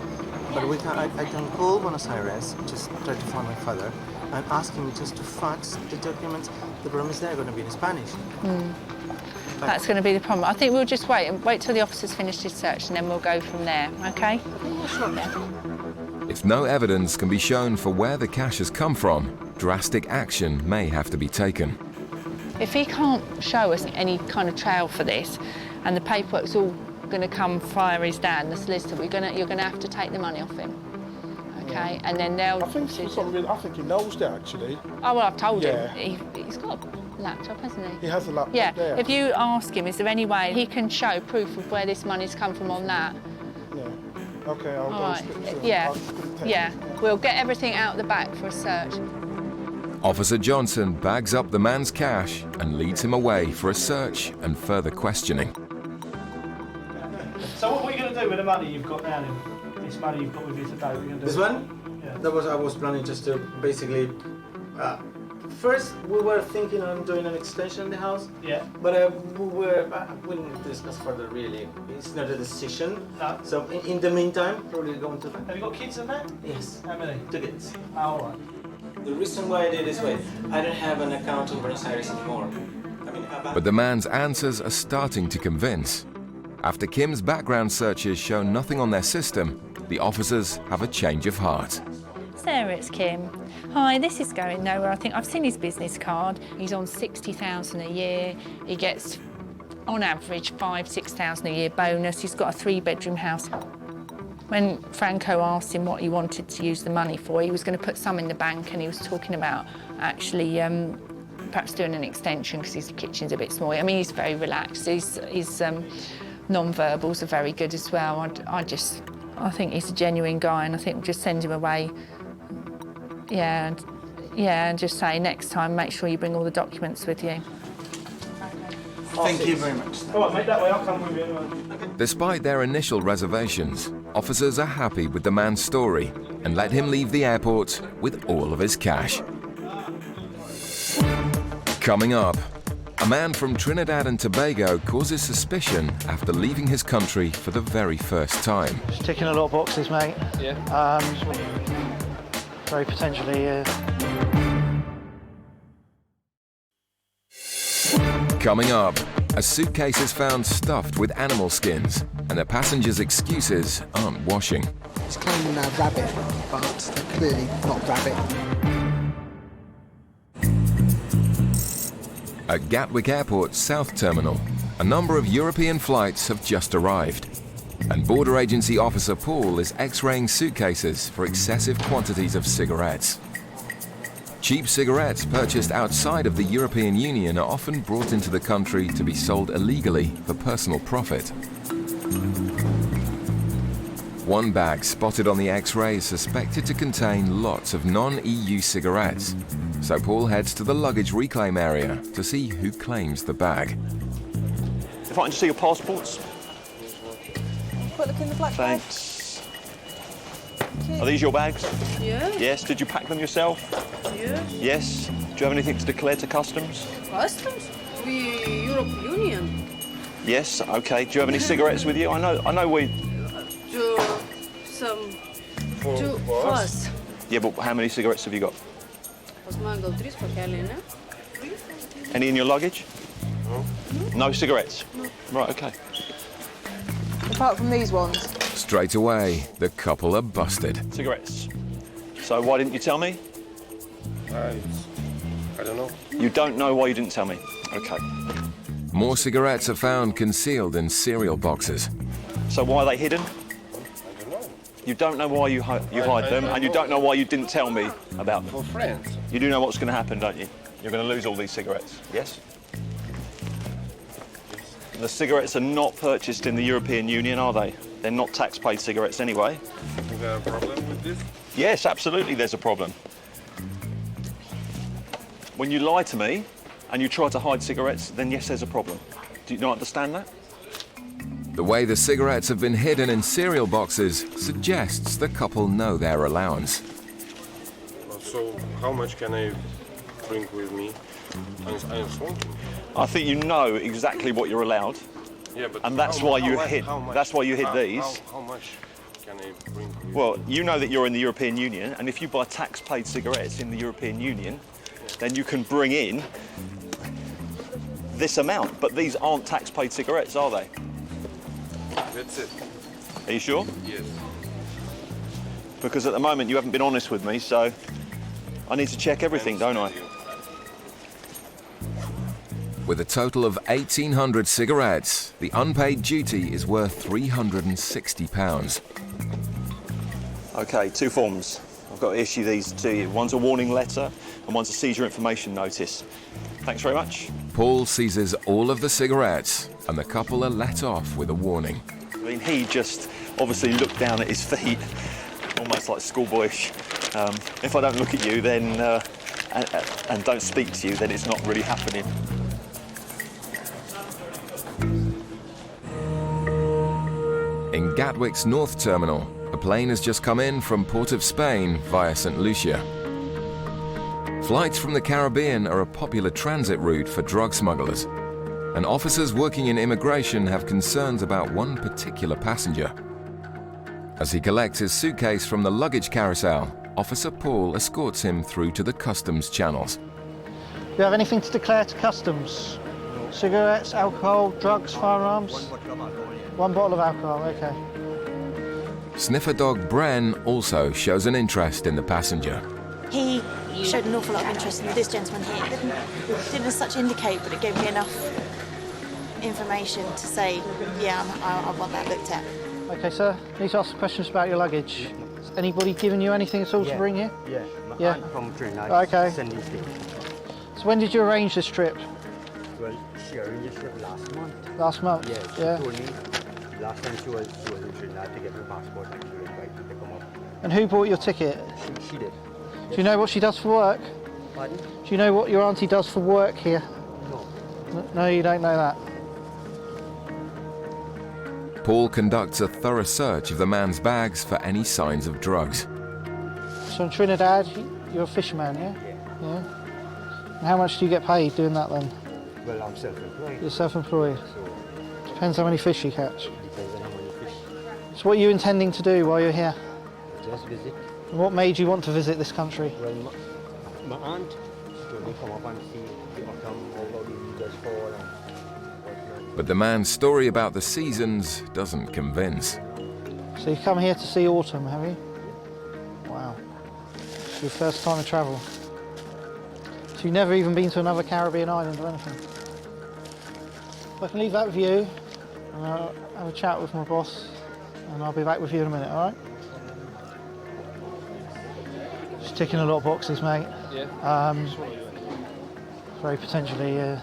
but I can call Buenos Aires, just try to find my father, and ask him just to fax the documents. The problem is they're going to be in Spanish. That's going to be the problem. I think we'll just wait till the officers finish this search and then we'll go from there, OK? If no evidence can be shown for where the cash has come from, drastic action may have to be taken. If he can't show us any kind of trail for this and the paperwork's all going to come via his dad, the solicitor, you're going to have to take the money off him. OK, and then they'll... I think he knows that, actually. Oh, well, I've told Yeah. him. He's got a laptop, hasn't he? He has a laptop there. If you ask him, is there any way he can show proof of where this money's come from on that? Yeah. OK, I'll All go right. speak to him. Yeah. I'll just put a text. Yeah. We'll get everything out the back for a search. Officer Johnson bags up the man's cash and leads him away for a search and further questioning. So what are you going to do with the money you've got now then? This money you've got with you today, what are you going to do? This one? Yeah. I was planning just to basically... first, we were thinking on doing an extension in the house. Yeah. But we didn't discuss further, really. It's not a decision. No. So in the meantime, probably going to... Have you got kids in that? Yes. How many? 2 kids. Oh, all right. The reason why I did it this way, I don't have an account in Buenos Aires anymore. But the man's answers are starting to convince. After Kim's background searches show nothing on their system, the officers have a change of heart. Sarah, it's Kim. Hi, this is going nowhere. I think I've seen his business card. He's on $60,000 a year. He gets on average, 5,000–6,000 a year bonus. He's got a 3-bedroom house. When Franco asked him what he wanted to use the money for, he was going to put some in the bank, and he was talking about actually perhaps doing an extension because his kitchen's a bit small. I mean, he's very relaxed. His non-verbals are very good as well. I think he's a genuine guy, and I think we'll just send him away. Yeah, and just say next time, make sure you bring all the documents with you. Thank you very much. All right, mate, that way I'll come with you. Despite their initial reservations, officers are happy with the man's story and let him leave the airport with all of his cash. Coming up, a man from Trinidad and Tobago causes suspicion after leaving his country for the very first time. Just ticking a lot of boxes, mate. Yeah. Very potentially. Coming up, a suitcase is found stuffed with animal skins, and the passenger's excuses aren't washing. He's claiming they're rabbit, but they're clearly not rabbit. At Gatwick Airport's South Terminal, a number of European flights have just arrived, and Border Agency Officer Paul is x-raying suitcases for excessive quantities of cigarettes. Cheap cigarettes purchased outside of the European Union are often brought into the country to be sold illegally for personal profit. One bag spotted on the X-ray is suspected to contain lots of non-EU cigarettes, so Paul heads to the luggage reclaim area to see who claims the bag. If I can just see your passports. Quick look in the black bag. Thanks. Are these your bags? Yeah. Yes. Did you pack them yourself? Yes. Yes. Do you have anything to declare to customs? Customs? We European Union. Yes. Okay. Do you have any cigarettes with you? I know we. Some. For us. Yeah, but how many cigarettes have you got? Any in your luggage? No. No cigarettes? No. Right, okay. Apart from these ones. Straight away, the couple are busted. Cigarettes. So why didn't you tell me? I don't know. You don't know why you didn't tell me? Okay. More cigarettes are found concealed in cereal boxes. So why are they hidden? I don't know. You don't know why you hide them, and you don't know why you didn't tell me about them. For friends. You do know what's going to happen, don't you? You're going to lose all these cigarettes, yes? The cigarettes are not purchased in the European Union, are they? They're not tax-paid cigarettes anyway. Is there a problem with this? Yes, absolutely there's a problem. When you lie to me and you try to hide cigarettes, then yes, there's a problem. Do you not understand that? The way the cigarettes have been hidden in cereal boxes suggests the couple know their allowance. So how much can I bring with me? I'm smoking. I think you know exactly what you're allowed. Yeah, but and that's why you hid. That's why you hid these. How much can I bring with me? Well, you know that you're in the European Union, and if you buy tax-paid cigarettes in the European Union, then you can bring in this amount. But these aren't tax-paid cigarettes, are they? That's it. Are you sure? Yes. Because at the moment you haven't been honest with me, so I need to check everything, don't I? With a total of 1,800 cigarettes, the unpaid duty is worth £360. Okay, 2 forms. I've got to issue these to you. One's a warning letter and one's a seizure information notice. Thanks very much. Paul seizes all of the cigarettes and the couple are let off with a warning. I mean, he just obviously looked down at his feet, almost like schoolboyish. If I don't look at you then and don't speak to you, then it's not really happening. In Gatwick's North Terminal, a plane has just come in from Port of Spain via St. Lucia. Flights from the Caribbean are a popular transit route for drug smugglers, and officers working in immigration have concerns about one particular passenger. As he collects his suitcase from the luggage carousel, Officer Paul escorts him through to the customs channels. Do you have anything to declare to customs? Cigarettes, alcohol, drugs, firearms? One bottle of alcohol, okay. Sniffer dog Bren also shows an interest in the passenger. He showed an awful lot of interest in this gentleman here. Didn't as such indicate, but it gave me enough information to say, yeah, I want that looked at. Okay, sir. Need to ask some questions about your luggage. Has anybody given you anything at all to bring here? Yeah, my aunt from Trinidad. Okay. Send these things. So when did you arrange this trip? Well, she arranged this trip last month. Last month? Yeah, she told me last time she was in Trinidad to get her passport and she was invited to come up. And who bought your ticket? She did. Do you know what she does for work? Pardon? Do you know what your auntie does for work here? No. No, you don't know that. Paul conducts a thorough search of the man's bags for any signs of drugs. So in Trinidad, you're a fisherman, yeah? Yeah. And how much do you get paid doing that then? Well, I'm self-employed. You're self-employed. Depends how many fish you catch. Depends on how many fish. So what are you intending to do while you're here? Just visit. And what made you want to visit this country? Well, my aunt told me come up and see the autumn, how the leaves does fall and whatnot. But the man's story about the seasons doesn't convince. So you've come here to see autumn, have you? Wow. It's your first time of travel. So you've never even been to another Caribbean island or anything? I can leave that with you, and I'll have a chat with my boss, and I'll be back with you in a minute, all right? Just ticking a lot of boxes, mate. Yeah. Very potentially,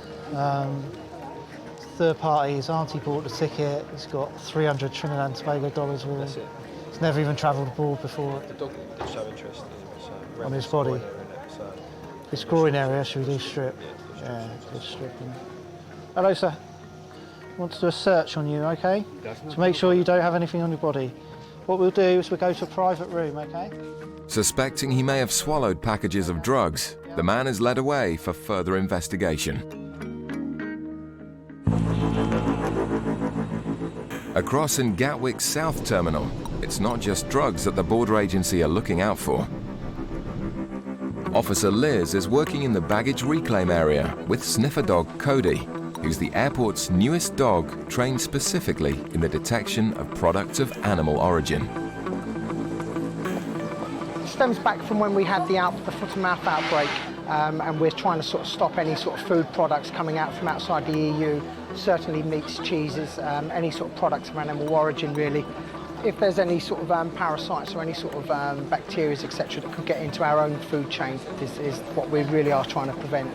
third party, his auntie bought the ticket, he's got 300 Trinidad and Tobago dollars with That's him. it. He's never even travelled abroad before. The dog did show interest in On his body. His groin area, should we do strip? Yeah, do stripping. Hello, sir. I want to do a search on you, okay? To make sure you don't have anything on your body. What we'll do is we'll go to a private room, okay? Suspecting he may have swallowed packages of drugs, the man is led away for further investigation. Across in Gatwick's South Terminal, it's not just drugs that the border agency are looking out for. Officer Liz is working in the baggage reclaim area with sniffer dog Cody, who's the airport's newest dog trained specifically in the detection of products of animal origin. It stems back from when we had the foot-and-mouth outbreak, and we're trying to sort of stop any sort of food products coming out from outside the EU, certainly meats, cheeses, any sort of products of animal origin really. If there's any sort of parasites or any sort of bacteria, etc., that could get into our own food chain, this is what we really are trying to prevent.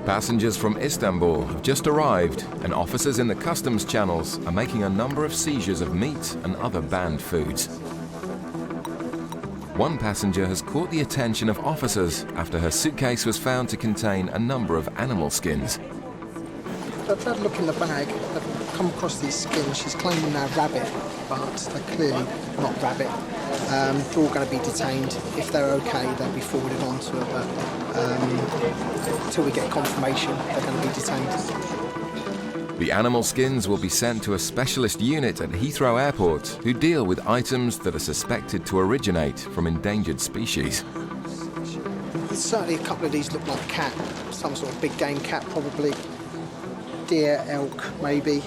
Passengers from Istanbul have just arrived, and officers in the customs channels are making a number of seizures of meat and other banned foods. One passenger has caught the attention of officers after her suitcase was found to contain a number of animal skins. I've had a look in the bag. I've come across these skins. She's claiming they're rabbit, but they're clearly not rabbit. They're all going to be detained. If they're okay, they'll be forwarded on to her, but until we get confirmation, they're going to be detained. The animal skins will be sent to a specialist unit at Heathrow Airport who deal with items that are suspected to originate from endangered species. Certainly a couple of these look like cat, some sort of big game cat probably. Deer, elk, maybe,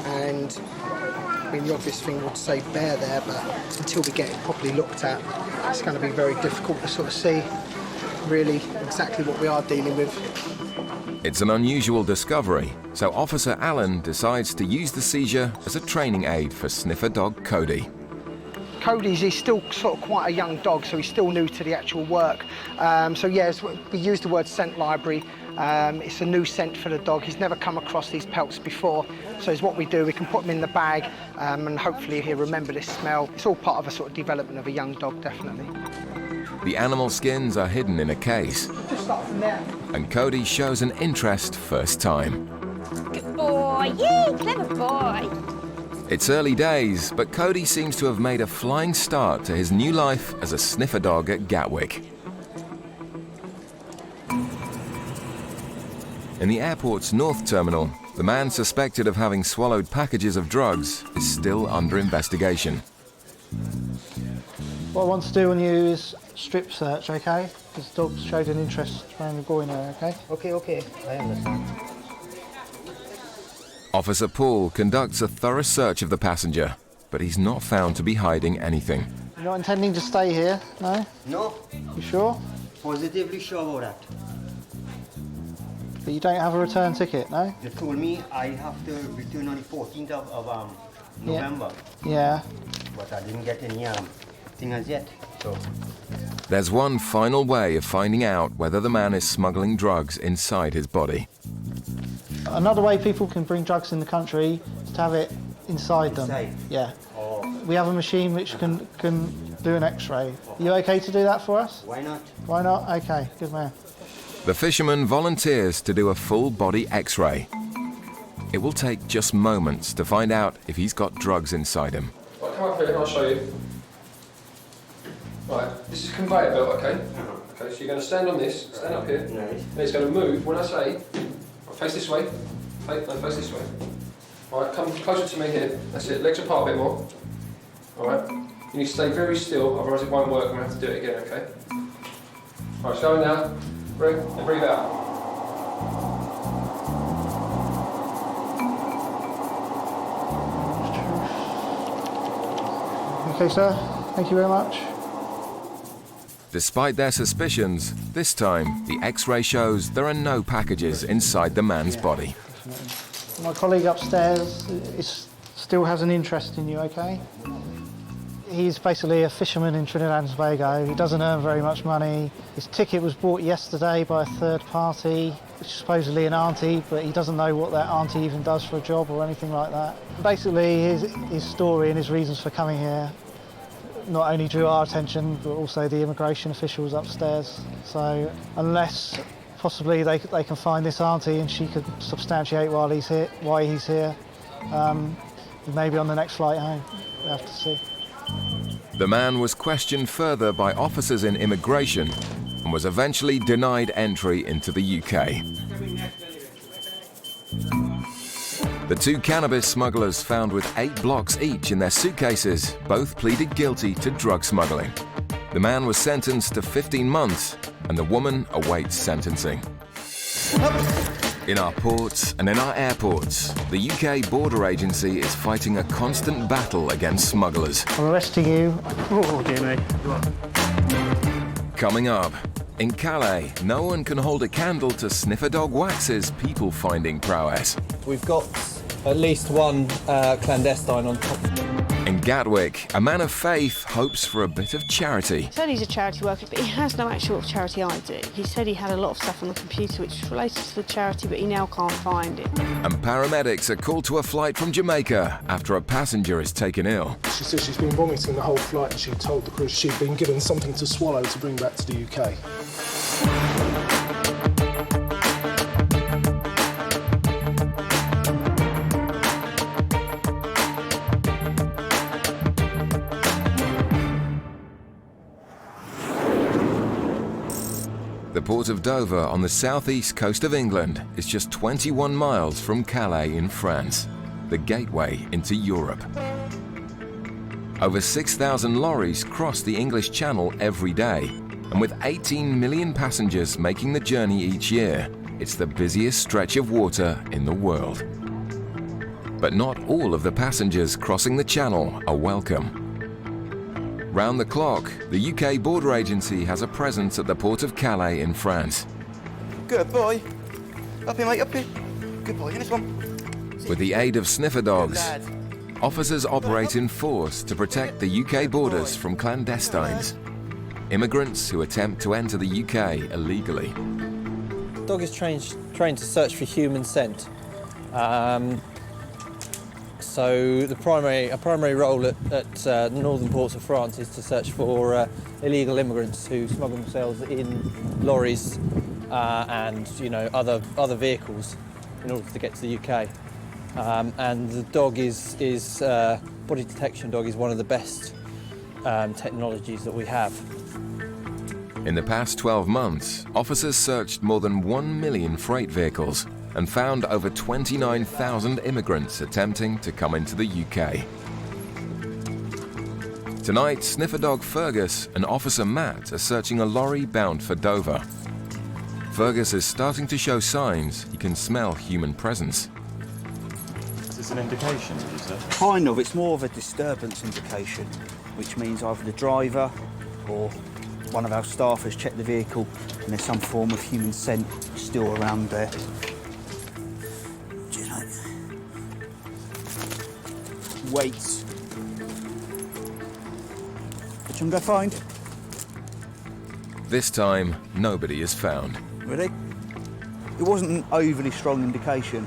and I mean the obvious thing would say bear there, but until we get it properly looked at, it's going to be very difficult to sort of see really exactly what we are dealing with. It's an unusual discovery, so Officer Allen decides to use the seizure as a training aid for sniffer dog Cody. He's still sort of quite a young dog, so he's still new to the actual work. So yes, we use the word scent library. It's a new scent for the dog. He's never come across these pelts before. So it's what we do. We can put him in the bag and hopefully he'll remember this smell. It's all part of a sort of development of a young dog, definitely. The animal skins are hidden in a case, Just start from there. and Cody shows an interest first time. Good boy, yay, clever boy. It's early days, but Cody seems to have made a flying start to his new life as a sniffer dog at Gatwick. In the airport's North Terminal, the man suspected of having swallowed packages of drugs is still under investigation. What I want to do on you is strip search, okay? Because the dog showed an interest around the groin area, okay? Okay, I understand. Officer Paul conducts a thorough search of the passenger, but he's not found to be hiding anything. You're not intending to stay here, no? No. You sure? Positively sure about that. But you don't have a return ticket, no? They told me I have to return on the 14th of November. Yeah. But I didn't get any thing as yet. So. There's one final way of finding out whether the man is smuggling drugs inside his body. Another way people can bring drugs in the country is to have it inside them. Yeah. Oh. We have a machine which can do an X-ray. Are you okay to do that for us? Why not? Why not? Okay, good man. The fisherman volunteers to do a full body X-ray. It will take just moments to find out if he's got drugs inside him. Right, come up here and I'll show you. Right, this is a conveyor belt, okay? Okay, so you're going to stand on this, stand up here, and it's going to move when I say, face this way, face this way. Right, come closer to me here, that's it, legs apart a bit more. Alright, you need to stay very still, otherwise it won't work, I'm going to have to do it again, okay? Right, so now, breathe, and breathe out. Okay, sir. Thank you very much. Despite their suspicions, this time the X-ray shows there are no packages inside the man's body. My colleague upstairs still has an interest in you, okay? He's basically a fisherman in Trinidad and Tobago. He doesn't earn very much money. His ticket was bought yesterday by a third party, which is supposedly an auntie, but he doesn't know what that auntie even does for a job or anything like that. Basically, his story and his reasons for coming here not only drew our attention, but also the immigration officials upstairs. So unless possibly they can find this auntie and she could substantiate why he's here, he may be on the next flight home. We'll have to see. The man was questioned further by officers in immigration and was eventually denied entry into the UK. The two cannabis smugglers found with 8 blocks each in their suitcases both pleaded guilty to drug smuggling. The man was sentenced to 15 months and the woman awaits sentencing. In our ports and in our airports, the UK Border Agency is fighting a constant battle against smugglers. I'm arresting you. Oh, dear me. Coming up, in Calais, no one can hold a candle to Sniffer Dog Wax's people-finding prowess. We've got at least one clandestine on top. In Gatwick, a man of faith hopes for a bit of charity. He said he's a charity worker, but he has no actual charity ID. He said he had a lot of stuff on the computer which was related to the charity, but he now can't find it. And paramedics are called to a flight from Jamaica after a passenger is taken ill. She said she's been vomiting the whole flight and she told the crew she'd been given something to swallow to bring back to the UK. The port of Dover on the southeast coast of England is just 21 miles from Calais in France, the gateway into Europe. Over 6,000 lorries cross the English Channel every day, and with 18 million passengers making the journey each year, it's the busiest stretch of water in the world. But not all of the passengers crossing the Channel are welcome. Round the clock, the UK Border Agency has a presence at the port of Calais in France. Good boy. Up here, mate, up here. Good boy, in this one. With the aid of sniffer dogs, officers operate in force to protect the UK borders from clandestines, immigrants who attempt to enter the UK illegally. The dog is trained to search for human scent. So a primary role at the northern ports of France is to search for illegal immigrants who smuggle themselves in lorries and other vehicles in order to get to the UK. And the dog is body detection dog is one of the best technologies that we have. In the past 12 months, officers searched more than 1 million freight vehicles and found over 29,000 immigrants attempting to come into the UK. Tonight, sniffer dog Fergus and Officer Matt are searching a lorry bound for Dover. Fergus is starting to show signs he can smell human presence. Is this an indication, is it? Kind of. It's more of a disturbance indication, which means either the driver or one of our staff has checked the vehicle and there's some form of human scent still around there. Do you know? Weights. Which one go find? This time, nobody is found. Ready? It wasn't an overly strong indication,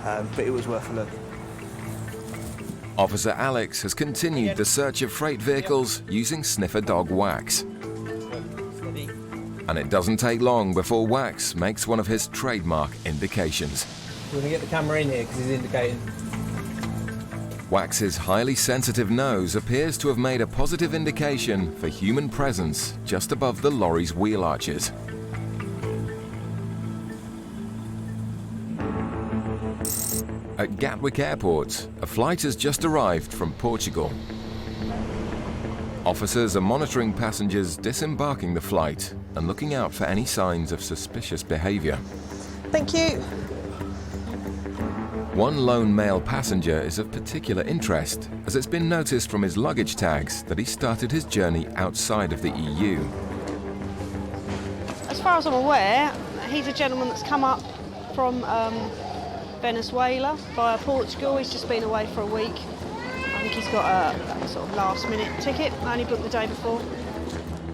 but it was worth a look. Officer Alex has continued the search of freight vehicles using sniffer dog Wax. And it doesn't take long before Wax makes one of his trademark indications. We're going to get the camera in here because he's indicating. Wax's highly sensitive nose appears to have made a positive indication for human presence just above the lorry's wheel arches. At Gatwick Airport, a flight has just arrived from Portugal. Officers are monitoring passengers disembarking the flight and looking out for any signs of suspicious behavior. Thank you. One lone male passenger is of particular interest, as it's been noticed from his luggage tags that he started his journey outside of the EU. As far as I'm aware, he's a gentleman that's come up from Venezuela via Portugal. He's just been away for a week. I think he's got a sort of last-minute ticket, only booked the day before.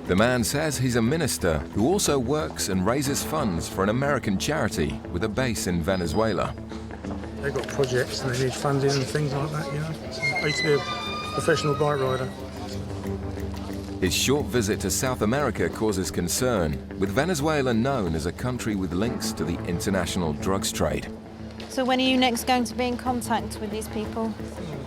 The man says he's a minister who also works and raises funds for an American charity with a base in Venezuela. They've got projects and they need funding and things like that, you know. So I used to be a professional bike rider. His short visit to South America causes concern, with Venezuela known as a country with links to the international drugs trade. So when are you next going to be in contact with these people?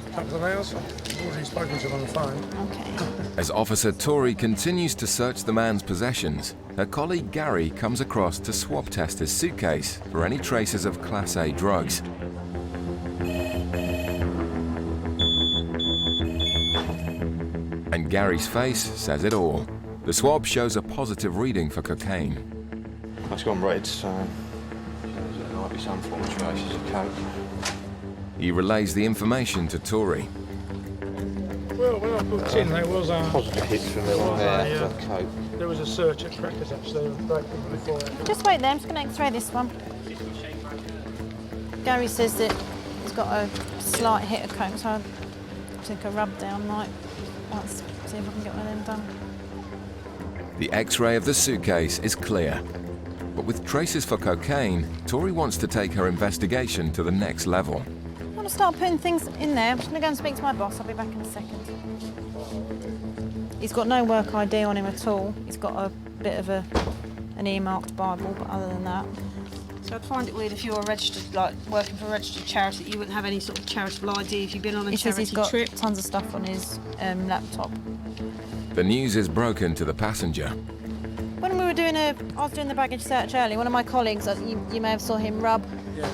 A couple of hours. I've already spoken to them on the phone. Okay. As Officer Tori continues to search the man's possessions, her colleague Gary comes across to swab test his suitcase for any traces of Class A drugs. And Gary's face says it all. The swab shows a positive reading for cocaine. That's gone red, so there might be some form of traces of coke. He relays the information to Tori. Well, when I booked in, there was a... Positive hits from coke. There was a search at Crackers, actually, before. Just wait there, I'm just going to x-ray this one. Gary says that he's got a slight hit of coke, so I'll take a rub down, like, once, see if I can get one of them done. The X-ray of the suitcase is clear. But with traces for cocaine, Tori wants to take her investigation to the next level. I want to start putting things in there. I'm just going to go and speak to my boss. I'll be back in a second. He's got no work ID on him at all. He's got a bit of an earmarked Bible, but other than that. So I'd find it weird if you're registered, like working for a registered charity, that you wouldn't have any sort of charitable ID if you've been on a charity he's got trip. tons of stuff on his laptop. The news is broken to the passenger. When we were I was doing the baggage search earlier, one of my colleagues, you may have saw him rub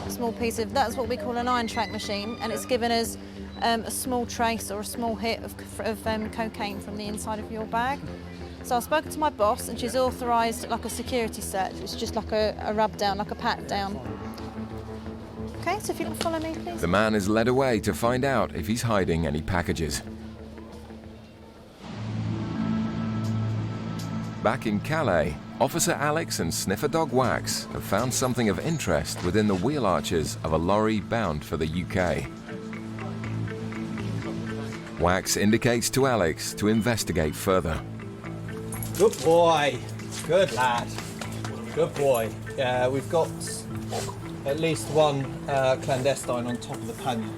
a small piece of, that's what we call an iron track machine, and it's given us a small trace or a small hit of cocaine from the inside of your bag. So I've spoken to my boss and she's authorised like a security search. It's just like a rub down, like a pat down. Okay, so if you can follow me, please. The man is led away to find out if he's hiding any packages. Back in Calais, Officer Alex and Sniffer Dog Wax have found something of interest within the wheel arches of a lorry bound for the UK. Wax indicates to Alex to investigate further. Good boy. Good lad. Good boy. We've got at least one clandestine on top of the pannier.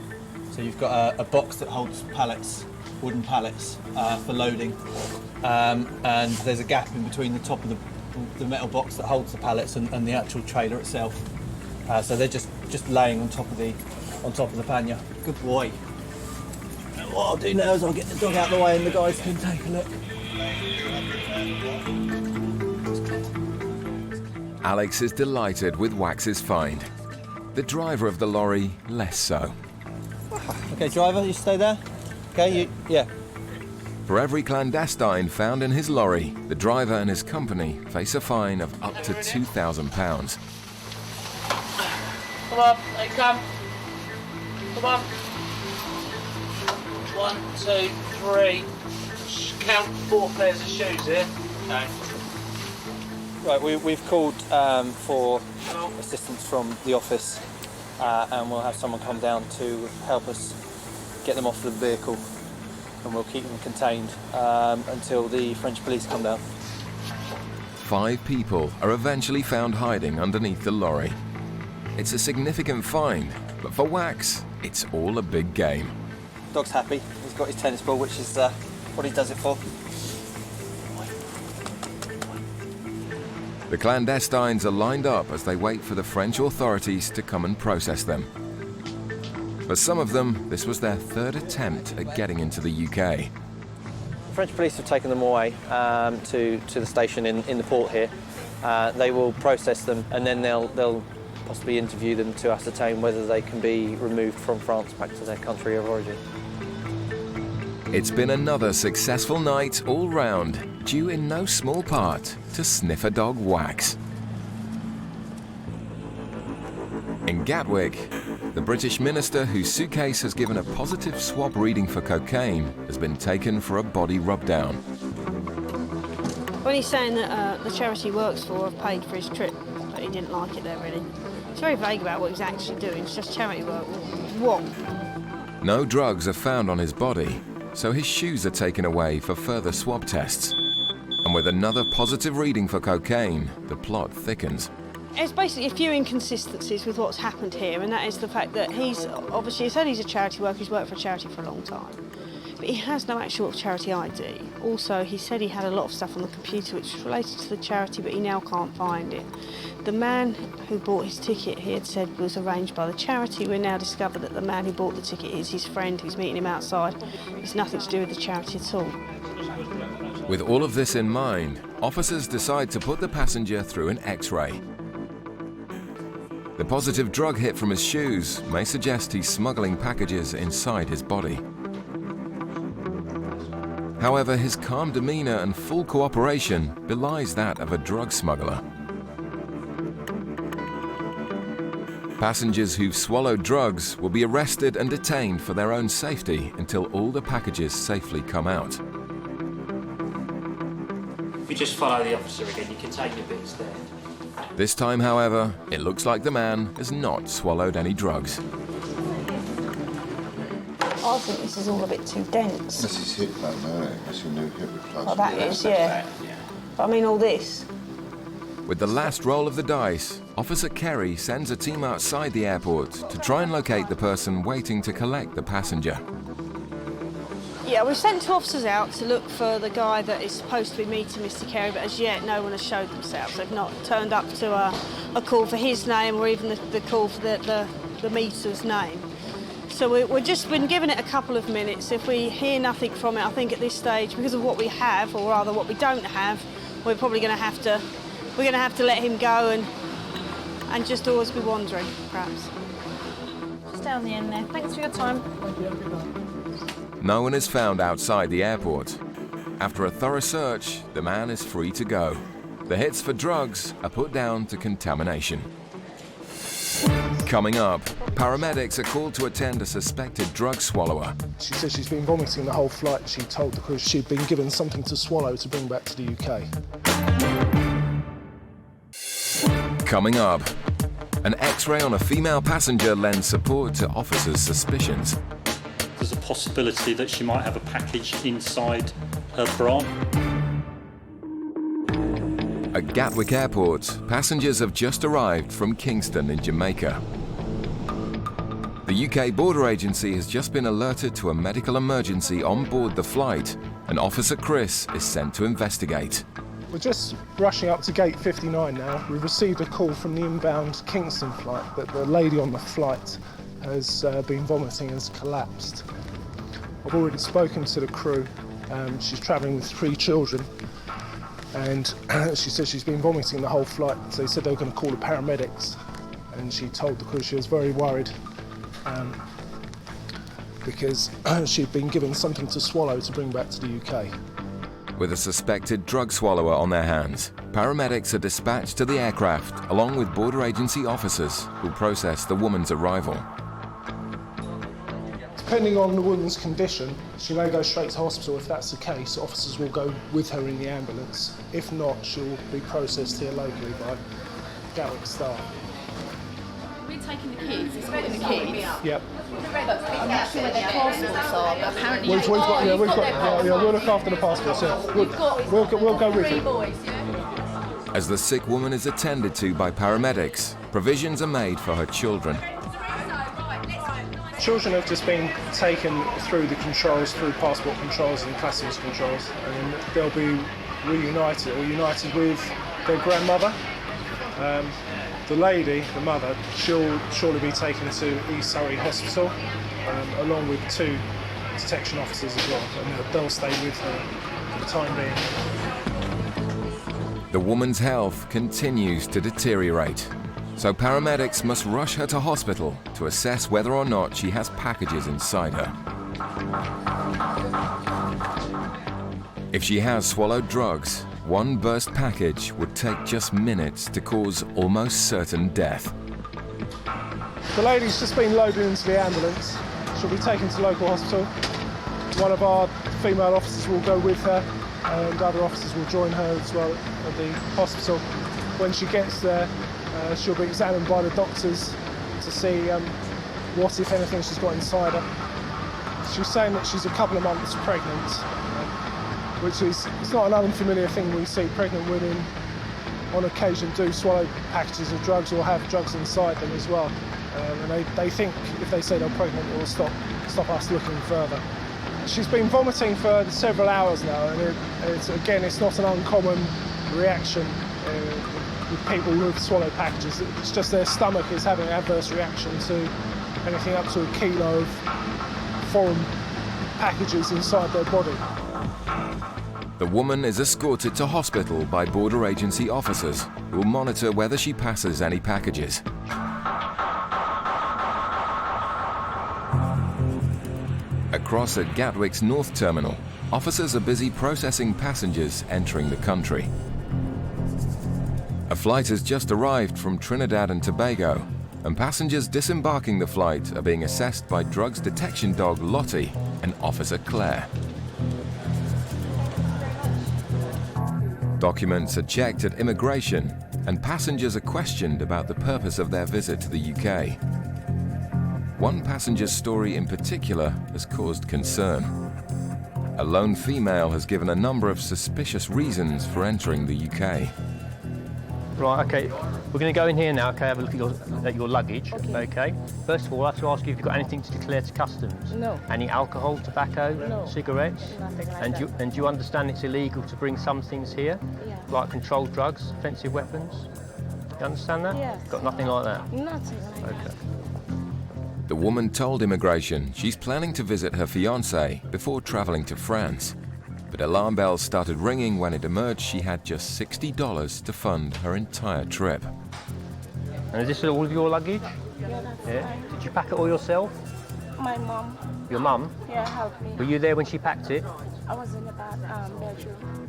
So you've got a box that holds pallets, wooden pallets for loading. And there's a gap in between the top of the metal box that holds the pallets and the actual trailer itself. So they're just laying on top of the pannier. Good boy. And what I'll do now is I'll get the dog out of the way and the guys can take a look. Alex is delighted with Wax's find. The driver of the lorry, less so. Okay, driver, you stay there. Okay, yeah. For every clandestine found in his lorry, the driver and his company face a fine of up to £2,000. Come on, they come. Come on. 1, 2, 3. Count 4 pairs of shoes here. Okay. Right, we've called for assistance from the office, and we'll have someone come down to help us get them off the vehicle, and we'll keep them contained until the French police come down. 5 people are eventually found hiding underneath the lorry. It's a significant find, but for Wax, it's all a big game. Dog's happy. He's got his tennis ball, which is what he does it for. The clandestines are lined up as they wait for the French authorities to come and process them. For some of them, this was their 3rd attempt at getting into the UK. The French police have taken them away to the station in the port here. They will process them, and then they'll possibly interview them to ascertain whether they can be removed from France back to their country of origin. It's been another successful night all round, due in no small part to sniffer dog Wax. In Gatwick, the British minister whose suitcase has given a positive swab reading for cocaine has been taken for a body rub-down. When he's saying that the charity he works for have paid for his trip, but he didn't like it there really. It's very vague about what he's actually doing. It's just charity work. What? No drugs are found on his body, so his shoes are taken away for further swab tests. And with another positive reading for cocaine, the plot thickens. There's basically a few inconsistencies with what's happened here, and that is the fact that he's obviously said he's a charity worker, he's worked for a charity for a long time, but he has no actual charity ID. Also, he said he had a lot of stuff on the computer which was related to the charity, but he now can't find it. The man who bought his ticket, he had said, was arranged by the charity. We now discovered that the man who bought the ticket is his friend who's meeting him outside. It's nothing to do with the charity at all. With all of this in mind, officers decide to put the passenger through an X-ray. The positive drug hit from his shoes may suggest he's smuggling packages inside his body. However, his calm demeanor and full cooperation belies that of a drug smuggler. Passengers who've swallowed drugs will be arrested and detained for their own safety until all the packages safely come out. If you just follow the officer again, you can take your bits there. This time, however, it looks like the man has not swallowed any drugs. I think this is all a bit too dense. This is hip though, no? That's your new hip replacement. Oh, that is, yeah. But I mean, all this. With the last roll of the dice, Officer Kerry sends a team outside the airport to try and locate the person waiting to collect the passenger. Yeah, we've sent 2 officers out to look for the guy that is supposed to be meeting Mr. Carey, but as yet no one has showed themselves. They've not turned up to a call for his name or even the call for the meter's name. So we've just been given it a couple of minutes. If we hear nothing from it, I think at this stage, because of what we have, or rather what we don't have, we're probably going to have to let him go and just always be wandering, perhaps. Just down the end there. Thanks for your time. No one is found outside the airport. After a thorough search, the man is free to go. The hits for drugs are put down to contamination. Coming up, paramedics are called to attend a suspected drug swallower. She said she's been vomiting the whole flight. She told the crew she'd been given something to swallow to bring back to the UK. Coming up, an X-ray on a female passenger lends support to officers' suspicions. There's a possibility that she might have a package inside her bra. At Gatwick Airport, passengers have just arrived from Kingston in Jamaica. The UK Border Agency has just been alerted to a medical emergency on board the flight, and Officer Chris is sent to investigate. We're just rushing up to gate 59 now. We've received a call from the inbound Kingston flight that the lady on the flight has been vomiting and has collapsed. I've already spoken to the crew. She's travelling with 3 children, and she said she's been vomiting the whole flight. So they said they were going to call the paramedics, and she told the crew she was very worried because she'd been given something to swallow to bring back to the UK. With a suspected drug swallower on their hands, paramedics are dispatched to the aircraft along with border agency officers who process the woman's arrival. Depending on the woman's condition, she may go straight to hospital. If that's the case, officers will go with her in the ambulance. If not, she'll be processed here locally by Gatwick staff. We're taking the kids, escorting the kids. Yep. I'm not sure where their passports are, but apparently We've got we'll look after the passports. Yeah. We'll go with you. boys, yeah? As the sick woman is attended to by paramedics, provisions are made for her children. Children have just been taken through the controls, through passport controls and customs controls, and they'll be reunited or united with their grandmother. The lady, the mother, she'll surely be taken to East Surrey Hospital, along with 2 detection officers as well, and they'll stay with her for the time being. The woman's health continues to deteriorate, so paramedics must rush her to hospital to assess whether or not she has packages inside her. If she has swallowed drugs, one burst package would take just minutes to cause almost certain death. The lady's just been loaded into the ambulance. She'll be taken to local hospital. One of our female officers will go with her, and other officers will join her as well at the hospital. When she gets there, she'll be examined by the doctors to see what, if anything, she's got inside her. She's saying that she's a couple of months pregnant, which is, it's not an unfamiliar thing. We see pregnant women on occasion do swallow packages of drugs or have drugs inside them as well. And they think if they say they're pregnant, it will stop us looking further. She's been vomiting for several hours now, and it's not an uncommon reaction with people who've swallowed packages. It's just their stomach is having an adverse reaction to anything up to 1 kilo of foreign packages inside their body. The woman is escorted to hospital by border agency officers who will monitor whether she passes any packages. Across at Gatwick's North Terminal, officers are busy processing passengers entering the country. A flight has just arrived from Trinidad and Tobago, and passengers disembarking the flight are being assessed by drugs detection dog Lottie and Officer Claire. Documents are checked at immigration, and passengers are questioned about the purpose of their visit to the UK. One passenger's story in particular has caused concern. A lone female has given a number of suspicious reasons for entering the UK. Right, okay, we're going to go in here now, okay, have a look at your luggage, okay. First of all, I have to ask you if you've got anything to declare to customs. No. Any alcohol, tobacco, No. cigarettes? Nothing like and that. do you understand it's illegal to bring some things here? Yeah. Like controlled drugs, offensive weapons? You understand that? Yes. Got nothing like that? Nothing like Okay. The woman told immigration she's planning to visit her fiancé before traveling to France. But alarm bells started ringing when it emerged she had just $60 to fund her entire trip. And is this all of your luggage? Yeah, that's fine. Did you pack it all yourself? My mom. Your mum? Yeah, helped me. Were you there when she packed it? I was in the bedroom.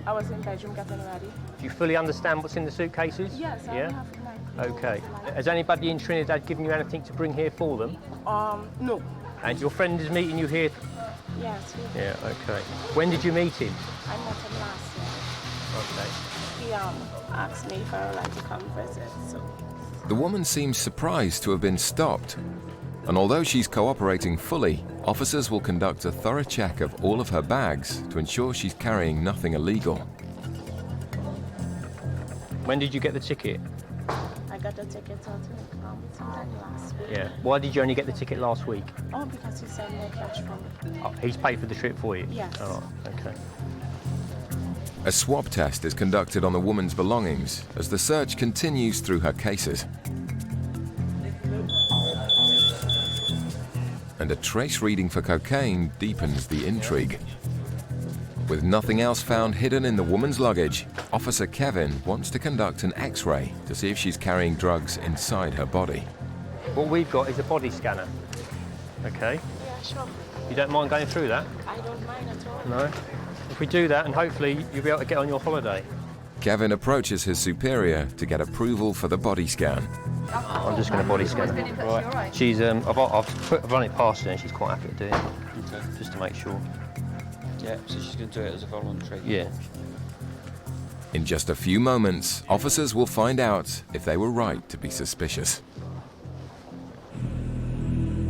I was in the bedroom getting ready. Do you fully understand what's in the suitcases? Yes, I Yeah? have my. Okay. Has anybody in Trinidad given you anything to bring here for them? No. And your friend is meeting you here? Yes. Yeah, okay. When did you meet him? I met him last year. Okay. He asked me if I would like to come visit. So. The woman seems surprised to have been stopped. And although she's cooperating fully, officers will conduct a thorough check of all of her bags to ensure she's carrying nothing illegal. When did you get the ticket? I got the ticket sometime last week. Yeah. Why did you only get the ticket last week? Oh, because he sent me a cash from me. Oh, he's paid for the trip for you? Yes. Oh, okay. A swab test is conducted on the woman's belongings as the search continues through her cases. And a trace reading for cocaine deepens the intrigue. With nothing else found hidden in the woman's luggage, Officer Kevin wants to conduct an X-ray to see if she's carrying drugs inside her body. What we've got is a body scanner. Okay. Yeah, sure. You don't mind going through that? I don't mind at all. No. If we do that, and hopefully you'll be able to get on your holiday. Kevin approaches his superior to get approval for the body scan. I'm just going to body scan her. Right. She's I've run it past her and she's quite happy to do it. Okay. Just to make sure. Yeah, so she's going to do it as a voluntary. Yeah. In just a few moments, officers will find out if they were right to be suspicious.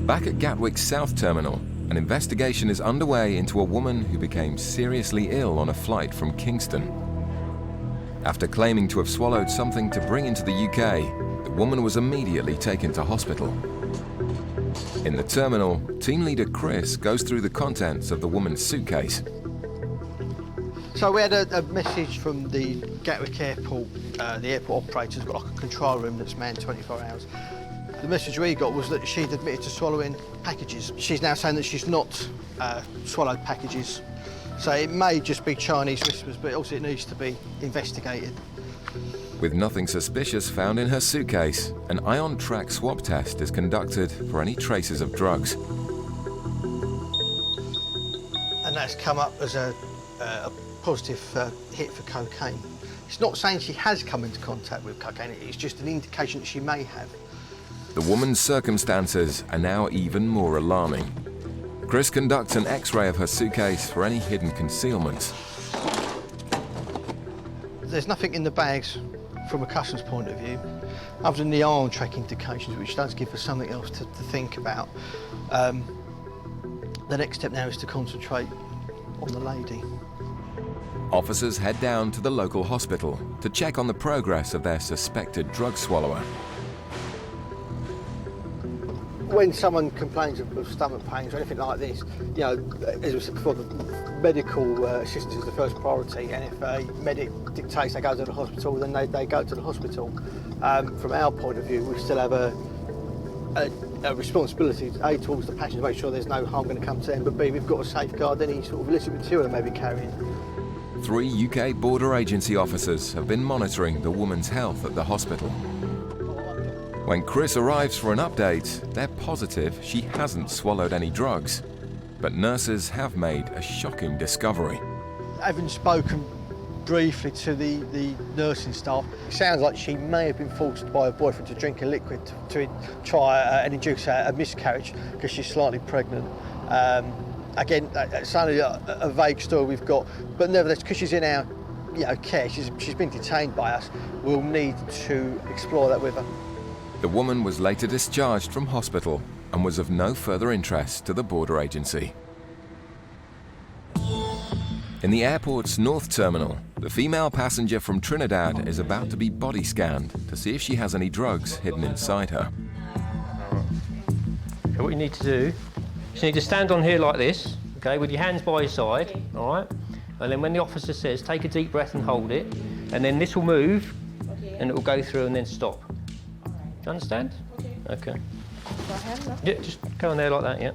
Back at Gatwick's South Terminal, an investigation is underway into a woman who became seriously ill on a flight from Kingston. After claiming to have swallowed something to bring into the UK, the woman was immediately taken to hospital. In the terminal, team leader Chris goes through the contents of the woman's suitcase. So we had a message from the Gatwick Airport. The airport operator's got like a control room that's manned 24 hours. The message we got was that she'd admitted to swallowing packages. She's now saying that she's not swallowed packages. So it may just be Chinese whispers, but also it needs to be investigated. With nothing suspicious found in her suitcase, an ion track swab test is conducted for any traces of drugs. And that's come up as a positive hit for cocaine. It's not saying she has come into contact with cocaine, it's just an indication that she may have. The woman's circumstances are now even more alarming. Chris conducts an X-ray of her suitcase for any hidden concealments. There's nothing in the bags from a customs point of view, other than the ion track indications, which does give us something else to think about. The next step now is to concentrate on the lady. Officers head down to the local hospital to check on the progress of their suspected drug swallower. When someone complains of stomach pains or anything like this, you know, as we said before, the medical assistance is the first priority, and if a medic dictates they go to the hospital, then they go to the hospital. From our point of view, we still have a responsibility, A, towards the passenger to make sure there's no harm going to come to them, but B, we've got to safeguard any sort of illicit material they may be carrying. 3 UK border agency officers have been monitoring the woman's health at the hospital. When Chris arrives for an update, they're positive she hasn't swallowed any drugs. But nurses have made a shocking discovery. Having spoken briefly to the nursing staff, it sounds like she may have been forced by her boyfriend to drink a liquid to try and induce a miscarriage because she's slightly pregnant. Again, it's only a vague story we've got, but nevertheless, because she's in our care, she's been detained by us, we'll need to explore that with her. The woman was later discharged from hospital and was of no further interest to the border agency. In the airport's North Terminal, the female passenger from Trinidad is about to be body scanned to see if she has any drugs hidden inside her. Okay, what you need to do, you need to stand on here like this, okay, with your hands by your side, all right? And then when the officer says, take a deep breath and hold it, and then this will move, and it will go through and then stop. Do you understand? Okay. Yeah, just go on there like that, yeah.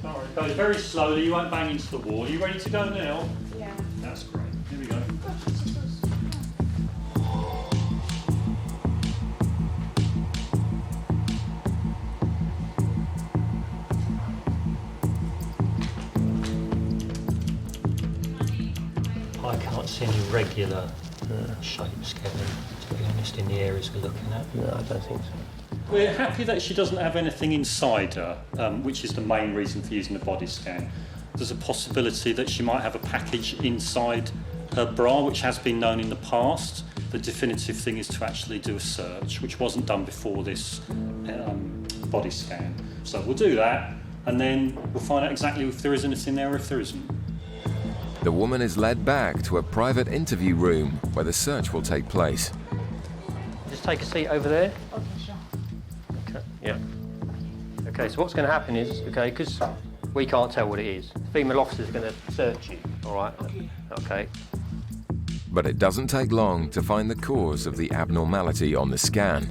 All right, go very slowly, you won't bang into the wall. Are you ready to go now? Yeah. That's great. Here we go. I can't see any regular shapes, Kevin, to be honest, in the areas we're looking at. No, I don't think so. We're happy that she doesn't have anything inside her, which is the main reason for using the body scan. There's a possibility that she might have a package inside her bra, which has been known in the past. The definitive thing is to actually do a search, which wasn't done before this body scan. So we'll do that, and then we'll find out exactly if there is anything there or if there isn't. The woman is led back to a private interview room where the search will take place. Just take a seat over there. Okay, sure. Okay, yeah. Okay, so what's going to happen is, okay, because we can't tell what it is, the female officer's going to search you, all right? Okay. But it doesn't take long to find the cause of the abnormality on the scan.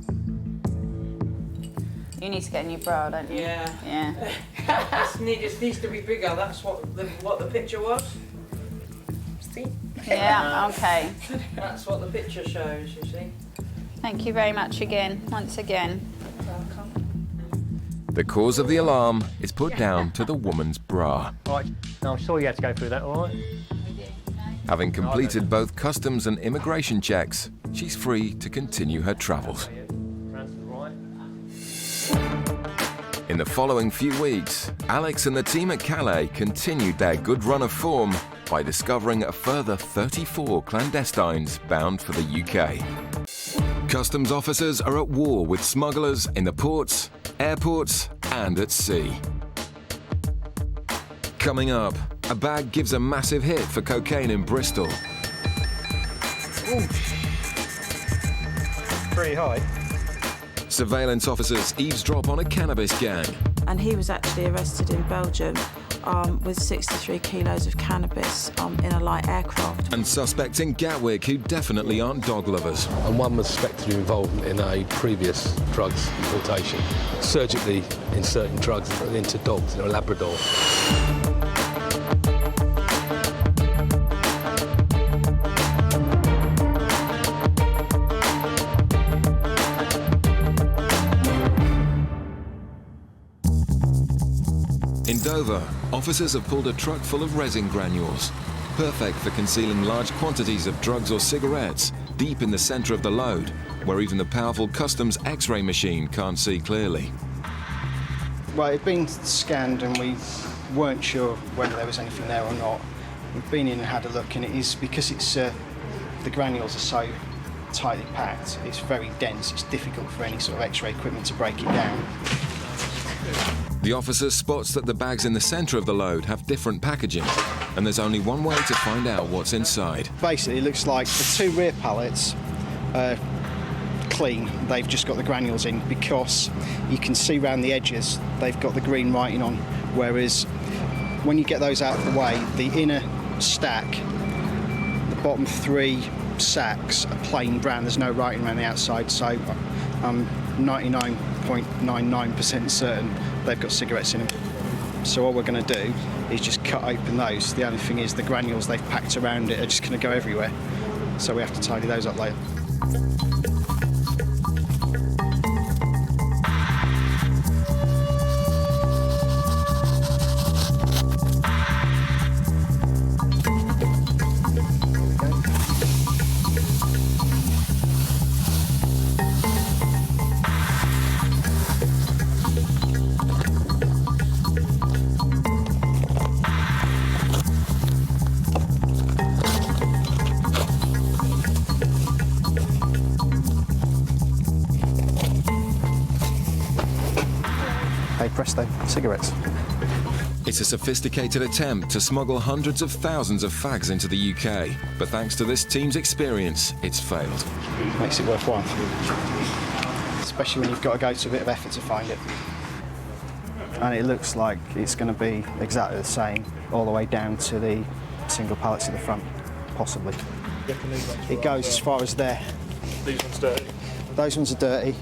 You need to get a new bra, don't you? Yeah. Yeah. It needs to be bigger. That's what the picture was. See? Yeah, okay. That's what the picture shows, you see. Thank you very much again, once again. The cause of the alarm is put down to the woman's bra. Right, now I'm sorry you had to go through that, all right? Having completed both customs and immigration checks, she's free to continue her travels. In the following few weeks, Alex and the team at Calais continued their good run of form by discovering a further 34 clandestines bound for the UK. Customs officers are at war with smugglers in the ports, airports, and at sea. Coming up, a bag gives a massive hit for cocaine in Bristol. Ooh. Pretty high. Surveillance officers eavesdrop on a cannabis gang. And he was actually arrested in Belgium with 63 kilos of cannabis in a light aircraft. And suspects in Gatwick who definitely aren't dog lovers. And one was suspected of involvement in a previous drugs importation, surgically inserting drugs into dogs in a Labrador. In Dover, officers have pulled a truck full of resin granules, perfect for concealing large quantities of drugs or cigarettes deep in the centre of the load, where even the powerful customs X-ray machine can't see clearly. Well, it'd been scanned and we weren't sure whether there was anything there or not. We've been in and had a look, and it is because it's the granules are so tightly packed, it's very dense, it's difficult for any sort of X-ray equipment to break it down. The officer spots that the bags in the centre of the load have different packaging, and there's only one way to find out what's inside. Basically, it looks like the two rear pallets are clean. They've just got the granules in because you can see around the edges they've got the green writing on, whereas when you get those out of the way, the inner stack, the bottom three sacks are plain brown. There's no writing around the outside, so I'm 99.99% certain they've got cigarettes in them. So all we're going to do is just cut open those. The only thing is the granules they've packed around it are just going to go everywhere, so we have to tidy those up later. Presto, cigarettes. It's a sophisticated attempt to smuggle hundreds of thousands of fags into the UK, but thanks to this team's experience, it's failed. Makes it worthwhile, especially when you've got to go to a bit of effort to find it. And it looks like it's going to be exactly the same all the way down to the single pallets at the front, possibly. It goes as far as there. These ones dirty? Those ones are dirty,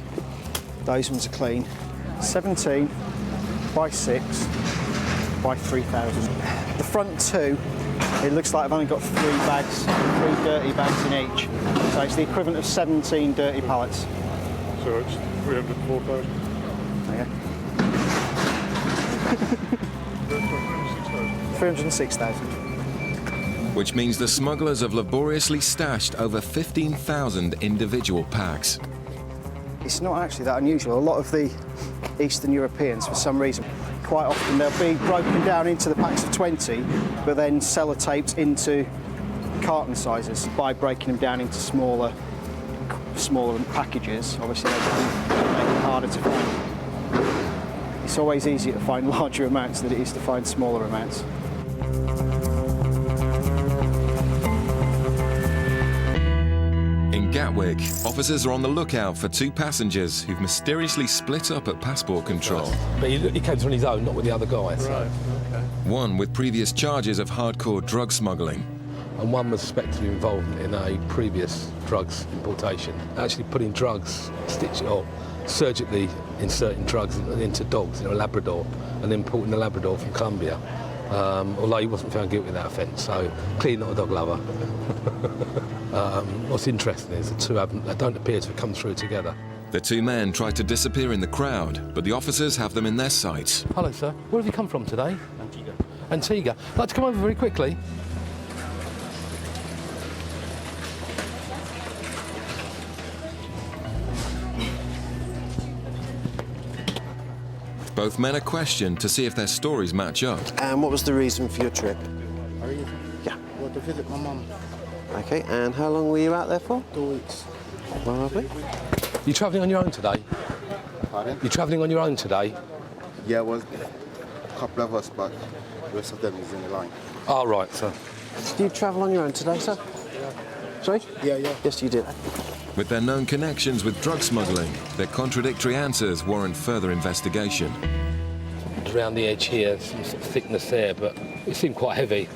those ones are clean. 17 by 6 by 3,000. The front two, it looks like I've only got 3 bags, 3 dirty bags in each. So it's the equivalent of 17 dirty pallets. So it's 304,000. There you go. 306,000. Which means the smugglers have laboriously stashed over 15,000 individual packs. It's not actually that unusual. A lot of the Eastern Europeans, for some reason, quite often they'll be broken down into the packs of 20, but then sellotaped into carton sizes by breaking them down into smaller packages. Obviously, they can make it harder to find. It's always easier to find larger amounts than it is to find smaller amounts. In Gatwick, officers are on the lookout for 2 passengers who've mysteriously split up at passport control. But he came on his own, not with the other guys. Right, okay. One with previous charges of hardcore drug smuggling. And one was suspected of involvement in a previous drugs importation, actually putting drugs, surgically inserting drugs into dogs in a Labrador, and then importing the Labrador from Colombia. Although he wasn't found guilty of that offence, so clearly not a dog lover. What's interesting is the two they don't appear to have come through together. The 2 men tried to disappear in the crowd, but the officers have them in their sights. Hello, sir. Where have you come from today? Antigua. Antigua. I'd like to come over very quickly. Both men are questioned to see if their stories match up. And what was the reason for your trip? Yeah. Well, to visit my mum. Okay, and how long were you out there for? 2 weeks. Well, lovely. You travelling on your own today? Pardon? You travelling on your own today? Yeah, well, a couple of us, but the rest of them is in the line. Oh, right, so. Did you travel on your own today, sir? Sorry? Yeah. Yes, you did. With their known connections with drug smuggling, their contradictory answers warrant further investigation. Around the edge here, some sort of thickness there, but it seemed quite heavy.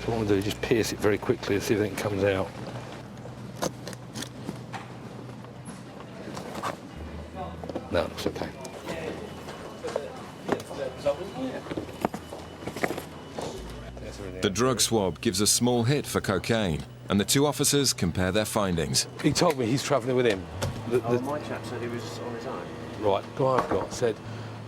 What I'm going to do is just pierce it very quickly and see if anything comes out. No, it's okay. The drug swab gives a small hit for cocaine, and the two officers compare their findings. He told me he's travelling with him. My chap said he was on his own. Right, the guy I've got said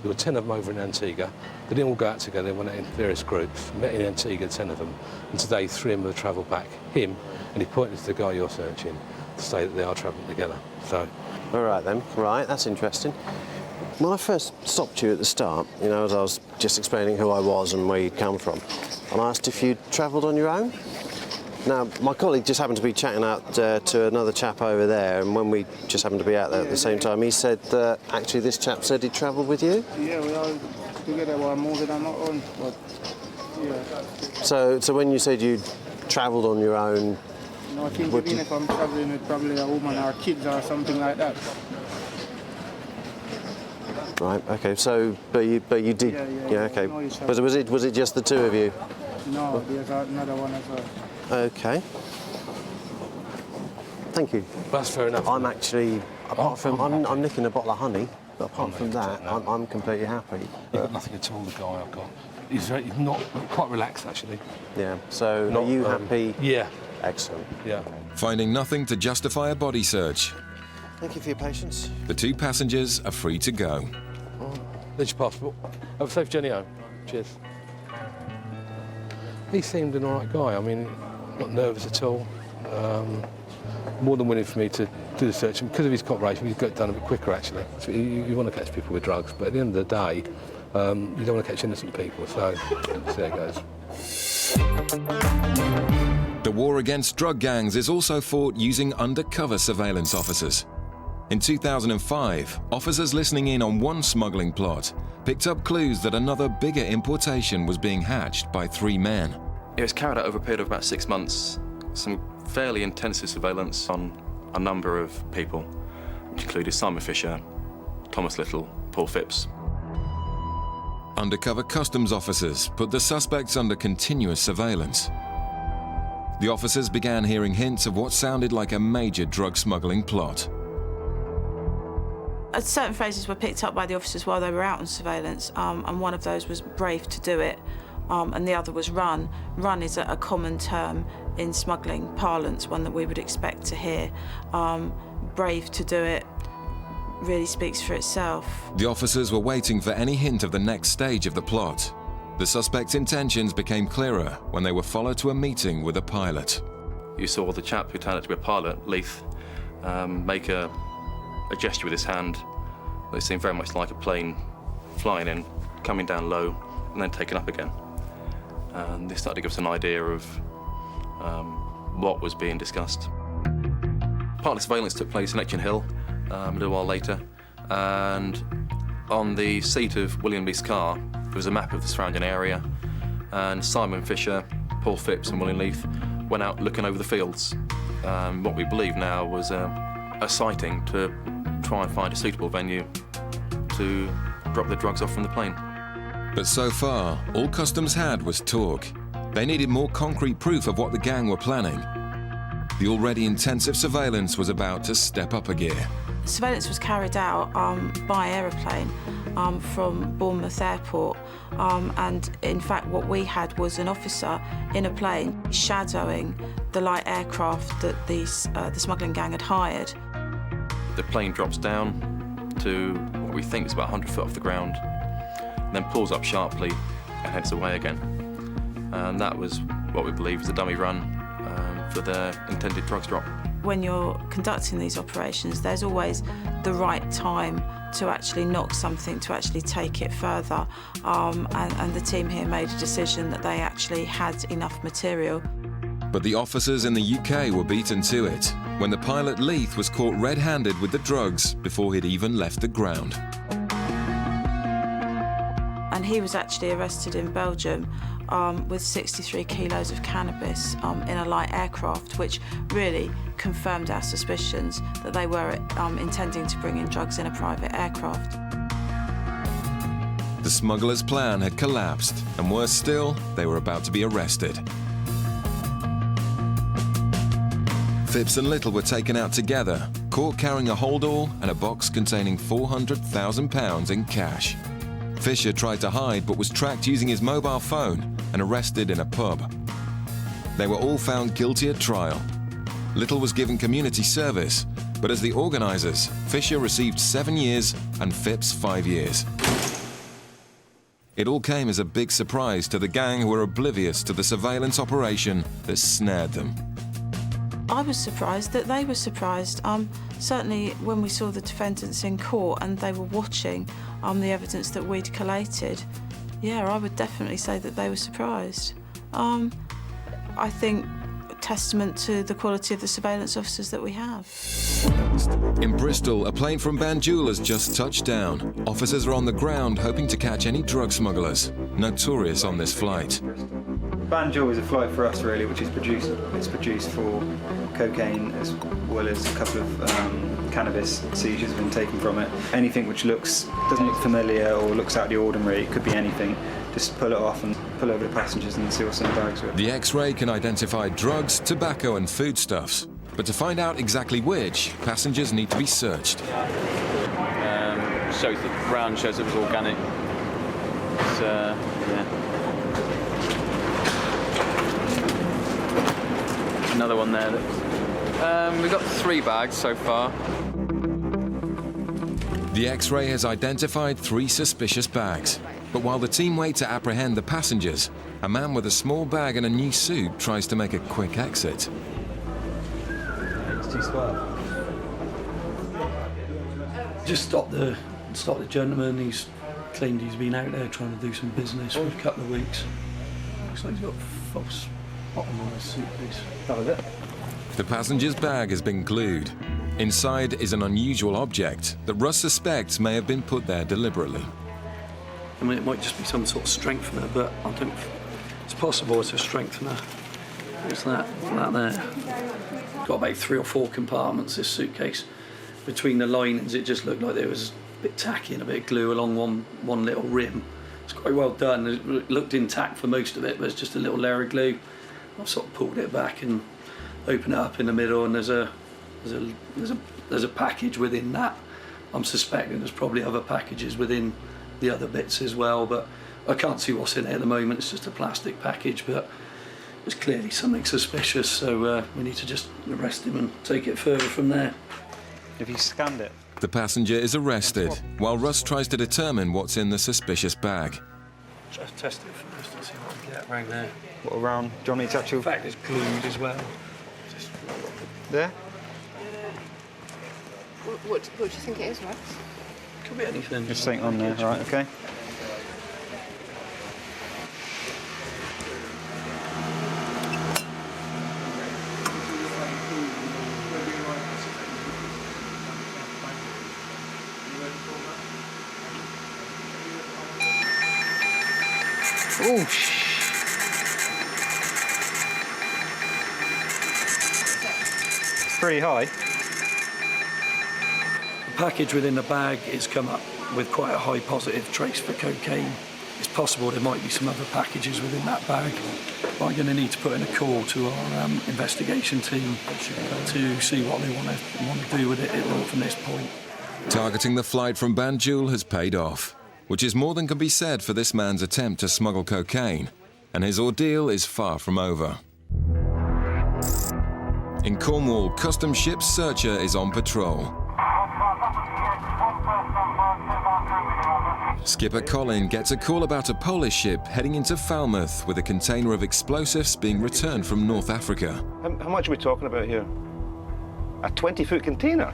there were 10 of them over in Antigua. They didn't all go out together, they went out in various groups. Met in Antigua, 10 of them. And today, 3 of them have travelled back. Him, and he pointed to the guy you're searching to say that they are travelling together. So. All right then, right, that's interesting. When I first stopped you at the start, you know, as I was just explaining who I was and where you'd come from, and I asked if you'd travelled on your own. Now, my colleague just happened to be chatting out to another chap over there, and when we just happened to be out there at the same time, he said that actually this chap said he'd travelled with you? Yeah, we all together were moving on our own, but yeah. So when you said you'd travelled on your own... No, I think even if I'm travelling with probably a woman or kids or something like that. Right, okay, so, but you did... Yeah, okay. know each other. But was it just the two of you? No, there's another one as well. Okay. Thank you. That's fair enough. I'm actually, apart from, I'm nicking a bottle of honey, but apart from that, I'm completely happy. You've got nothing at all, the guy I've got. He's not quite relaxed, actually. Yeah, so are you happy? Yeah. Excellent. Yeah. Finding nothing to justify a body search, Thank you for your patience. the two passengers are free to go. There's your passport. Have a safe journey home. Cheers. He seemed an all right guy. I mean, not nervous at all. More than willing for me to do the search. And because of his cooperation, we got it done a bit quicker, actually. So you want to catch people with drugs, but at the end of the day, you don't want to catch innocent people. So there it goes. The war against drug gangs is also fought using undercover surveillance officers. In 2005, officers listening in on one smuggling plot picked up clues that another bigger importation was being hatched by 3 men. It was carried out over a period of about 6 months. Some fairly intensive surveillance on a number of people, which included Simon Fisher, Thomas Little, Paul Phipps. Undercover customs officers put the suspects under continuous surveillance. The officers began hearing hints of what sounded like a major drug smuggling plot. Certain phrases were picked up by the officers while they were out on surveillance, and one of those was brave to do it, and the other was run. Run is a common term in smuggling parlance, one that we would expect to hear. Brave to do it really speaks for itself. The officers were waiting for any hint of the next stage of the plot. The suspects' intentions became clearer when they were followed to a meeting with a pilot. You saw the chap who turned out to be a pilot, Leith, make a gesture with his hand that seemed very much like a plane flying in, coming down low, and then taken up again. And this started to give us an idea of what was being discussed. Part of the surveillance took place in Etchin Hill a little while later, and on the seat of William Leith's car there was a map of the surrounding area, and Simon Fisher, Paul Phipps and William Leith went out looking over the fields. What we believe now was a sighting to try and find a suitable venue to drop the drugs off from the plane. But so far, all customs had was talk. They needed more concrete proof of what the gang were planning. The already intensive surveillance was about to step up a gear. Surveillance was carried out by aeroplane from Bournemouth Airport, and in fact what we had was an officer in a plane shadowing the light aircraft that the smuggling gang had hired. The plane drops down to what we think is about 100 foot off the ground, and then pulls up sharply and heads away again. And that was what we believe was a dummy run for their intended drugs drop. when you're conducting these operations, there's always the right time to actually knock something, to actually take it further. And the team here made a decision that they actually had enough material. But the officers in the UK were beaten to it when the pilot Leith was caught red-handed with the drugs before he'd even left the ground. And he was actually arrested in Belgium with 63 kilos of cannabis in a light aircraft, which really confirmed our suspicions that they were intending to bring in drugs in a private aircraft. The smugglers' plan had collapsed, and worse still, they were about to be arrested. Phipps and Little were taken out together, caught carrying a holdall and a box containing £400,000 in cash. Fisher tried to hide but was tracked using his mobile phone and arrested in a pub. They were all found guilty at trial. Little was given community service, but as the organisers, Fisher received 7 years and Phipps 5 years. It all came as a big surprise to the gang who were oblivious to the surveillance operation that snared them. I was surprised that they were surprised. Certainly when we saw the defendants in court and they were watching the evidence that we'd collated, yeah, I would definitely say that they were surprised. I think testament to the quality of the surveillance officers that we have. In Bristol, a plane from Banjul has just touched down. Officers are on the ground hoping to catch any drug smugglers, notorious on this flight. Banjul is a flight for us, really, which is produced for cocaine as well as a couple of cannabis seizures have been taken from it. Anything which doesn't look familiar or looks out of the ordinary, it could be anything, just pull it off and pull over the passengers and see what's in the bags with. The X-ray can identify drugs, tobacco and foodstuffs. But to find out exactly which, passengers need to be searched. Shows the brown shows it was organic. Yeah. Another one there. We've got 3 bags so far. The X-ray has identified 3 suspicious bags. But while the team wait to apprehend the passengers, a man with a small bag and a new suit tries to make a quick exit. It's too swell. Just stopped the gentleman. He's claimed he's been out there trying to do some business for a couple of weeks. Looks like he's got a false bottom on his suitcase. That was it. The passenger's bag has been glued. Inside is an unusual object that Russ suspects may have been put there deliberately. I mean, it might just be some sort of strengthener, but I think it's possible it's a strengthener. It's that there. Got about 3 or 4 compartments, this suitcase. Between the linings, it just looked like there was a bit tacky and a bit of glue along one little rim. It's quite well done. It looked intact for most of it, but it's just a little layer of glue. I've sort of pulled it back and opened it up in the middle, and there's a package within that. I'm suspecting there's probably other packages within the other bits as well, but I can't see what's in it at the moment. It's just a plastic package, but it's clearly something suspicious, so we need to just arrest him and take it further from there. Have you scanned it? The passenger is arrested, while Russ tries to determine what's in the suspicious bag. Just test it first and see what we get around there. What around? Do you want me to actually... In fact, it's glued as well. There? What do you think it is, Rex? Could be anything. Just something on there, right, okay. Oh, it's pretty high. The package within the bag is come up with quite a high positive trace for cocaine. It's possible there might be some other packages within that bag. But I'm going to need to put in a call to our investigation team to see what they want to do with it from this point. Targeting the flight from Banjul has paid off, which is more than can be said for this man's attempt to smuggle cocaine, and his ordeal is far from over. In Cornwall, Customs Ship's searcher is on patrol. Skipper Colin gets a call about a Polish ship heading into Falmouth with a container of explosives being returned from North Africa. How much are we talking about here? A 20-foot container?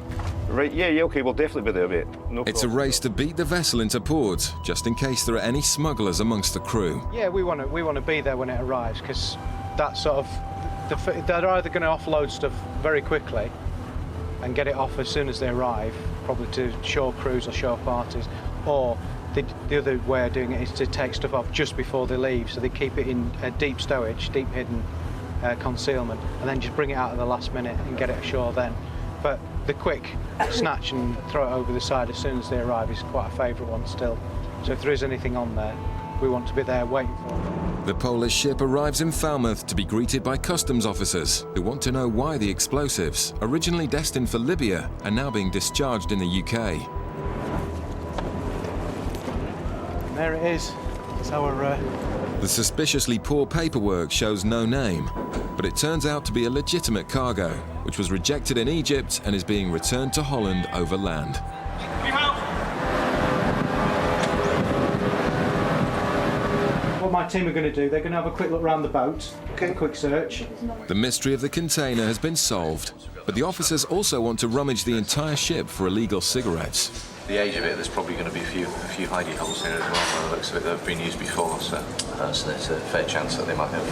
Right, yeah, okay, we'll definitely be there, mate. No It's a problem. race to beat the vessel into port, just in case there are any smugglers amongst the crew. Yeah, we want to be there when it arrives, because that's sort of they're either going to offload stuff very quickly and get it off as soon as they arrive, probably to shore crews or shore parties, or the other way of doing it is to take stuff off just before they leave, so they keep it in deep stowage, deep hidden concealment, and then just bring it out at the last minute and get it ashore then. But the quick snatch and throw it over the side as soon as they arrive is quite a favourite one still. So if there is anything on there, we want to be there waiting for them. The Polish ship arrives in Falmouth to be greeted by customs officers who want to know why the explosives, originally destined for Libya, are now being discharged in the UK. And there it is. It's our... The suspiciously poor paperwork shows no name, but it turns out to be a legitimate cargo, which was rejected in Egypt and is being returned to Holland over land. What my team are going to do, they're going to have a quick look around the boat, a quick search. The mystery of the container has been solved, but the officers also want to rummage the entire ship for illegal cigarettes. The age of it, there's probably going to be a few hidey holes in it as well, by the looks of it, that have been used before, so there's a fair chance that they might have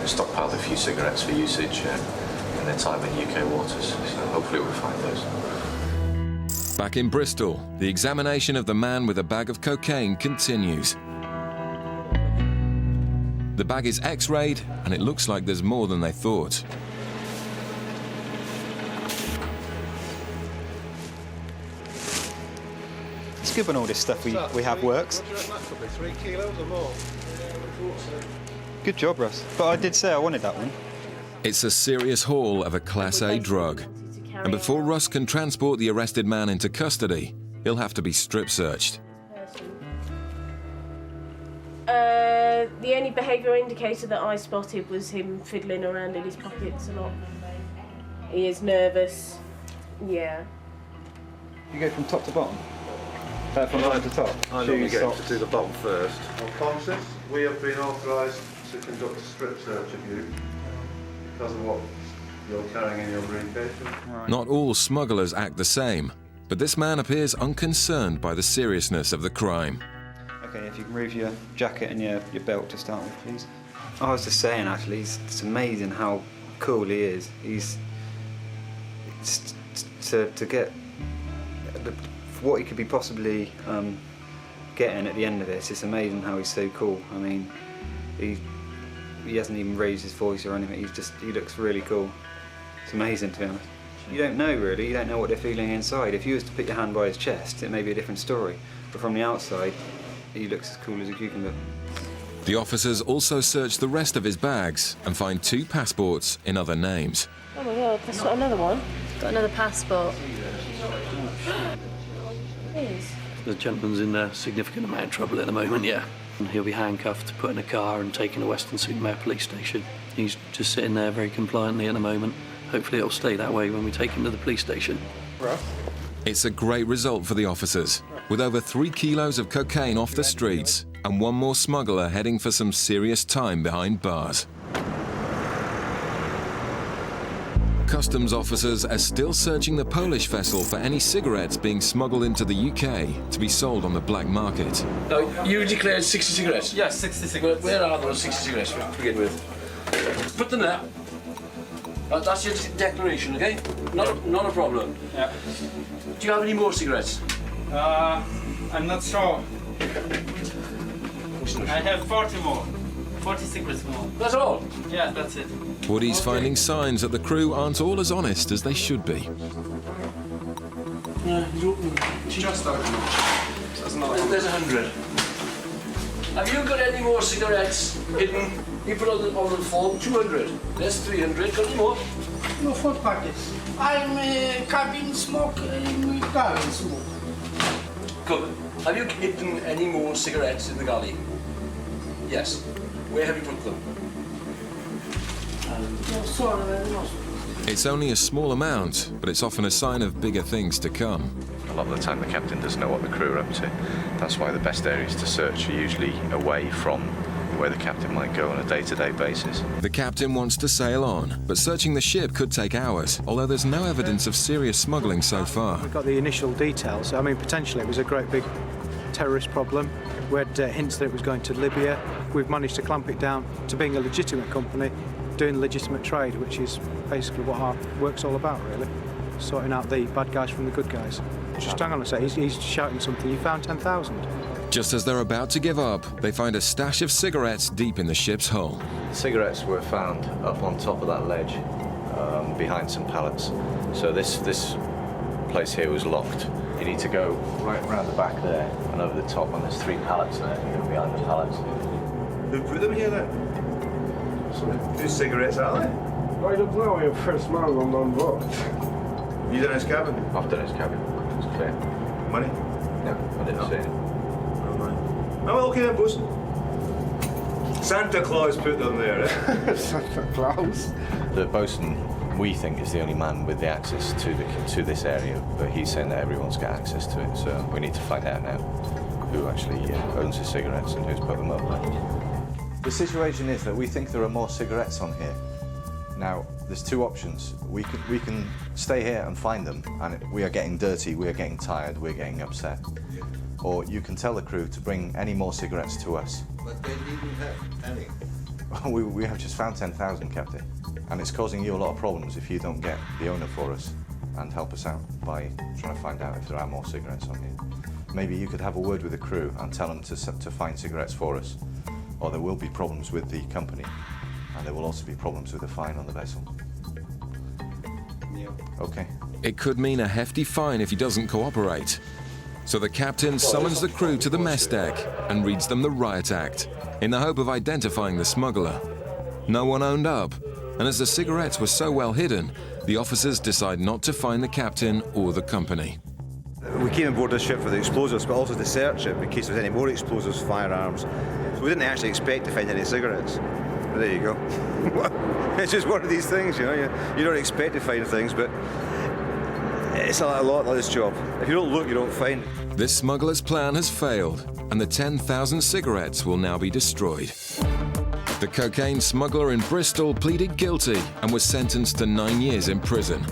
stockpiled a few cigarettes for usage in their time in UK waters, so hopefully we'll find those. Back in Bristol, the examination of the man with a bag of cocaine continues. The bag is X-rayed, and it looks like there's more than they thought. It's good when all this stuff we have works. That could be 3 kilos or more. Good job, Russ. But I did say I wanted that one. It's a serious haul of a Class A drug. And before Russ can transport the arrested man into custody, he'll have to be strip-searched. The only behavioural indicator that I spotted was him fiddling around in his pockets a lot. He is nervous. Yeah. You go from top to bottom? From bottom to top? I normally go to do the bottom first. Conscious, we have been authorised to conduct a strip search of you because of what you're carrying in your briefcase. Not all smugglers act the same, but this man appears unconcerned by the seriousness of the crime. Okay, if you can remove your jacket and your belt to start with, please. I was just saying, actually, it's amazing how cool he is. To get what he could be possibly getting at the end of this, it's amazing how he's so cool. I mean, he hasn't even raised his voice or anything. He looks really cool. It's amazing, to be honest. You don't know, really. You don't know what they're feeling inside. If you was to put your hand by his chest, it may be a different story. But from the outside, he looks as cool as a cucumber. The officers also search the rest of his bags and find 2 passports in other names. Oh my God, that's got another one. Got another passport. The gentleman's in a significant amount of trouble at the moment, yeah. And he'll be handcuffed, put in a car and taken to Weston-super-Mare police station. He's just sitting there very compliantly at the moment. Hopefully it'll stay that way when we take him to the police station. It's a great result for the officers, with over 3 kilos of cocaine off the streets and 1 more smuggler heading for some serious time behind bars. Customs officers are still searching the Polish vessel for any cigarettes being smuggled into the UK to be sold on the black market. Now, you declared 60 cigarettes? Yes, 60 cigarettes. Where are those 60 cigarettes to begin with? Put them there. That's your declaration, okay? Not a problem. Yeah. Do you have any more cigarettes? I'm not sure. I have 40 more. 40 cigarettes more. That's all? Yeah, that's it. Woody's finding signs that the crew aren't all as honest as they should be. Just over. There's 100. Have you got any more cigarettes hidden? You put on the form 200. There's 300. Got any more? No, 4 packets. I'm cabin smoke in galley smoke. Good. Have you hidden any more cigarettes in the galley? Yes. Where have you put them? It's only a small amount, but it's often a sign of bigger things to come. A lot of the time the captain doesn't know what the crew are up to. That's why the best areas to search are usually away from where the captain might go on a day-to-day basis. The captain wants to sail on, but searching the ship could take hours, although there's no evidence of serious smuggling so far. We've got the initial details. I mean, potentially it was a great big terrorist problem. We had hints that it was going to Libya. We've managed to clamp it down to being a legitimate company, doing legitimate trade, which is basically what our work's all about, really. Sorting out the bad guys from the good guys. Just hang on a sec, he's shouting something. You found 10,000? Just as they're about to give up, they find a stash of cigarettes deep in the ship's hull. Cigarettes were found up on top of that ledge, behind some pallets. So this place here was locked. You need to go right around the back there and over the top, and there's 3 pallets there. You go behind the pallets. Who put them here then? Whose cigarettes are they? I don't know, I first man on board. You done his cabin? I've done his cabin. It's clear. Money? No, I didn't see it. Oh, well, okay then, boss. Santa Claus put them there, eh? Santa Claus? The bosun, we think, is the only man with the access to this area, but he's saying that everyone's got access to it, so we need to find out now who actually owns the cigarettes and who's put them up there. The situation is that we think there are more cigarettes on here. Now, there's 2 options. We can stay here and find them, and we are getting dirty, we are getting tired, we're getting upset. Or you can tell the crew to bring any more cigarettes to us. But they didn't have any. We have just found 10,000, Captain. And it's causing you a lot of problems if you don't get the owner for us and help us out by trying to find out if there are more cigarettes on here. Maybe you could have a word with the crew and tell them to find cigarettes for us, or there will be problems with the company, and there will also be problems with the fine on the vessel. Yeah. Okay. It could mean a hefty fine if he doesn't cooperate. So the captain summons the crew to the mess deck and reads them the riot act, in the hope of identifying the smuggler. No one owned up, and as the cigarettes were so well hidden, the officers decide not to find the captain or the company. We came aboard this ship for the explosives, but also to search it in case there was any more explosives, firearms. So we didn't actually expect to find any cigarettes. But there you go. It's just one of these things, you know. You don't expect to find things, but it's a lot like this job. If you don't look, you don't find. This smuggler's plan has failed, and the 10,000 cigarettes will now be destroyed. The cocaine smuggler in Bristol pleaded guilty and was sentenced to 9 years in prison.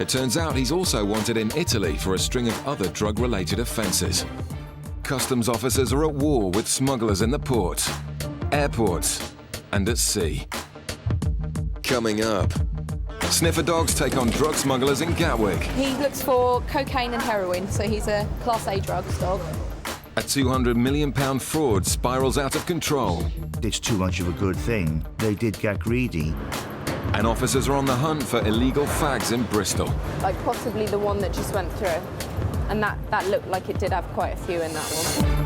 It turns out he's also wanted in Italy for a string of other drug-related offences. Customs officers are at war with smugglers in the ports, airports, and at sea. Coming up, Sniffer dogs take on drug smugglers in Gatwick. He looks for cocaine and heroin, so he's a Class A drugs dog. A £200 million fraud spirals out of control. It's too much of a good thing. They did get greedy. And officers are on the hunt for illegal fags in Bristol. Like possibly the one that just went through. And that looked like it did have quite a few in that one.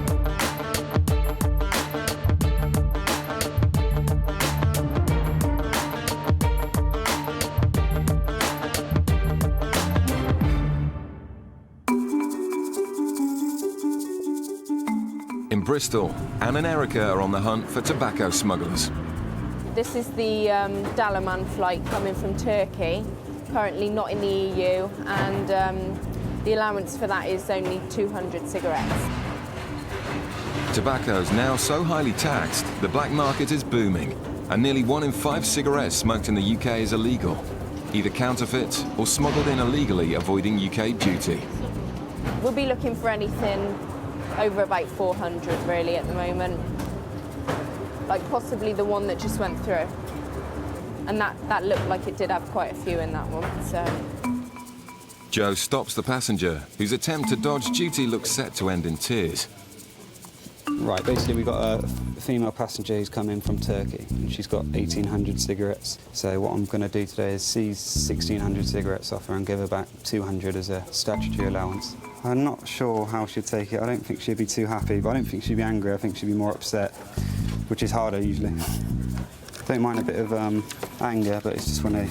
In Bristol, Anne and Erica are on the hunt for tobacco smugglers. This is the Dalaman flight coming from Turkey, currently not in the EU, and the allowance for that is only 200 cigarettes. Tobacco is now so highly taxed, the black market is booming, and nearly 1 in 5 cigarettes smoked in the UK is illegal, either counterfeit or smuggled in illegally, avoiding UK duty. We'll be looking for anything over about 400 really at the moment. Like possibly the one that just went through. And that looked like it did have quite a few in that one, so. Joe stops the passenger, whose attempt to dodge duty looks set to end in tears. Right, basically we've got a female passenger who's come in from Turkey, and she's got 1,800 cigarettes. So what I'm going to do today is seize 1,600 cigarettes off her and give her back 200 as a statutory allowance. I'm not sure how she'd take it. I don't think she'd be too happy, but I don't think she'd be angry. I think she'd be more upset, which is harder usually. Don't mind a bit of anger, but it's just when they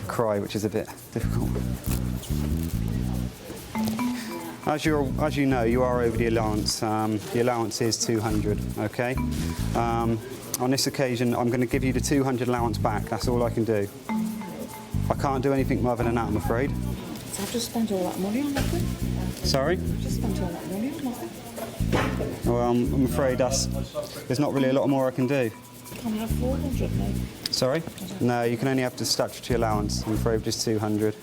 cry, which is a bit difficult. As you know, you are over the allowance. The allowance is 200, okay? On this occasion, I'm going to give you the 200 allowance back. That's all I can do. I can't do anything more than that, I'm afraid. So I've just spent all that money on nothing? Sorry? I've just spent all that money on nothing. Well, I'm afraid there's not really a lot more I can do. Can I have 400, mate? Sorry? No, you can only have the statutory allowance. I'm afraid just 200.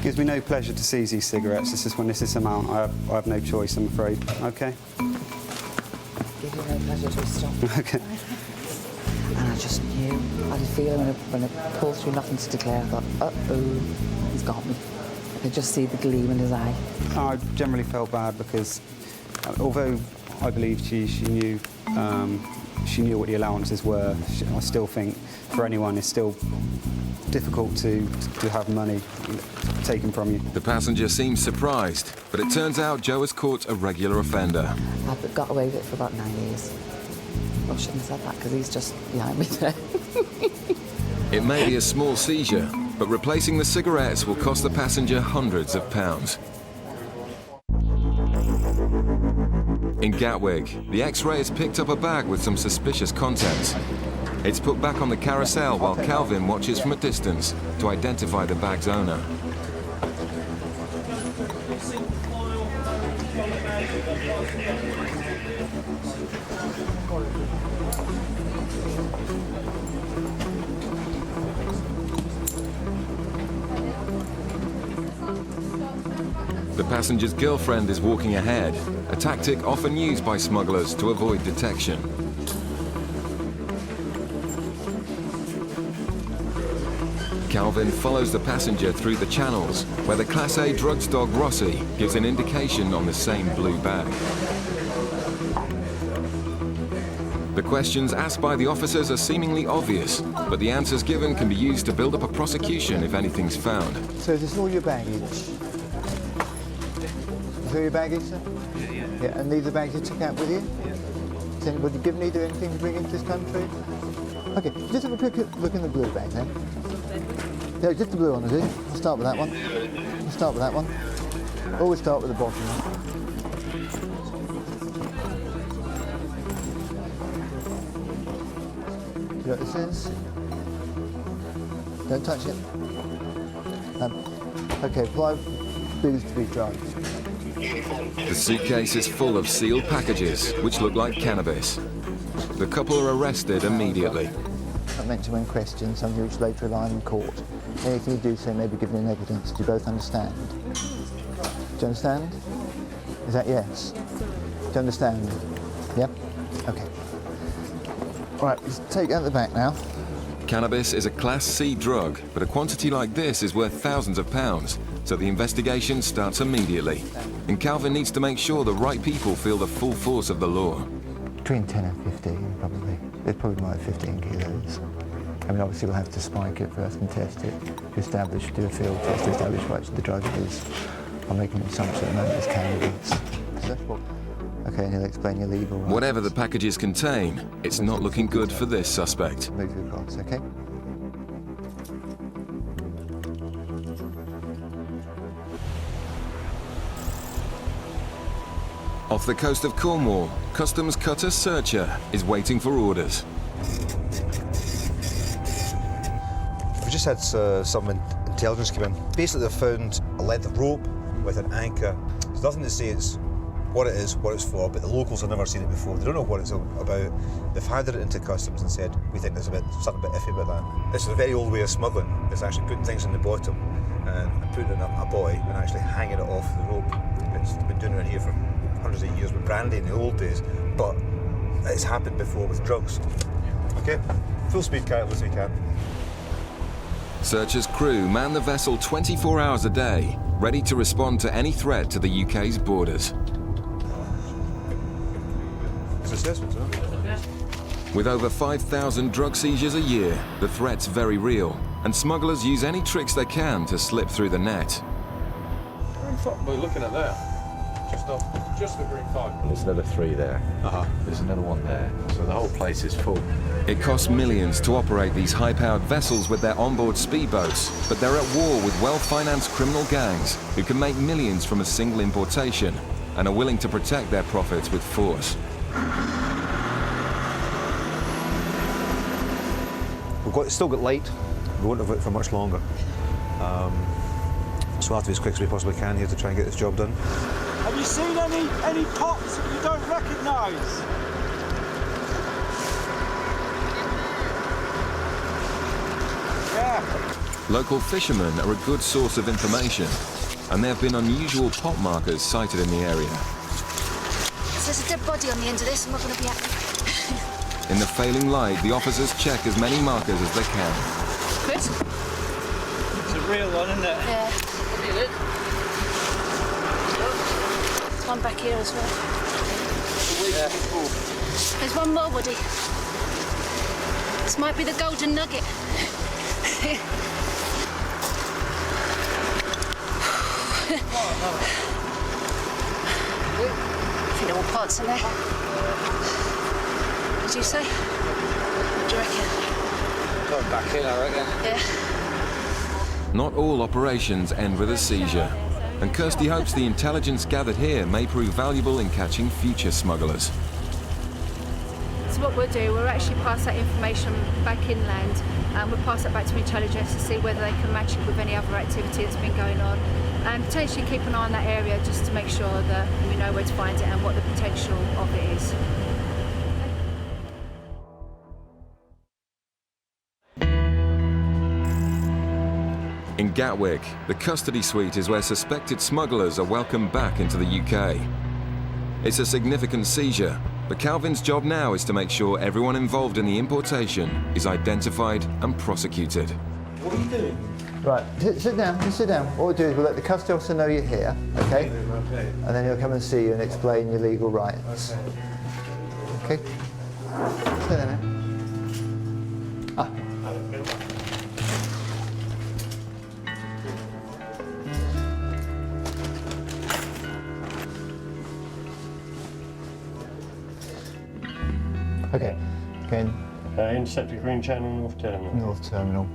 Gives me no pleasure to seize these cigarettes. It's just when it's this amount, I have no choice, I'm afraid. Okay? Give you no pleasure to stop. Okay. And I just knew. I had a feeling when it pulled through nothing to declare, I thought, uh-oh, he's got me. I could just see the gleam in his eye. I generally felt bad because, although I believe she knew what the allowances were, I still think for anyone it's still difficult to have money taken from you. The passenger seems surprised, but it turns out Joe has caught a regular offender. I've got away with it for about 9 years. Well, I shouldn't have said that because he's just behind me there. It may be a small seizure, but replacing the cigarettes will cost the passenger hundreds of pounds. In Gatwick, the X-ray has picked up a bag with some suspicious contents. It's put back on the carousel while Calvin watches from a distance to identify the bag's owner. The passenger's girlfriend is walking ahead, a tactic often used by smugglers to avoid detection. Calvin follows the passenger through the channels, where the Class A drugs dog Rossi gives an indication on the same blue bag. The questions asked by the officers are seemingly obvious, but the answers given can be used to build up a prosecution if anything's found. So is this all your baggage? Is all your baggage, sir? Yeah, and these are bags you took out with you? Yeah. Has anybody given you anything to bring into this country? Okay, just have a quick look in the blue bag then. Yeah, just the blue one, is it? We'll start with that one. We'll start with that one. Always start with the bottom one. You know what this is? Don't touch it. Okay, 5 booze to be drugged. The suitcase is full of sealed packages, which look like cannabis. The couple are arrested immediately. Not meant to win questions, something which later rely in court. Anything you do say may be given in evidence. Do you both understand? Do you understand? Is that yes? Do you understand? Yep? Okay. All right, let's take it out the back now. Cannabis is a Class C drug, but a quantity like this is worth thousands of pounds, so the investigation starts immediately. And Calvin needs to make sure the right people feel the full force of the law. Between 10 and 15, probably. It's probably more like 15 kilos. I mean, obviously we'll have to spike it first and test it to establish, do a field test to establish what the drug is. I'm making an assumption at the moment it's cannabis. Okay, and he'll explain your legal rights. Whatever the packages contain, it's not looking good for this suspect. Move your across, okay? Off the coast of Cornwall, customs cutter Searcher is waiting for orders. We just had some intelligence come in. Basically, they've found a length of rope with an anchor. There's nothing to say it's what it is, what it's for, but the locals have never seen it before. They don't know what it's about. They've handed it into customs and said, we think there's something a bit iffy about that. This is a very old way of smuggling. It's actually putting things in the bottom and putting in a buoy and actually hanging it off the rope. It's been doing it here for hundreds of years with brandy in the old days, but it's happened before with drugs. Okay, full speed carry as we can. Searcher's crew man the vessel 24 hours a day, ready to respond to any threat to the UK's borders. With over 5,000 drug seizures a year, the threat's very real, and smugglers use any tricks they can to slip through the net. We're looking at there. Just the green flag. There's another 3 there. There's another 1 there. So the whole place is full. It costs millions to operate these high-powered vessels with their onboard speedboats, but they're at war with well-financed criminal gangs who can make millions from a single importation and are willing to protect their profits with force. We've still got light. We won't have it for much longer. So we'll have to be as quick as we possibly can here to try and get this job done. Have you seen any pots that you don't recognise? Yeah. Local fishermen are a good source of information, and there have been unusual pot markers sighted in the area. So there's a dead body on the end of this. I'm not going to be happy. In the failing light, the officers check as many markers as they can. Chris? It's a real one, isn't it? Yeah. There's one back here as well. Yeah. There's one more body. This might be the golden nugget. A few little pots in there. What did you say? What do you reckon? Got back in, I reckon. Yeah. Not all operations end with a seizure, and Kirsty hopes the intelligence gathered here may prove valuable in catching future smugglers. So what we'll do, we'll actually pass that information back inland, and we'll pass that back to intelligence to see whether they can match it with any other activity that's been going on, and potentially keep an eye on that area just to make sure that we know where to find it and what the potential of it is. In Gatwick, the custody suite is where suspected smugglers are welcomed back into the UK. It's a significant seizure, but Calvin's job now is to make sure everyone involved in the importation is identified and prosecuted. What are you doing? Right, sit down, just sit down. What we'll do is we'll let the custody officer know you're here, okay? Okay. And then he'll come and see you and explain your legal rights. Okay? Sit there now. Ah. Okay, again. Intercepted Green Channel, North Terminal. North Terminal.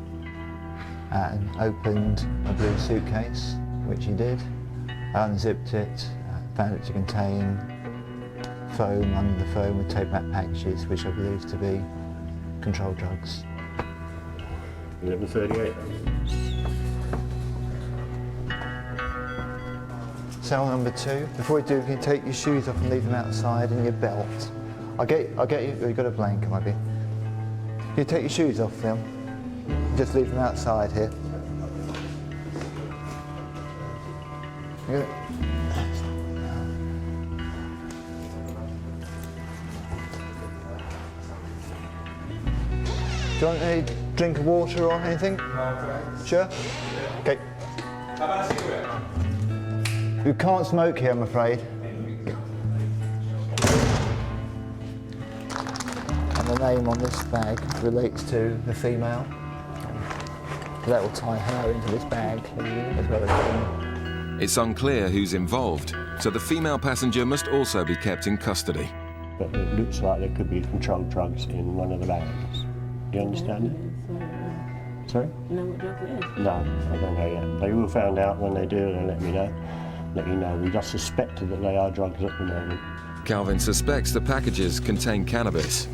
And opened a blue suitcase, which he did. Unzipped it, found it to contain foam. Under the foam were tape back packages, which I believe to be controlled drugs. 11:38. Cell number 2. Before you do, you can take your shoes off and leave them outside and your belt. I'll get you. You've got a blanket, maybe. You take your shoes off them. Just leave them outside here. Good. Do you want any drink of water or anything? Sure? Okay. How about a cigarette? You can't smoke here, I'm afraid. And the name on this bag relates to the female. That will tie her into this bag as well as him. It's unclear who's involved, so the female passenger must also be kept in custody. But it looks like there could be controlled drugs in one of the bags. Do you understand it? Sorry? You know what drug it is? No, I don't know yet. They will find out when they do, they'll let me know. Let you know. We just suspected that they are drugs at the moment. Calvin suspects the packages contain cannabis.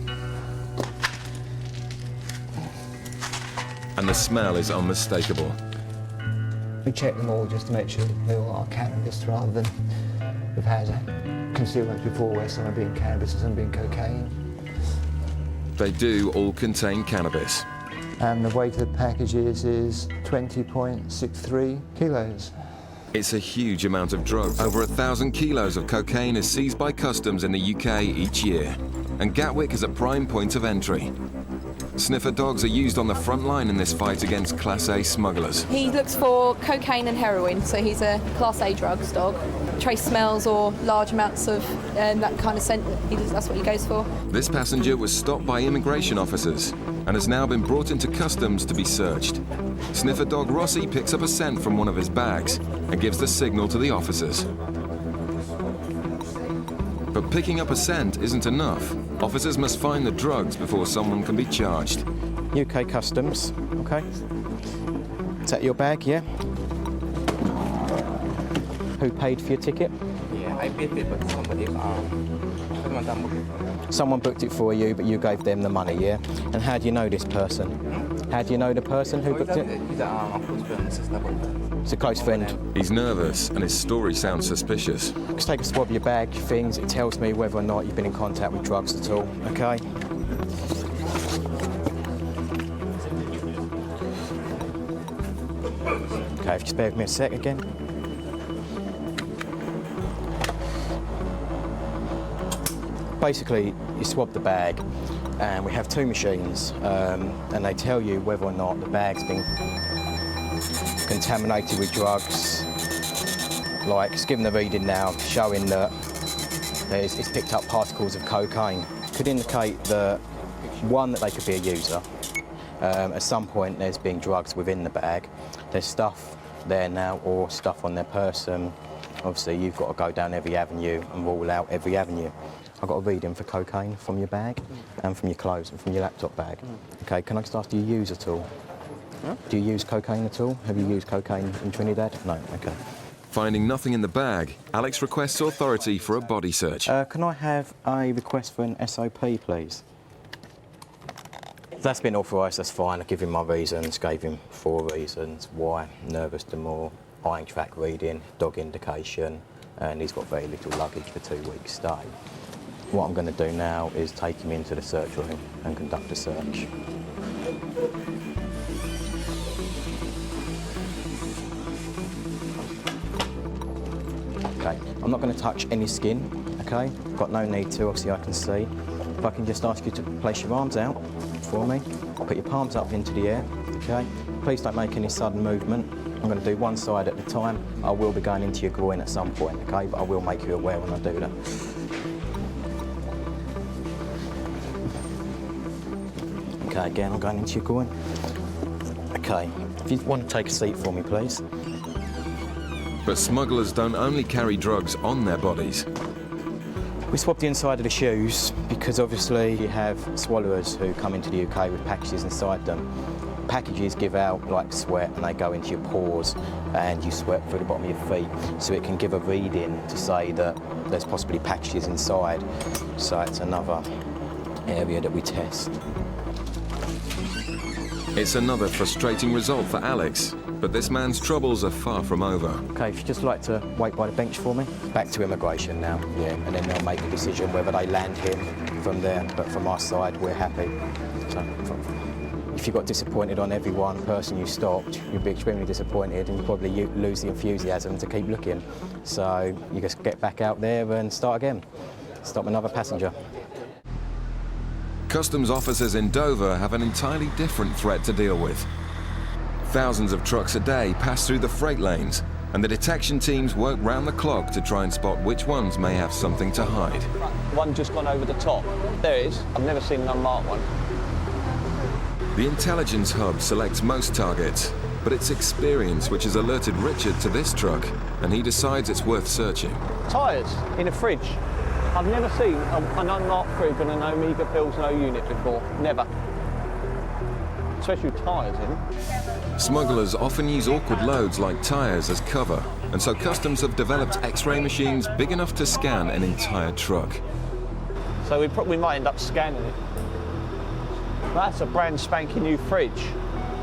And the smell is unmistakable. We check them all just to make sure they all are cannabis rather than we've had concealments before where some have been cannabis and some have been cocaine. They do all contain cannabis. And the weight of the packages is 20.63 kilos. It's a huge amount of drugs. Over 1,000 kilos of cocaine is seized by customs in the UK each year. And Gatwick is a prime point of entry. Sniffer dogs are used on the front line in this fight against Class A smugglers. He looks for cocaine and heroin, so he's a Class A drugs dog. Trace smells or large amounts of that kind of scent, that's what he goes for. This passenger was stopped by immigration officers and has now been brought into customs to be searched. Sniffer dog Rossi picks up a scent from one of his bags and gives the signal to the officers. But picking up a scent isn't enough. Officers must find the drugs before someone can be charged. UK Customs, okay. Is that your bag, yeah? Who paid for your ticket? Yeah, I paid it, but Someone booked it for you, but you gave them the money, yeah? And how do you know this person? How do you know the person who booked it? He's a It's a close friend. He's nervous and his story sounds suspicious. Just take a swab of your bag, things. It tells me whether or not you've been in contact with drugs at all, okay? Okay, if you just bear with me a sec again. Basically, you swab the bag, and we have two machines, and they tell you whether or not the bag's been contaminated with drugs. Like, it's given a reading now showing that it's picked up particles of cocaine. Could indicate that, one, that they could be a user. At some point, there's been drugs within the bag. There's stuff there now, or stuff on their person. Obviously, you've got to go down every avenue and rule out every avenue. I've got a reading for cocaine from your bag and from your clothes and from your laptop bag. Okay, can I just ask, do you use at all? Huh? Do you use cocaine at all? Have you used cocaine in Trinidad? No, okay. Finding nothing in the bag, Alex requests authority for a body search. Can I have a request for an SOP, please? That's been authorised, that's fine. I give him my reasons, gave him 4 reasons. Why? Nervous demur, eyeing track reading, dog indication, and he's got very little luggage for 2 weeks' stay. What I'm going to do now is take him into the search room and conduct a search. Okay, I'm not going to touch any skin, okay? Got no need to, obviously I can see. If I can just ask you to place your arms out for me, put your palms up into the air, okay? Please don't make any sudden movement. I'm going to do one side at a time. I will be going into your groin at some point, okay? But I will make you aware when I do that. Okay, again, I'm going into your groin. Okay, if you want to take a seat for me, please. But smugglers don't only carry drugs on their bodies. We swab the inside of the shoes because obviously you have swallowers who come into the UK with packages inside them. Packages give out like sweat and they go into your pores and you sweat through the bottom of your feet. So it can give a reading to say that there's possibly packages inside. So it's another area that we test. It's another frustrating result for Alex, but this man's troubles are far from over. Okay, if you'd just like to wait by the bench for me. Back to immigration now, yeah, and then they'll make a decision whether they land him from there, but from our side, we're happy. So, if you got disappointed on every one person you stopped, you'd be extremely disappointed and you'd probably lose the enthusiasm to keep looking. So you just get back out there and start again. Stop another passenger. Customs officers in Dover have an entirely different threat to deal with. Thousands of trucks a day pass through the freight lanes, and the detection teams work round the clock to try and spot which ones may have something to hide. One just gone over the top. There it is. I've never seen an unmarked one. The intelligence hub selects most targets, but it's experience which has alerted Richard to this truck, and he decides it's worth searching. Tyres in a fridge. I've never seen an unmarked fridge on an Omega Pilsner unit before. Never. Especially with tyres in. Smugglers often use awkward loads like tyres as cover, and so Customs have developed X-ray machines big enough to scan an entire truck. So we might end up scanning it. That's a brand spanking new fridge,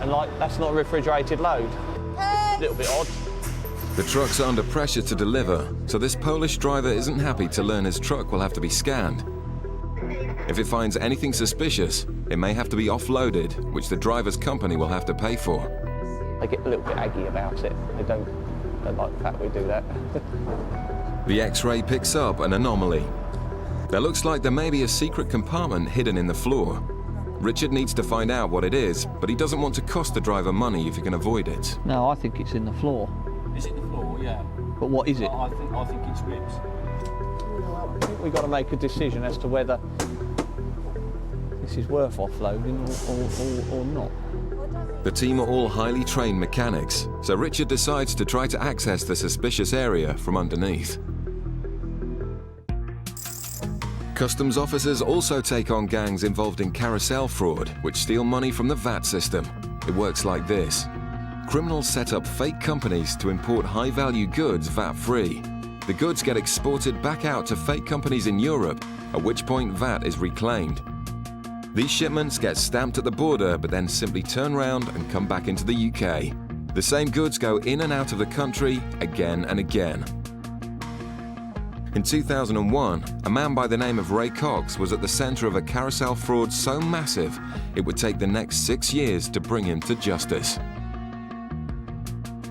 and that's not a refrigerated load. A little bit odd. The truck's under pressure to deliver, so this Polish driver isn't happy to learn his truck will have to be scanned. If it finds anything suspicious, it may have to be offloaded, which the driver's company will have to pay for. They get a little bit aggy about it. They don't like the fact we do that. The X-ray picks up an anomaly. There looks like there may be a secret compartment hidden in the floor. Richard needs to find out what it is, but he doesn't want to cost the driver money if he can avoid it. No, I think it's in the floor. Is it the floor? Yeah. But what is it? I think it's ribs. I think we've got to make a decision as to whether this is worth offloading or not. The team are all highly trained mechanics, so Richard decides to try to access the suspicious area from underneath. Customs officers also take on gangs involved in carousel fraud, which steal money from the VAT system. It works like this. Criminals set up fake companies to import high-value goods VAT-free. The goods get exported back out to fake companies in Europe, at which point VAT is reclaimed. These shipments get stamped at the border, but then simply turn round and come back into the UK. The same goods go in and out of the country again and again. In 2001, a man by the name of Ray Cox was at the centre of a carousel fraud so massive it would take the next 6 years to bring him to justice.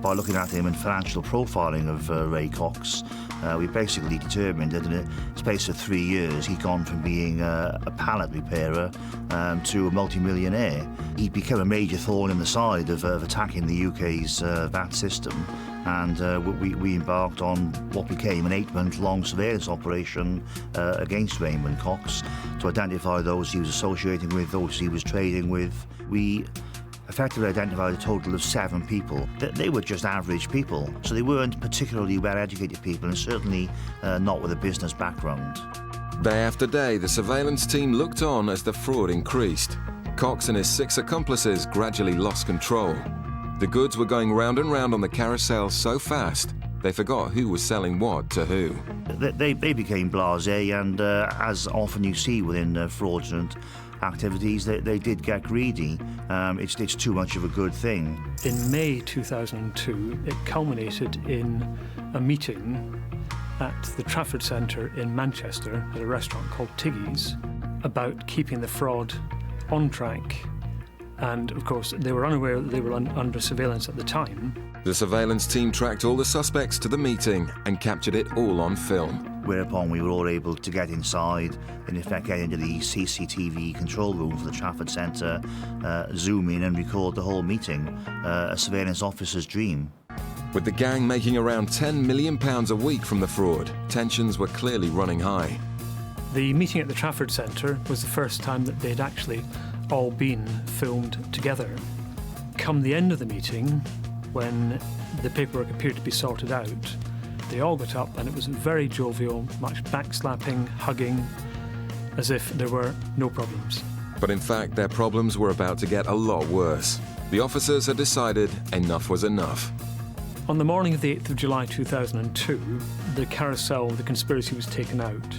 By looking at him and financial profiling of Ray Cox, we basically determined that in a space of 3 years he'd gone from being a pallet repairer to a multi-millionaire. He'd become a major thorn in the side of attacking the UK's VAT system, and we embarked on what became an 8-month-long surveillance operation against Raymond Cox to identify those he was associating with, those he was trading with. We effectively identified a total of 7 people. They were just average people, so they weren't particularly well-educated people, and certainly not with a business background. Day after day, the surveillance team looked on as the fraud increased. Cox and his 6 accomplices gradually lost control. The goods were going round and round on the carousel so fast, they forgot who was selling what to who. They became blasé, and as often you see within fraudulent activities, they did get greedy. It's too much of a good thing. In May 2002, it culminated in a meeting at the Trafford Centre in Manchester at a restaurant called Tiggy's about keeping the fraud on track. And of course, they were unaware that they were under surveillance at the time. The surveillance team tracked all the suspects to the meeting and captured it all on film. Whereupon we were all able to get inside, in effect get into the CCTV control room for the Trafford Centre, zoom in and record the whole meeting, a surveillance officer's dream. With the gang making around £10 million a week from the fraud, tensions were clearly running high. The meeting at the Trafford Centre was the first time that they'd actually all been filmed together. Come the end of the meeting, when the paperwork appeared to be sorted out, they all got up and it was very jovial, much backslapping, hugging, as if there were no problems. But in fact, their problems were about to get a lot worse. The officers had decided enough was enough. On the morning of the 8th of July 2002, the carousel, the conspiracy was taken out.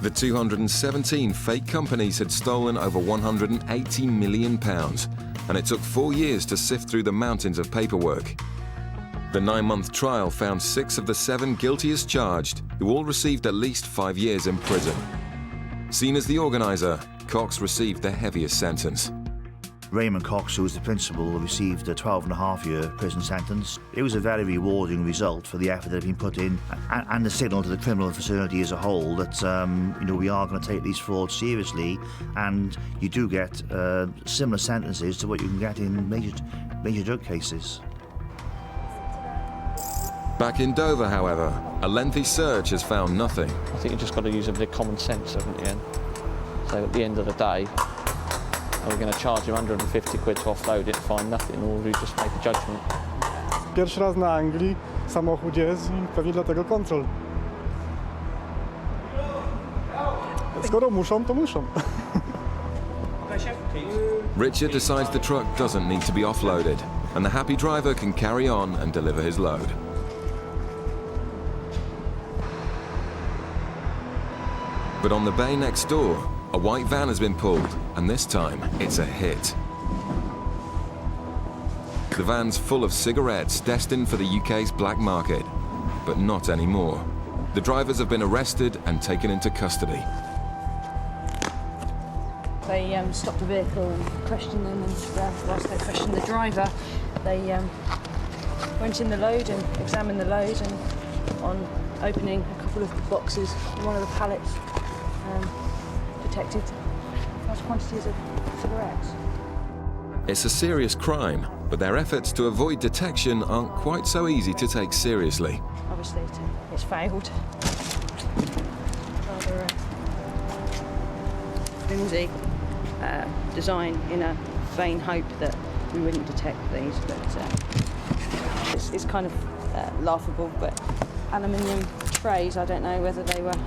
The 217 fake companies had stolen over £180 million, and it took 4 years to sift through the mountains of paperwork. The 9-month trial found 6 of the 7 guilty as charged, who all received at least 5 years in prison. Seen as the organiser, Cox received the heaviest sentence. Raymond Cox, who was the principal, received a 12.5-year prison sentence. It was a very rewarding result for the effort that had been put in, and the signal to the criminal fraternity as a whole that we are going to take these frauds seriously, and you do get similar sentences to what you can get in major drug cases. Back in Dover, however, a lengthy search has found nothing. I think you just got to use a bit of common sense, haven't you? So at the end of the day, are we going to charge him 150 quid to offload it, find nothing, or we just make a judgment? Pierwszy raz na Anglii, samochód jest i pewnie dlatego kontrol. Skoro muszą, to muszą. Richard decides the truck doesn't need to be offloaded, and the happy driver can carry on and deliver his load. But on the bay next door, a white van has been pulled, and this time it's a hit. The van's full of cigarettes destined for the UK's black market, but not anymore. The drivers have been arrested and taken into custody. They stopped the vehicle and questioned them, and whilst they questioned the driver, they went in the load and examined the load, and on opening a couple of boxes, one of the pallets, detected large quantities of cigarettes. It's a serious crime, but their efforts to avoid detection aren't quite so easy to take seriously. Obviously, it's failed. Rather flimsy design in a vain hope that we wouldn't detect these, but it's kind of laughable. But aluminium trays, I don't know whether they were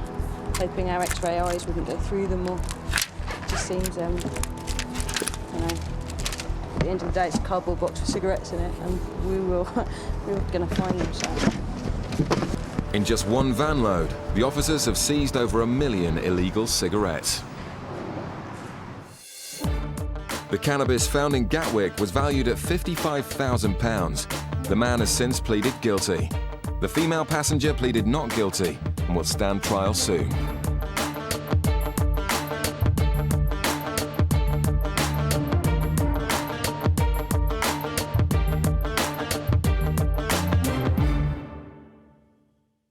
hoping our X-ray eyes wouldn't go through them, or it just seems, at the end of the day, it's a cardboard box with cigarettes in it, and we're going to find them. So. In just one van load, the officers have seized over 1 million illegal cigarettes. The cannabis found in Gatwick was valued at £55,000. The man has since pleaded guilty. The female passenger pleaded not guilty and will stand trial soon.